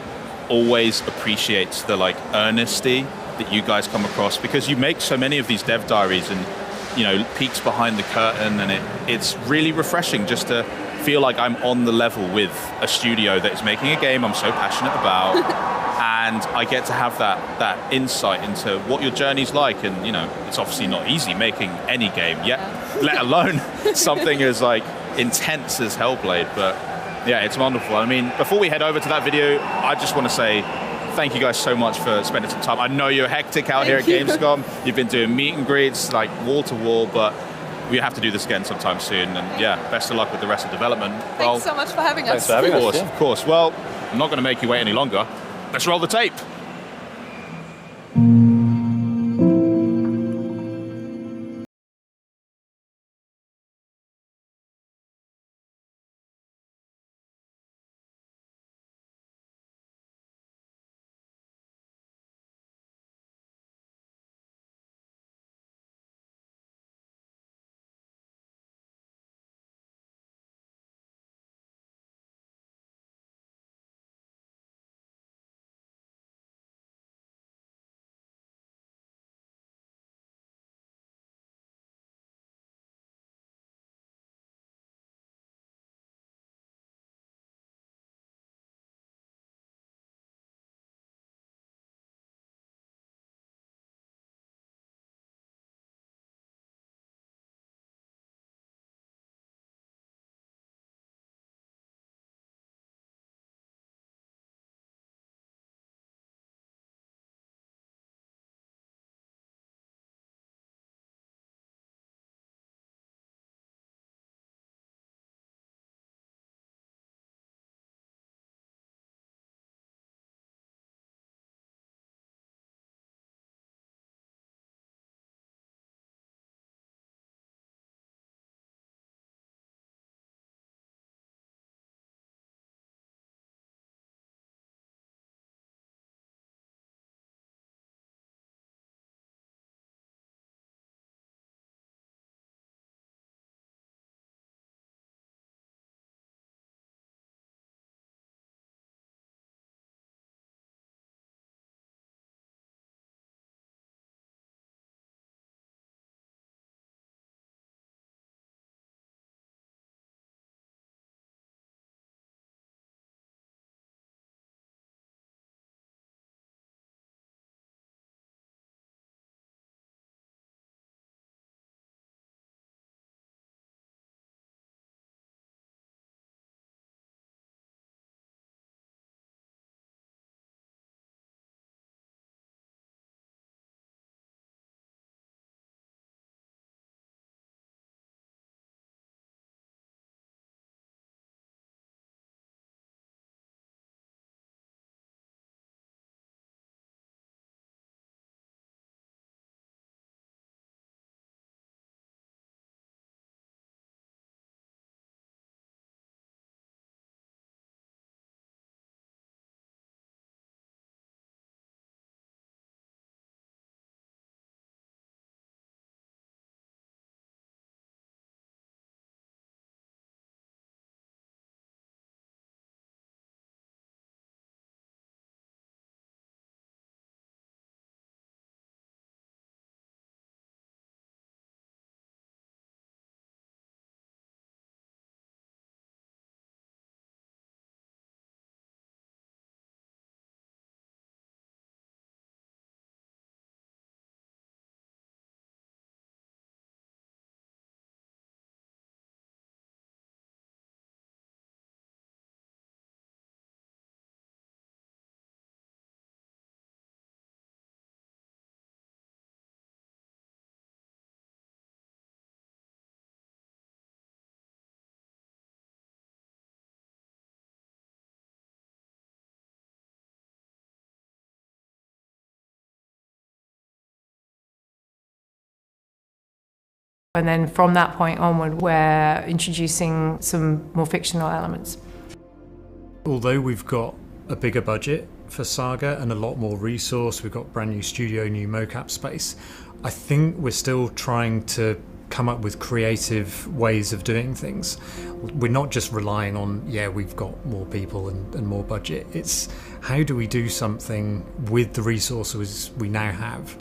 always appreciates the like earnesty that you guys come across, because you make so many of these dev diaries and, you know, peeks behind the curtain, and it's really refreshing just to feel like I'm on the level with a studio that is making a game I'm so passionate about. And I get to have that insight into what your journey's like. And, you know, it's obviously not easy making any game yet, let alone something as like intense as Hellblade. But yeah, it's wonderful. I mean, before we head over to that video, I just want to say thank you guys so much for spending some time. I know you're hectic out here at Gamescom. You've been doing meet and greets like wall to wall, but we have to do this again sometime soon. And yeah, best of luck with the rest of development. Thanks so much for having us. Thanks for having us. Of course. Well, I'm not going to make you wait any longer. Let's roll the tape. And then from that point onward, we're introducing some more fictional elements. Although we've got a bigger budget for Saga and a lot more resource. We've got brand new studio, new mocap space. I think we're still trying to come up with creative ways of doing things. We're not just relying on, yeah, we've got more people and more budget. It's how do we do something with the resources we now have?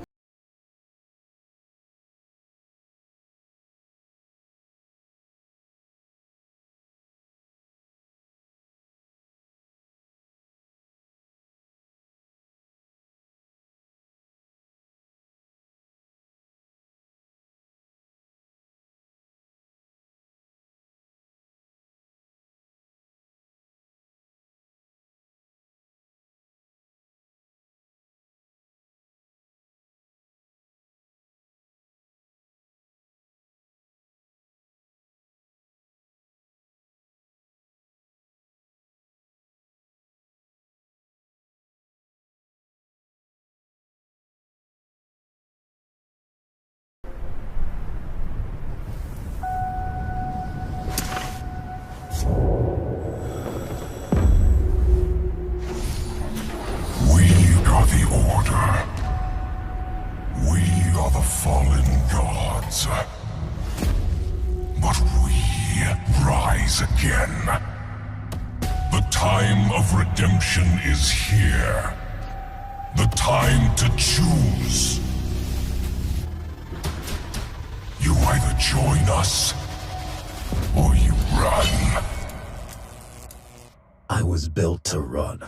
But we rise again. The time of redemption is here. The time to choose. You either join us, or you run. I was built to run.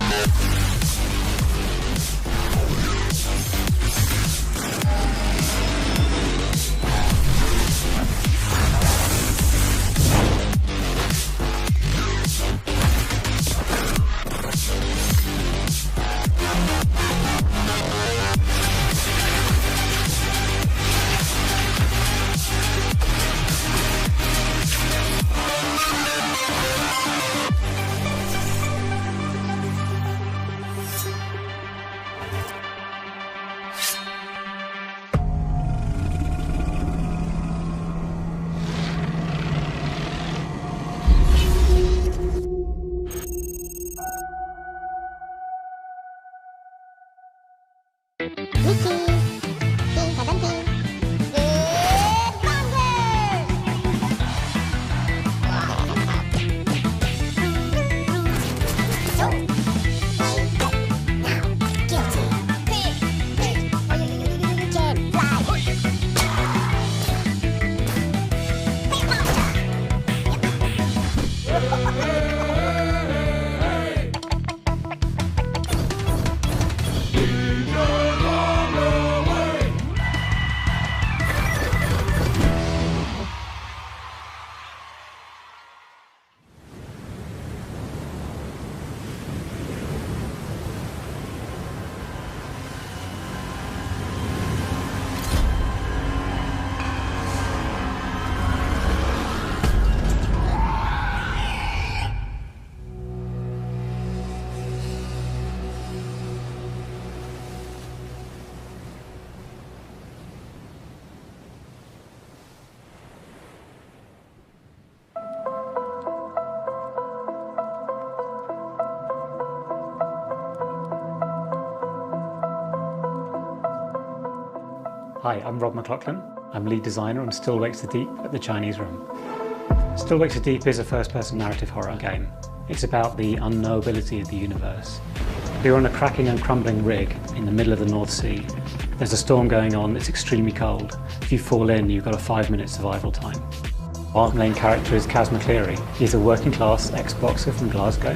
Hi, I'm Rob McLaughlin. I'm lead designer on Still Wakes the Deep at the Chinese Room. Still Wakes the Deep is a first-person narrative horror game. It's about the unknowability of the universe. You're on a cracking and crumbling rig in the middle of the North Sea. There's a storm going on, it's extremely cold. If you fall in, you've got a 5-minute survival time. Our main character is Kaz McCleary. He's a working-class ex-boxer from Glasgow,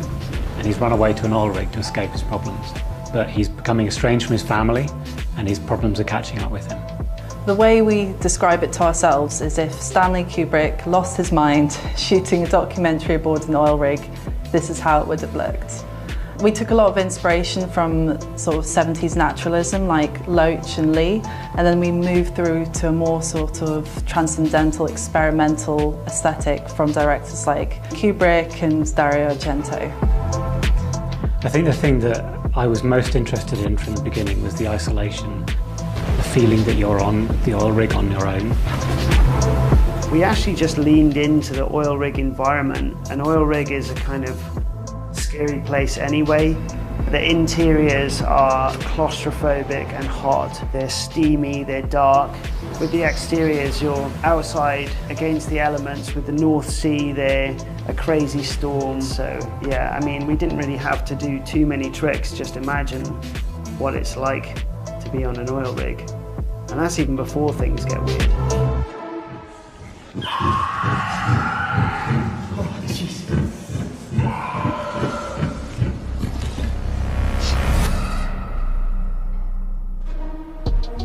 and he's run away to an oil rig to escape his problems. But he's becoming estranged from his family, and his problems are catching up with him. The way we describe it to ourselves is if Stanley Kubrick lost his mind shooting a documentary aboard an oil rig, this is how it would have looked. We took a lot of inspiration from sort of 70s naturalism like Loach and Lee, and then we moved through to a more sort of transcendental, experimental aesthetic from directors like Kubrick and Dario Argento. I think the thing that I was most interested in from the beginning was the isolation, the feeling that you're on the oil rig on your own. We actually just leaned into the oil rig environment. An oil rig is a kind of scary place anyway. The interiors are claustrophobic and hot. They're steamy, they're dark. With the exteriors, you're outside against the elements with the North Sea there, a crazy storm. So yeah, I mean, we didn't really have to do too many tricks. Just imagine what it's like to be on an oil rig. And that's even before things get weird.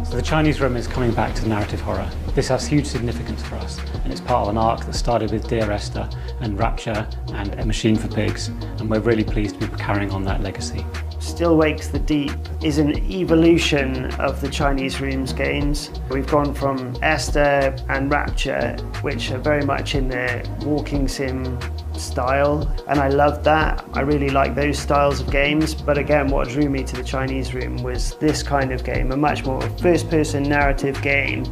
So the Chinese room is coming back to narrative horror. This has huge significance for us, and it's part of an arc that started with Dear Esther and Rapture and A Machine for Pigs, and we're really pleased to be carrying on that legacy. Still Wakes the Deep is an evolution of the Chinese Rooms games. We've gone from Esther and Rapture, which are very much in the walking sim style, and I loved that. I really like those styles of games, but again, what drew me to the Chinese Room was this kind of game, a much more first-person narrative game.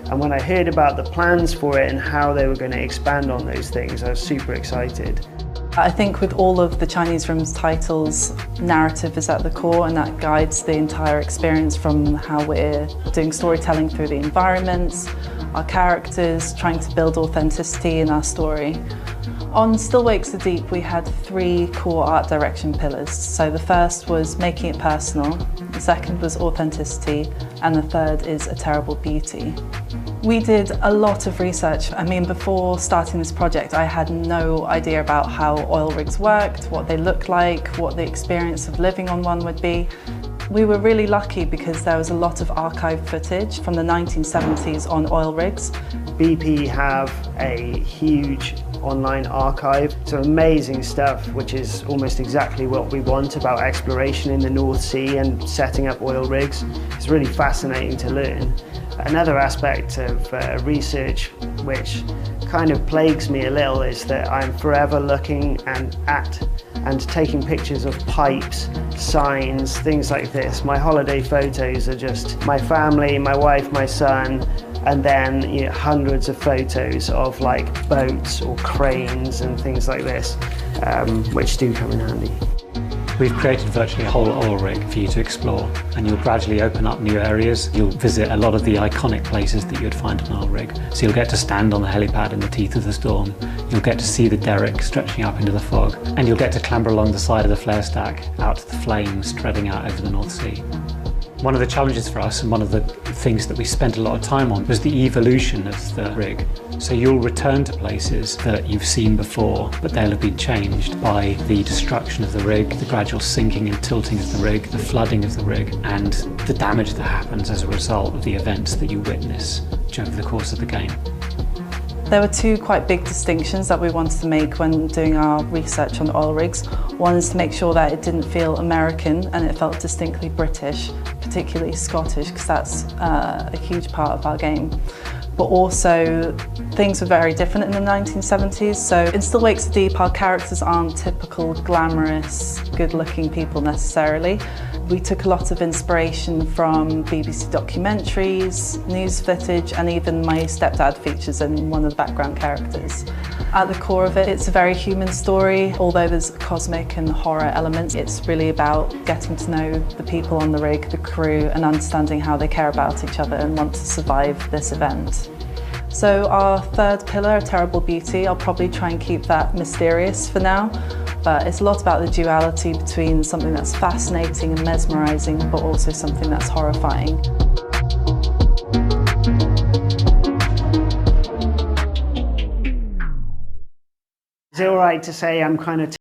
And when I heard about the plans for it and how they were going to expand on those things, I was super excited. I think with all of the Chinese Rooms titles, narrative is at the core, and that guides the entire experience from how we're doing storytelling through the environments, our characters, trying to build authenticity in our story. On Still Wakes the Deep, we had 3 core art direction pillars. So the first was making it personal, the second was authenticity, and the third is a terrible beauty. We did a lot of research. I mean, before starting this project, I had no idea about how oil rigs worked, what they looked like, what the experience of living on one would be. We were really lucky because there was a lot of archive footage from the 1970s on oil rigs. BP have a huge online archive, so amazing stuff, which is almost exactly what we want about exploration in the North Sea and setting up oil rigs. It's really fascinating to learn. Another aspect of research which kind of plagues me a little is that I'm forever looking at and taking pictures of pipes, signs, things like this. My holiday photos are just my family, my wife, my son, and then hundreds of photos of like boats or cranes and things like this, which do come in handy. We've created virtually a whole oil rig for you to explore, and you'll gradually open up new areas. You'll visit a lot of the iconic places that you'd find on an oil rig. So you'll get to stand on the helipad in the teeth of the storm, you'll get to see the derrick stretching up into the fog, and you'll get to clamber along the side of the flare stack out to the flames spreading out over the North Sea. One of the challenges for us, and one of the things that we spent a lot of time on, was the evolution of the rig. So you'll return to places that you've seen before, but they'll have been changed by the destruction of the rig, the gradual sinking and tilting of the rig, the flooding of the rig, and the damage that happens as a result of the events that you witness over the course of the game. There were 2 quite big distinctions that we wanted to make when doing our research on oil rigs. One is to make sure that it didn't feel American and it felt distinctly British, particularly Scottish, because that's a huge part of our game. But also, things were very different in the 1970s. So in Still Wakes the Deep, our characters aren't typical glamorous, good-looking people necessarily. We took a lot of inspiration from BBC documentaries, news footage, and even my stepdad features in one of the background characters. At the core of it, it's a very human story. Although there's cosmic and horror elements, it's really about getting to know the people on the rig, the crew, and understanding how they care about each other and want to survive this event. So our third pillar, Terrible Beauty, I'll probably try and keep that mysterious for now. But it's a lot about the duality between something that's fascinating and mesmerizing, but also something that's horrifying. Is it all right to say I'm kind of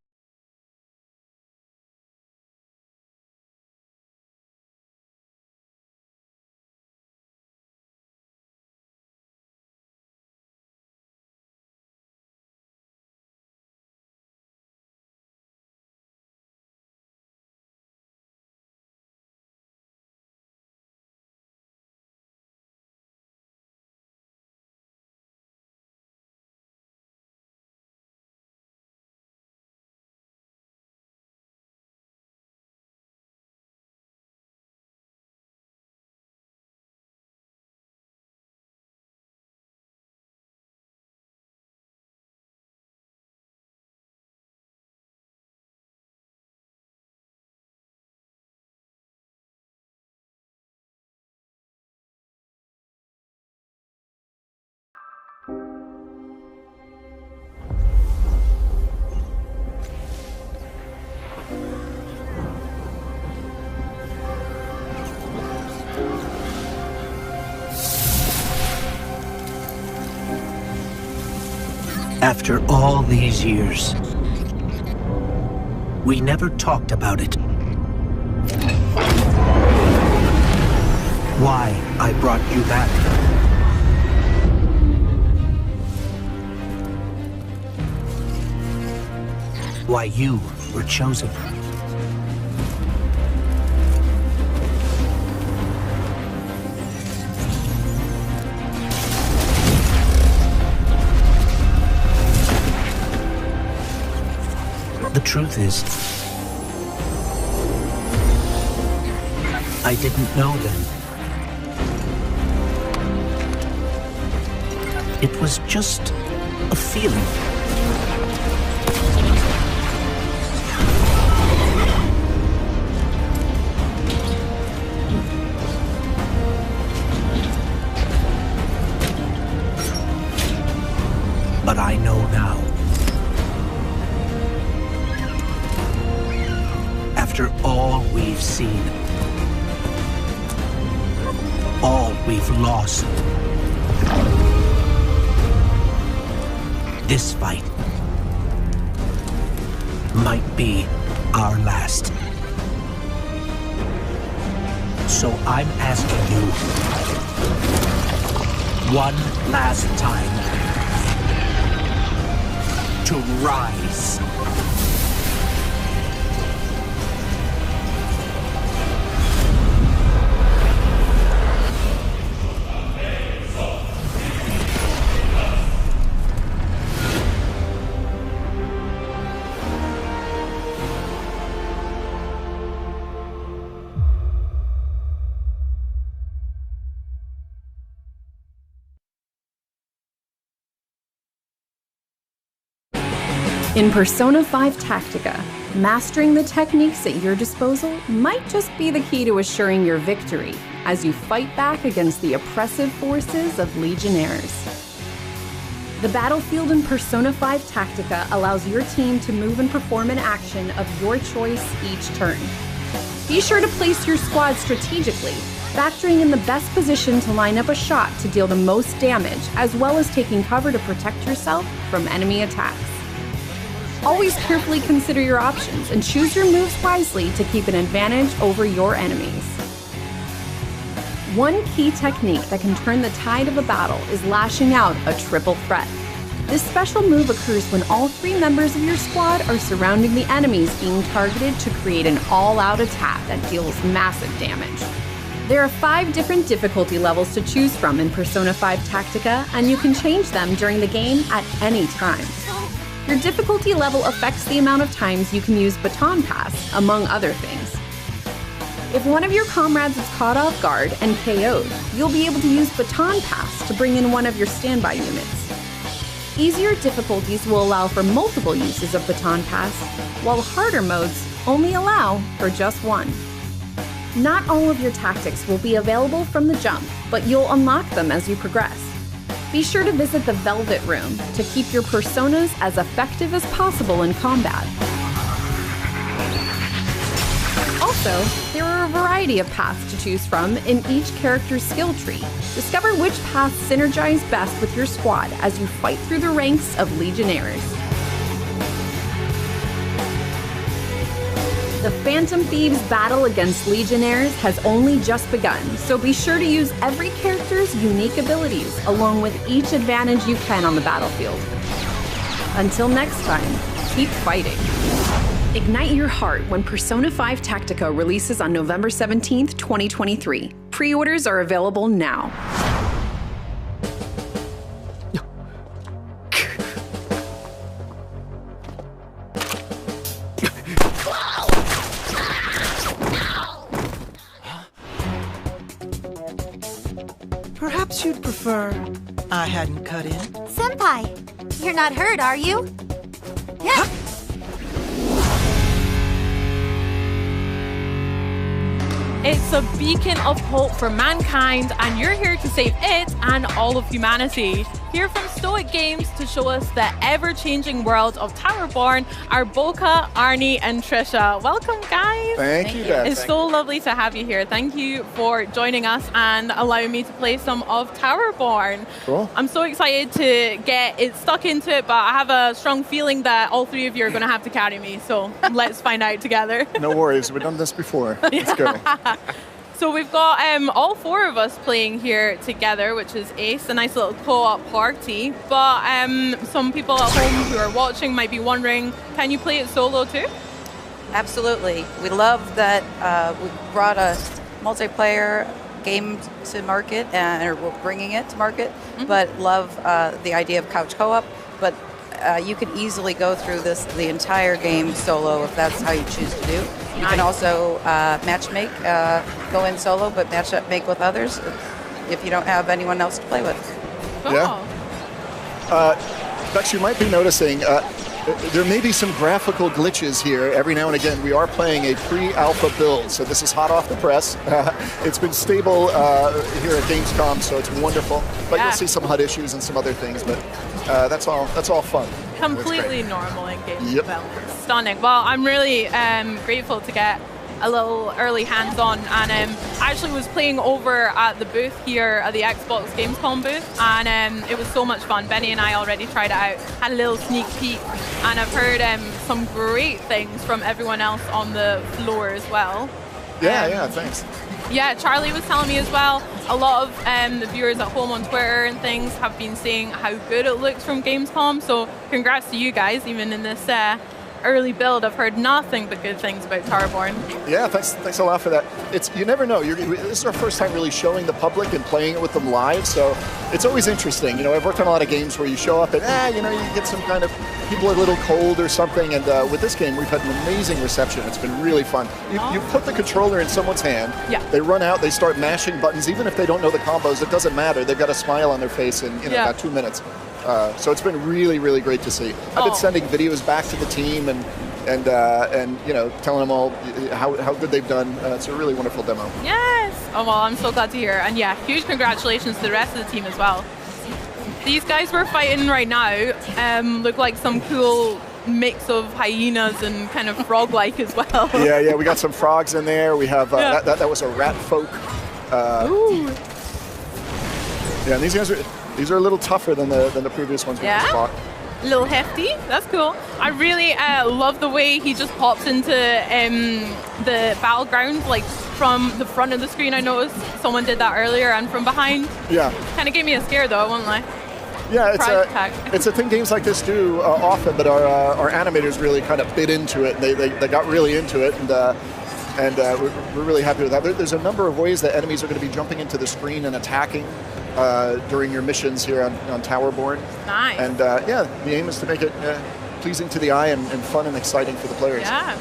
After all these years, we never talked about it. Why I brought you back. Why you were chosen. The truth is, I didn't know then. It was just a feeling. But I know now. After all we've seen, all we've lost, this fight might be our last. So I'm asking you one last time to rise. In Persona 5 Tactica, mastering the techniques at your disposal might just be the key to assuring your victory as you fight back against the oppressive forces of Legionnaires. The battlefield in Persona 5 Tactica allows your team to move and perform an action of your choice each turn. Be sure to place your squad strategically, factoring in the best position to line up a shot to deal the most damage, as well as taking cover to protect yourself from enemy attacks. Always carefully consider your options and choose your moves wisely to keep an advantage over your enemies. One key technique that can turn the tide of a battle is lashing out a triple threat. This special move occurs when all 3 members of your squad are surrounding the enemies being targeted to create an all-out attack that deals massive damage. There are 5 different difficulty levels to choose from in Persona 5 Tactica, and you can change them during the game at any time. Your difficulty level affects the amount of times you can use Baton Pass, among other things. If one of your comrades is caught off guard and KO'd, you'll be able to use Baton Pass to bring in one of your standby units. Easier difficulties will allow for multiple uses of Baton Pass, while harder modes only allow for just one. Not all of your tactics will be available from the jump, but you'll unlock them as you progress. Be sure to visit the Velvet Room to keep your personas as effective as possible in combat. Also, there are a variety of paths to choose from in each character's skill tree. Discover which paths synergize best with your squad as you fight through the ranks of Legionnaires. The Phantom Thieves' battle against Legionnaires has only just begun, so be sure to use every character's unique abilities, along with each advantage you can on the battlefield. Until next time, keep fighting. Ignite your heart when Persona 5 Tactica releases on November 17th, 2023. Pre-orders are available now. Perhaps you'd prefer I hadn't cut in? Senpai, you're not hurt, are you? Yeah. It's a beacon of hope for mankind, and you're here to save it and all of humanity. Here from Stoic Games to show us the ever-changing world of Towerborn are Boca, Arnie, and Trisha. Welcome, guys. Thank you, guys. It's so lovely to have you here. Thank you for joining us and allowing me to play some of Towerborn. Cool. I'm so excited to get it stuck into it, but I have a strong feeling that all three of you are going to have to carry me, so let's find out together. No worries. We've done this before. Let's go. So we've got all four of us playing here together, which is ace, a nice little co-op party. But some people at home who are watching might be wondering, can you play it solo too? Absolutely. We love that we brought a multiplayer game to market, or we're bringing it to market, but love the idea of couch co-op. But you can easily go through the entire game solo if that's how you choose to do. You can also match make, go in solo, but match up make with others if you don't have anyone else to play with. Cool. Yeah. Bex, you might be noticing there may be some graphical glitches here. Every now and again, we are playing a pre-alpha build, so this is hot off the press. It's been stable here at Gamescom, so it's wonderful. But you'll see some HUD issues and some other things, but that's all fun. Completely normal in game development. Stunning. Well, I'm really grateful to get a little early hands-on, and I actually was playing over at the booth here at the Xbox Gamescom booth, and it was so much fun. Benny and I already tried it out, had a little sneak peek, and I've heard some great things from everyone else on the floor as well. Yeah, thanks. Yeah, Charlie was telling me as well, a lot of the viewers at home on Twitter and things have been saying how good it looks from Gamescom, so congrats to you guys, even in this early build. I've heard nothing but good things about Towerborn. Yeah, thanks a lot for that. You never know. This is our first time really showing the public and playing it with them live, so it's always interesting. You know, I've worked on a lot of games where you show up and you get some kind of people are a little cold or something, and with this game we've had an amazing reception. It's been really fun. You put the controller in someone's hand, they run out, they start mashing buttons, even if they don't know the combos, it doesn't matter. They've got a smile on their face in about 2 minutes. So it's been really, really great to see. I've been sending videos back to the team and telling them all how good they've done. It's a really wonderful demo. Yes. Oh well, I'm so glad to hear. And yeah, huge congratulations to the rest of the team as well. These guys we're fighting right now look like some cool mix of hyenas and kind of frog-like as well. Yeah, we got some frogs in there. We have that was a rat folk. Ooh. Yeah, and these are a little tougher than the previous ones we just fought. A little hefty. That's cool. I really love the way he just pops into the battleground, like from the front of the screen. I noticed someone did that earlier, and from behind. Yeah. Kind of gave me a scare though, I won't lie. Yeah, it's a thing games like this do often, but our animators really kind of bit into it. They got really into it, and we're really happy with that. There's a number of ways that enemies are going to be jumping into the screen and attacking during your missions here on Towerborn. Nice. And the aim is to make it pleasing to the eye and fun and exciting for the players. Yeah.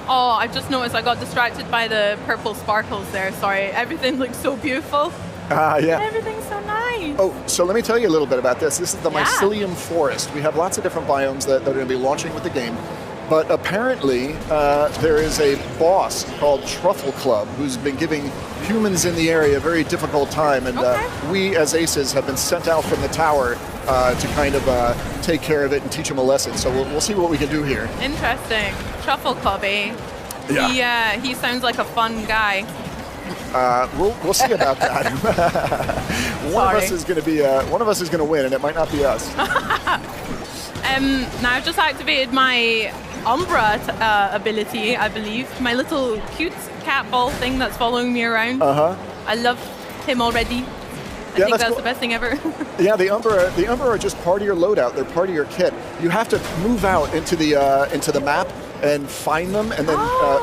Oh, I just noticed I got distracted by the purple sparkles there. Sorry, everything looks so beautiful. Yeah. Everything's so nice. Oh, so let me tell you a little bit about this. This is the Mycelium Forest. We have lots of different biomes that are going to be launching with the game. But apparently, there is a boss called Truffle Club who's been giving humans in the area a very difficult time. And we, as aces, have been sent out from the tower to kind of take care of it and teach them a lesson. So we'll see what we can do here. Interesting. Truffle Club, eh? Yeah. He sounds like a fun guy. We'll see about that. One of us is going to win, and it might not be us. Now I've just activated my Umbra ability, I believe. My little cute cat ball thing that's following me around. I love him already. I think that's the best thing ever. Yeah, the Umbra are just part of your loadout. They're part of your kit. You have to move out into the map and find them, and then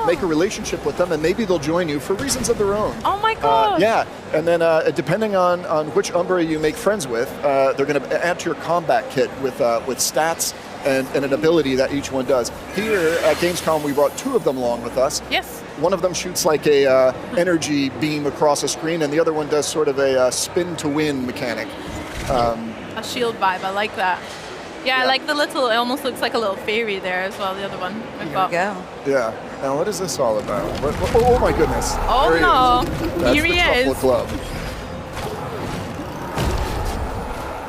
make a relationship with them, and maybe they'll join you for reasons of their own. Oh my god! Yeah, and then depending on which Umbra you make friends with, they're going to add to your combat kit with stats and an ability that each one does. Here at Gamescom, we brought 2 of them along with us. Yes. One of them shoots like a energy beam across a screen, and the other one does sort of a spin to win mechanic. A shield vibe, I like that. Yeah, I like the little, it almost looks like a little fairy there as well, the other one. Here we go. Yeah. Now, what is this all about? Oh my goodness. Oh there no. That's Here the he is. Truffle Club.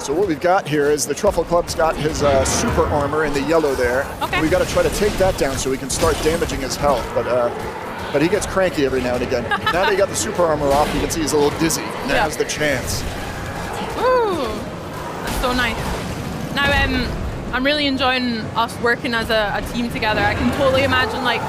So what we've got here is the Truffle Club's got his super armor in the yellow there. Okay. We've got to try to take that down so we can start damaging his health. But he gets cranky every now and again. Now they got the super armor off, you can see he's a little dizzy. Now's the chance. Ooh, that's so nice. Now, I'm really enjoying us working as a team together. I can totally imagine like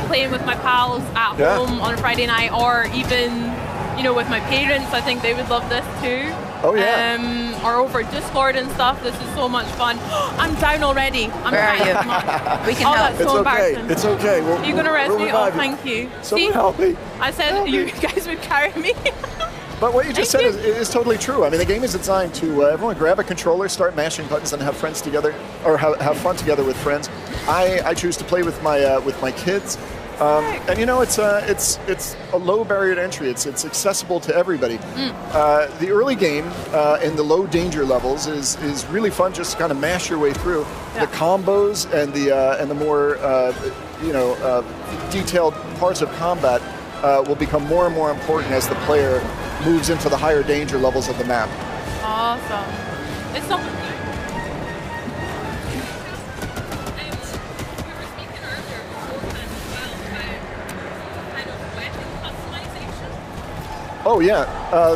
playing with my pals at home on a Friday night, or even, you know, with my parents. I think they would love this too. Oh yeah. Or over Discord and stuff. This is so much fun. I'm down already. Where are you? We can help. That's so embarrassing. It's okay. You're gonna rest me? Oh, thank you. Someone help me. I said you guys would carry me. But what you just said is totally true. I mean, the game is designed to everyone grab a controller, start mashing buttons, and have friends together, or have fun together with friends. I choose to play with my kids, and you know, it's a low barrier to entry. It's accessible to everybody. The early game in the low danger levels is really fun. Just to kind of mash your way through the combos and the more detailed parts of combat will become more and more important as the player moves into the higher danger levels of the map. Awesome. It's so. Oh yeah,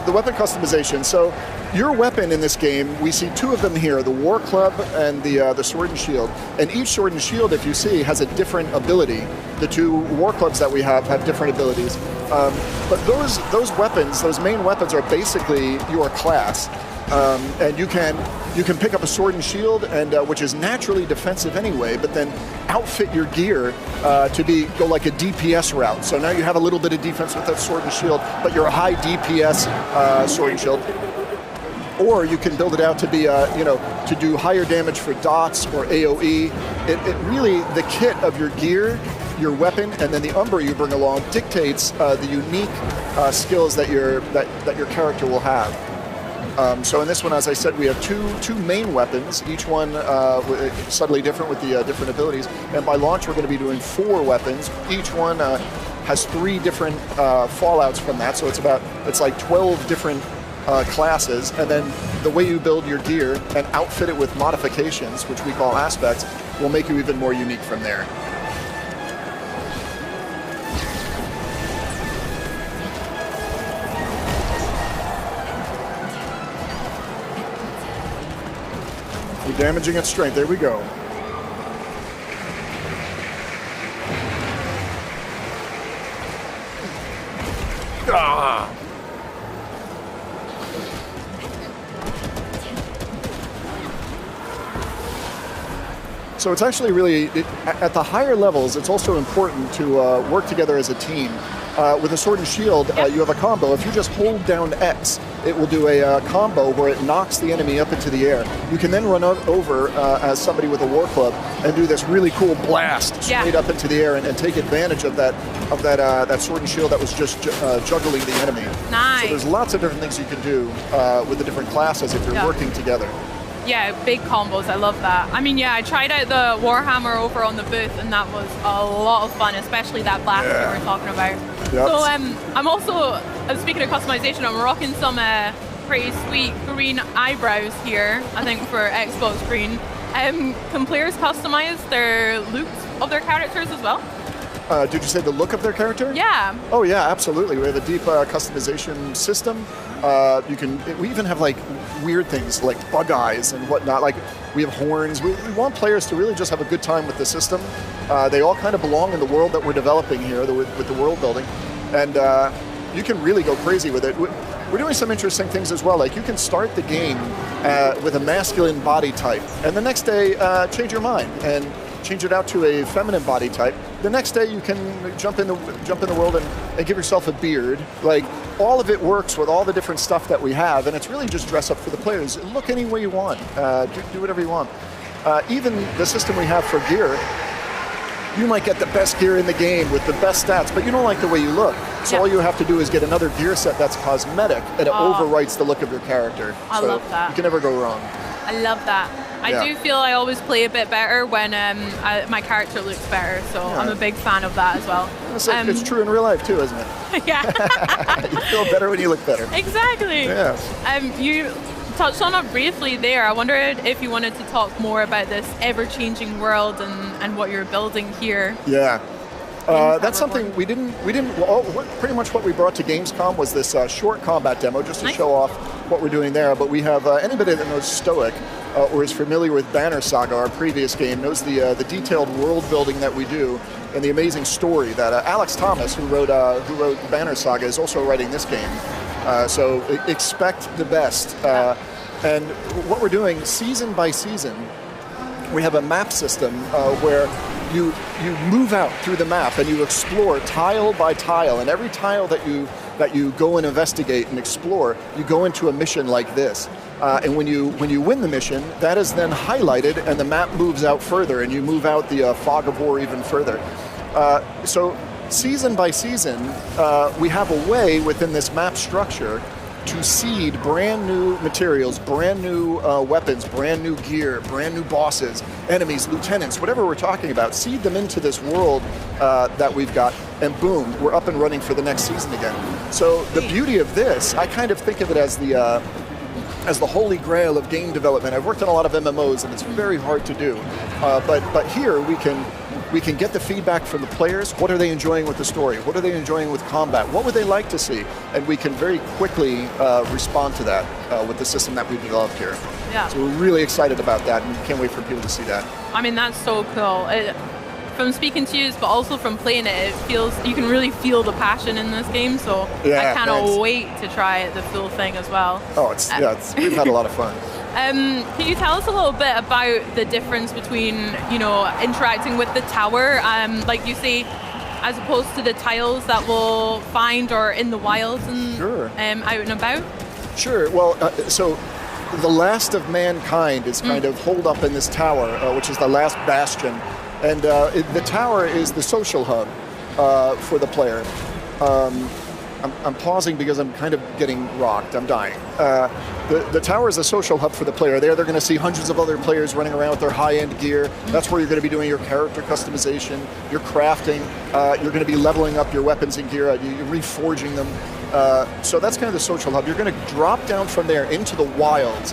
the weapon customization. So your weapon in this game, we see two of them here, the War Club and the Sword and Shield. And each Sword and Shield, if you see, has a different ability. The two War Clubs that we have different abilities. But those weapons, those main weapons, are basically your class. And you can pick up a Sword and Shield, and which is naturally defensive anyway, but then outfit your gear to go like a DPS route. So now you have a little bit of defense with that Sword and Shield, but you're a high DPS Sword and Shield. Or you can build it out to be, to do higher damage for dots or AOE. It really, the kit of your gear, your weapon, and then the Umbra you bring along dictates the unique skills that your character will have. So in this one, as I said, we have two main weapons, each one subtly different with the different abilities. And by launch, we're going to be doing 4 weapons. Each one has 3 different fallouts from that. So it's like 12 different classes. And then the way you build your gear and outfit it with modifications, which we call aspects, will make you even more unique from there. We're damaging its strength. There we go. Ah! So it's actually really, at the higher levels, it's also important to work together as a team. With a Sword and Shield, you have a combo. If you just hold down X, it will do a combo where it knocks the enemy up into the air. You can then run over as somebody with a War Club and do this really cool blast straight up into the air and take advantage of that Sword and Shield that was just juggling the enemy. Nice. So there's lots of different things you can do with the different classes if you're working together. Yeah, big combos. I love that. I mean, yeah, I tried out the Warhammer over on the booth, and that was a lot of fun, especially that blast we were talking about. Yep. So I'm also, speaking of customization, I'm rocking some pretty sweet green eyebrows here, I think for Xbox Green. Can players customize their looks of their characters as well? Did you say the look of their character? Yeah. Oh yeah, absolutely. We have a deep customization system. We even have like weird things like bug eyes and whatnot. Like we have horns. We want players to really just have a good time with the system. They all kind of belong in the world that we're developing here with the world building, and you can really go crazy with it. We're doing some interesting things as well. Like you can start the game with a masculine body type, and the next day change your mind and change it out to a feminine body type. The next day you can jump in the world and give yourself a beard. Like all of it works with all the different stuff that we have, and it's really just dress up for the players. Look any way you want. Do whatever you want. Even the system we have for gear, you might get the best gear in the game with the best stats, but you don't like the way you look. So all you have to do is get another gear set that's cosmetic, and it overwrites the look of your character. I love that. You can never go wrong. I love that. I do feel I always play a bit better when my character looks better, so I'm a big fan of that as well. It's true in real life too, isn't it? Yeah. You feel better when you look better. Exactly. Yeah. You touched on it briefly there. I wondered if you wanted to talk more about this ever-changing world and what you're building here. Yeah. That's something we didn't. Well, pretty much what we brought to Gamescom was this short combat demo, just to show off what we're doing there. But we have anybody that knows Stoic or is familiar with Banner Saga, our previous game, knows the detailed world building that we do and the amazing story that Alex Thomas, who wrote Banner Saga, is also writing this game. So expect the best. And what we're doing season by season, we have a map system where you move out through the map and you explore tile by tile, and every tile that you go and investigate and explore, you go into a mission like this. And when you win the mission, that is then highlighted and the map moves out further, and you move out the fog of war even further. So season by season, we have a way within this map structure to seed brand new materials, brand new weapons, brand new gear, brand new bosses, enemies, lieutenants, whatever we're talking about, seed them into this world that we've got, and boom, we're up and running for the next season again. So the beauty of this, I kind of think of it as the holy grail of game development. I've worked on a lot of MMOs, and it's very hard to do. But here we can get the feedback from the players. What are they enjoying with the story? What are they enjoying with combat? What would they like to see? And we can very quickly respond to that with the system that we've developed here. Yeah. So we're really excited about that, and can't wait for people to see that. I mean, that's so cool. From speaking to you, but also from playing it, you can really feel the passion in this game. So Yeah, I cannot wait to try the full thing as well. Oh, we've had a lot of fun. Can you tell us a little bit about the difference between, interacting with the tower, like you say, as opposed to the tiles that we'll find or in the wilds and Sure. out and about? Sure. Well, so the last of mankind is kind of holed up in this tower, which is the last bastion. And the tower is the social hub for the player. I'm pausing because I'm kind of getting rocked. I'm dying. The tower is a social hub for the player. There they're going to see hundreds of other players running around with their high-end gear. That's where you're going to be doing your character customization, your crafting. You're going to be leveling up your weapons and gear. You're reforging them. So that's kind of the social hub. You're going to drop down from there into the wilds,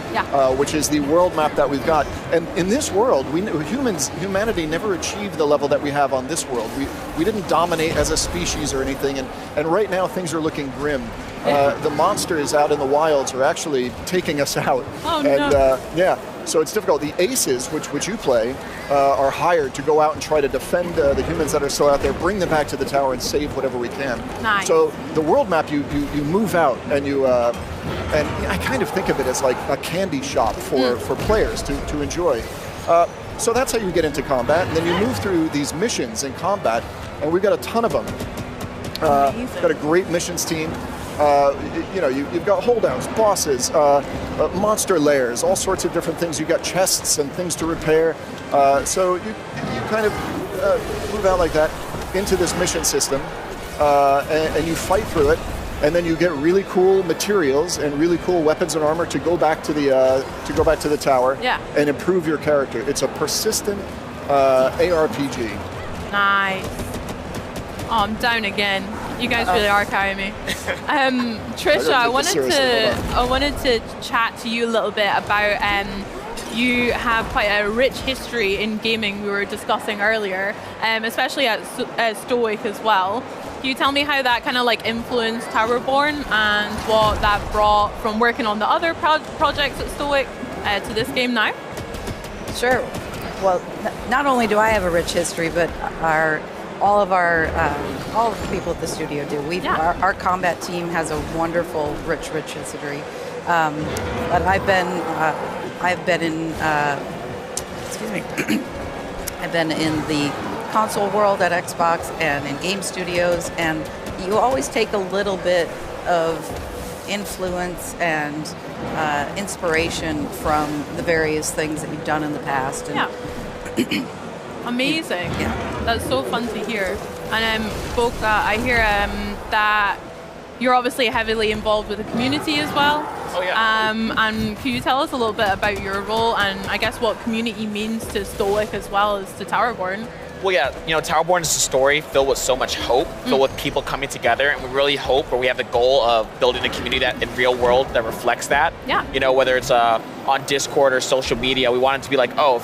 which is the world map that we've got. And in this world, humanity never achieved the level that we have on this world. We didn't dominate as a species or anything, and right now things are looking grim. The monsters out in the wilds are actually taking us out. Oh, and no. So it's difficult. The aces, which you play, are hired to go out and try to defend the humans that are still out there, bring them back to the tower, and save whatever we can. Nice. So the world map, you move out, and and I kind of think of it as like a candy shop for players to enjoy. So that's how you get into combat, and then you move through these missions in combat, and we've got a ton of them. Got a great missions team. You've got holdouts, bosses, monster lairs, all sorts of different things. You've got chests and things to repair. So you kind of move out like that into this mission system, and you fight through it, and then you get really cool materials and really cool weapons and armor to go back to the tower and improve your character. It's a persistent ARPG. Nice. Oh, I'm down again. You guys really are carrying me. Trisha, I wanted to chat to you a little bit about you have quite a rich history in gaming we were discussing earlier, especially at Stoic as well. Can you tell me how that kind of like influenced Towerborn and what that brought from working on the other projects at Stoic to this game now? Sure. Well, not only do I have a rich history, but all of the people at the studio do. Our combat team has a wonderful, rich history. But I've been in I've been in the console world at Xbox and in game studios, and you always take a little bit of influence and inspiration from the various things that you've done in the past. And Amazing. That's so fun to hear. And Boca, I hear that you're obviously heavily involved with the community as well. Oh yeah. And can you tell us a little bit about your role and I guess what community means to Stoic as well as to Towerborn? Well, yeah, you know, Towerborn is a story filled with so much hope, filled with people coming together, and we really hope, or we have the goal of building a community that in real world that reflects that. Yeah. You know, whether it's on Discord or social media, we want it to be like, oh,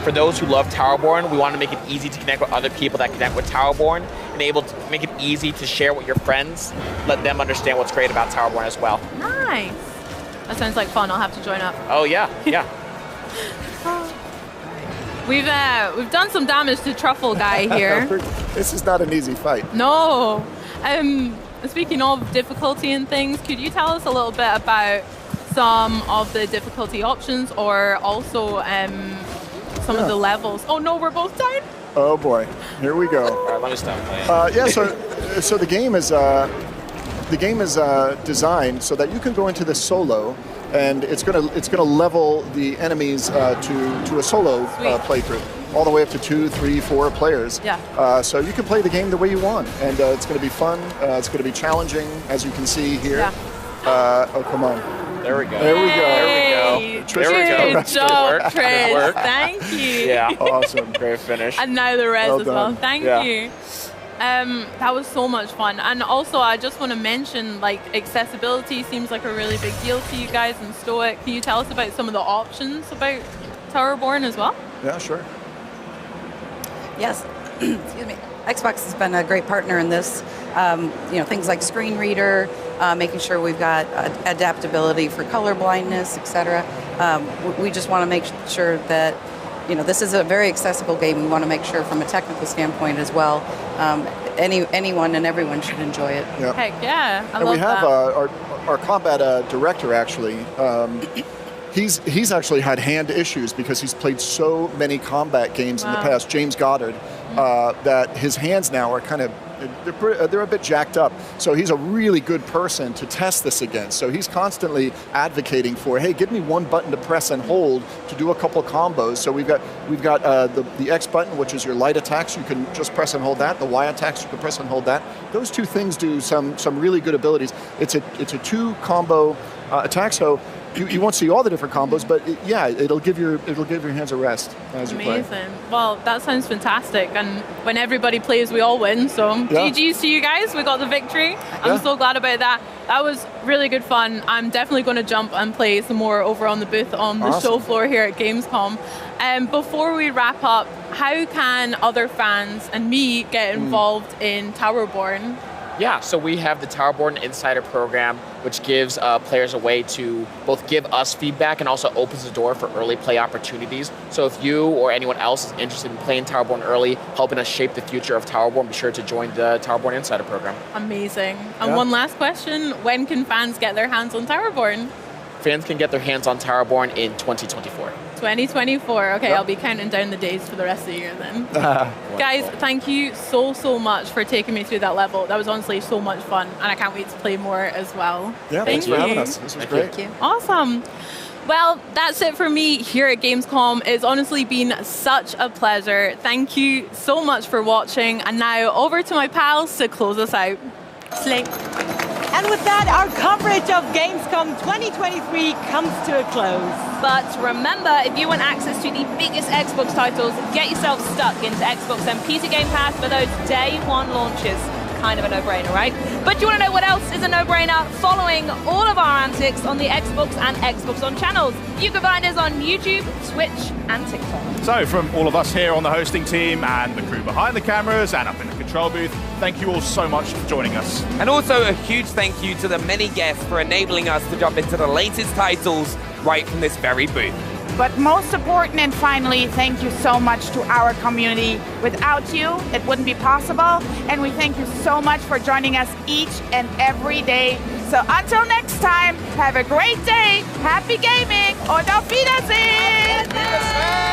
for those who love Towerborn, we want to make it easy to connect with other people that connect with Towerborn, and able to make it easy to share with your friends, let them understand what's great about Towerborn as well. Nice. That sounds like fun. I'll have to join up. Oh yeah, yeah. We've done some damage to Truffle Guy here. This is not an easy fight. No. Speaking of difficulty and things, could you tell us a little bit about some of the difficulty options, or also some of the levels? Oh no, we're both down. Oh boy, here we go. All right, let me stop playing. Yeah, so the game is designed so that you can go into this solo, and it's gonna level the enemies to a solo playthrough, all the way up to 2, 3, 4 players. Yeah. So you can play the game the way you want, and it's going to be fun. It's going to be challenging, as you can see here. Yeah. Oh, come on. There we go. There we go. There we go. There we go. Good job, Tris. Thank you. Yeah. Awesome. Great finish. And now the res Well as well. done. Thank Yeah. you. That was so much fun. And also, I just want to mention, like, accessibility seems like a really big deal to you guys in Stoic. Can you tell us about some of the options about Towerborn as well? Yeah, sure. Yes. Excuse me. Xbox has been a great partner in this. You know, things like screen reader, making sure we've got adaptability for color blindness, etc. We just want to make sure that, you know, this is a very accessible game. We want to make sure from a technical standpoint as well, anyone and everyone should enjoy it. Yep. Heck yeah, I And love we have that. our combat director, actually. He's actually had hand issues because he's played so many combat games in the past, James Goddard, that his hands now are kind of, they're a bit jacked up. So he's a really good person to test this against. So he's constantly advocating for, hey, give me one button to press and hold to do a couple of combos. So we've got the X button, which is your light attacks. You can just press and hold that. The Y attacks, you can press and hold that. Those two things do some really good abilities. It's a 2 combo attack. So you won't see all the different combos, but it'll give your hands a rest as you play. Amazing. Well, that sounds fantastic. And when everybody plays, we all win. So GG's to you guys. We got the victory. I'm so glad about that. That was really good fun. I'm definitely going to jump and play some more over on the booth on the show floor here at Gamescom. Before we wrap up, how can other fans and me get involved in Towerborn? Yeah, so we have the Towerborn Insider Program, which gives players a way to both give us feedback and also opens the door for early play opportunities. So if you or anyone else is interested in playing Towerborn early, helping us shape the future of Towerborn, be sure to join the Towerborn Insider Program. Amazing. And one last question, when can fans get their hands on Towerborn? Fans can get their hands on Towerborn in 2024. 2024. Okay, I'll be counting down the days for the rest of the year then. Guys, thank you so much for taking me through that level. That was honestly so much fun, and I can't wait to play more as well. Yeah, thanks for having us. This was great. Thank you. Awesome. Well, that's it for me here at Gamescom. It's honestly been such a pleasure. Thank you so much for watching. And now over to my pals to close us out. Slay. And with that, our coverage of Gamescom 2023 comes to a close. But remember, if you want access to the biggest Xbox titles, get yourself stuck into Xbox and PC Game Pass for those day one launches. Kind of a no-brainer, right? But do you want to know what else is a no-brainer? Following all of our antics on the Xbox and Xbox On channels. You can find us on YouTube, Twitch, and TikTok. So from all of us here on the hosting team and the crew behind the cameras and up in the control booth, thank you all so much for joining us. And also a huge thank you to the many guests for enabling us to jump into the latest titles right from this very booth. But most important and finally, thank you so much to our community. Without you, it wouldn't be possible. And we thank you so much for joining us each and every day. So until next time, have a great day, happy gaming, und auf Wiedersehen!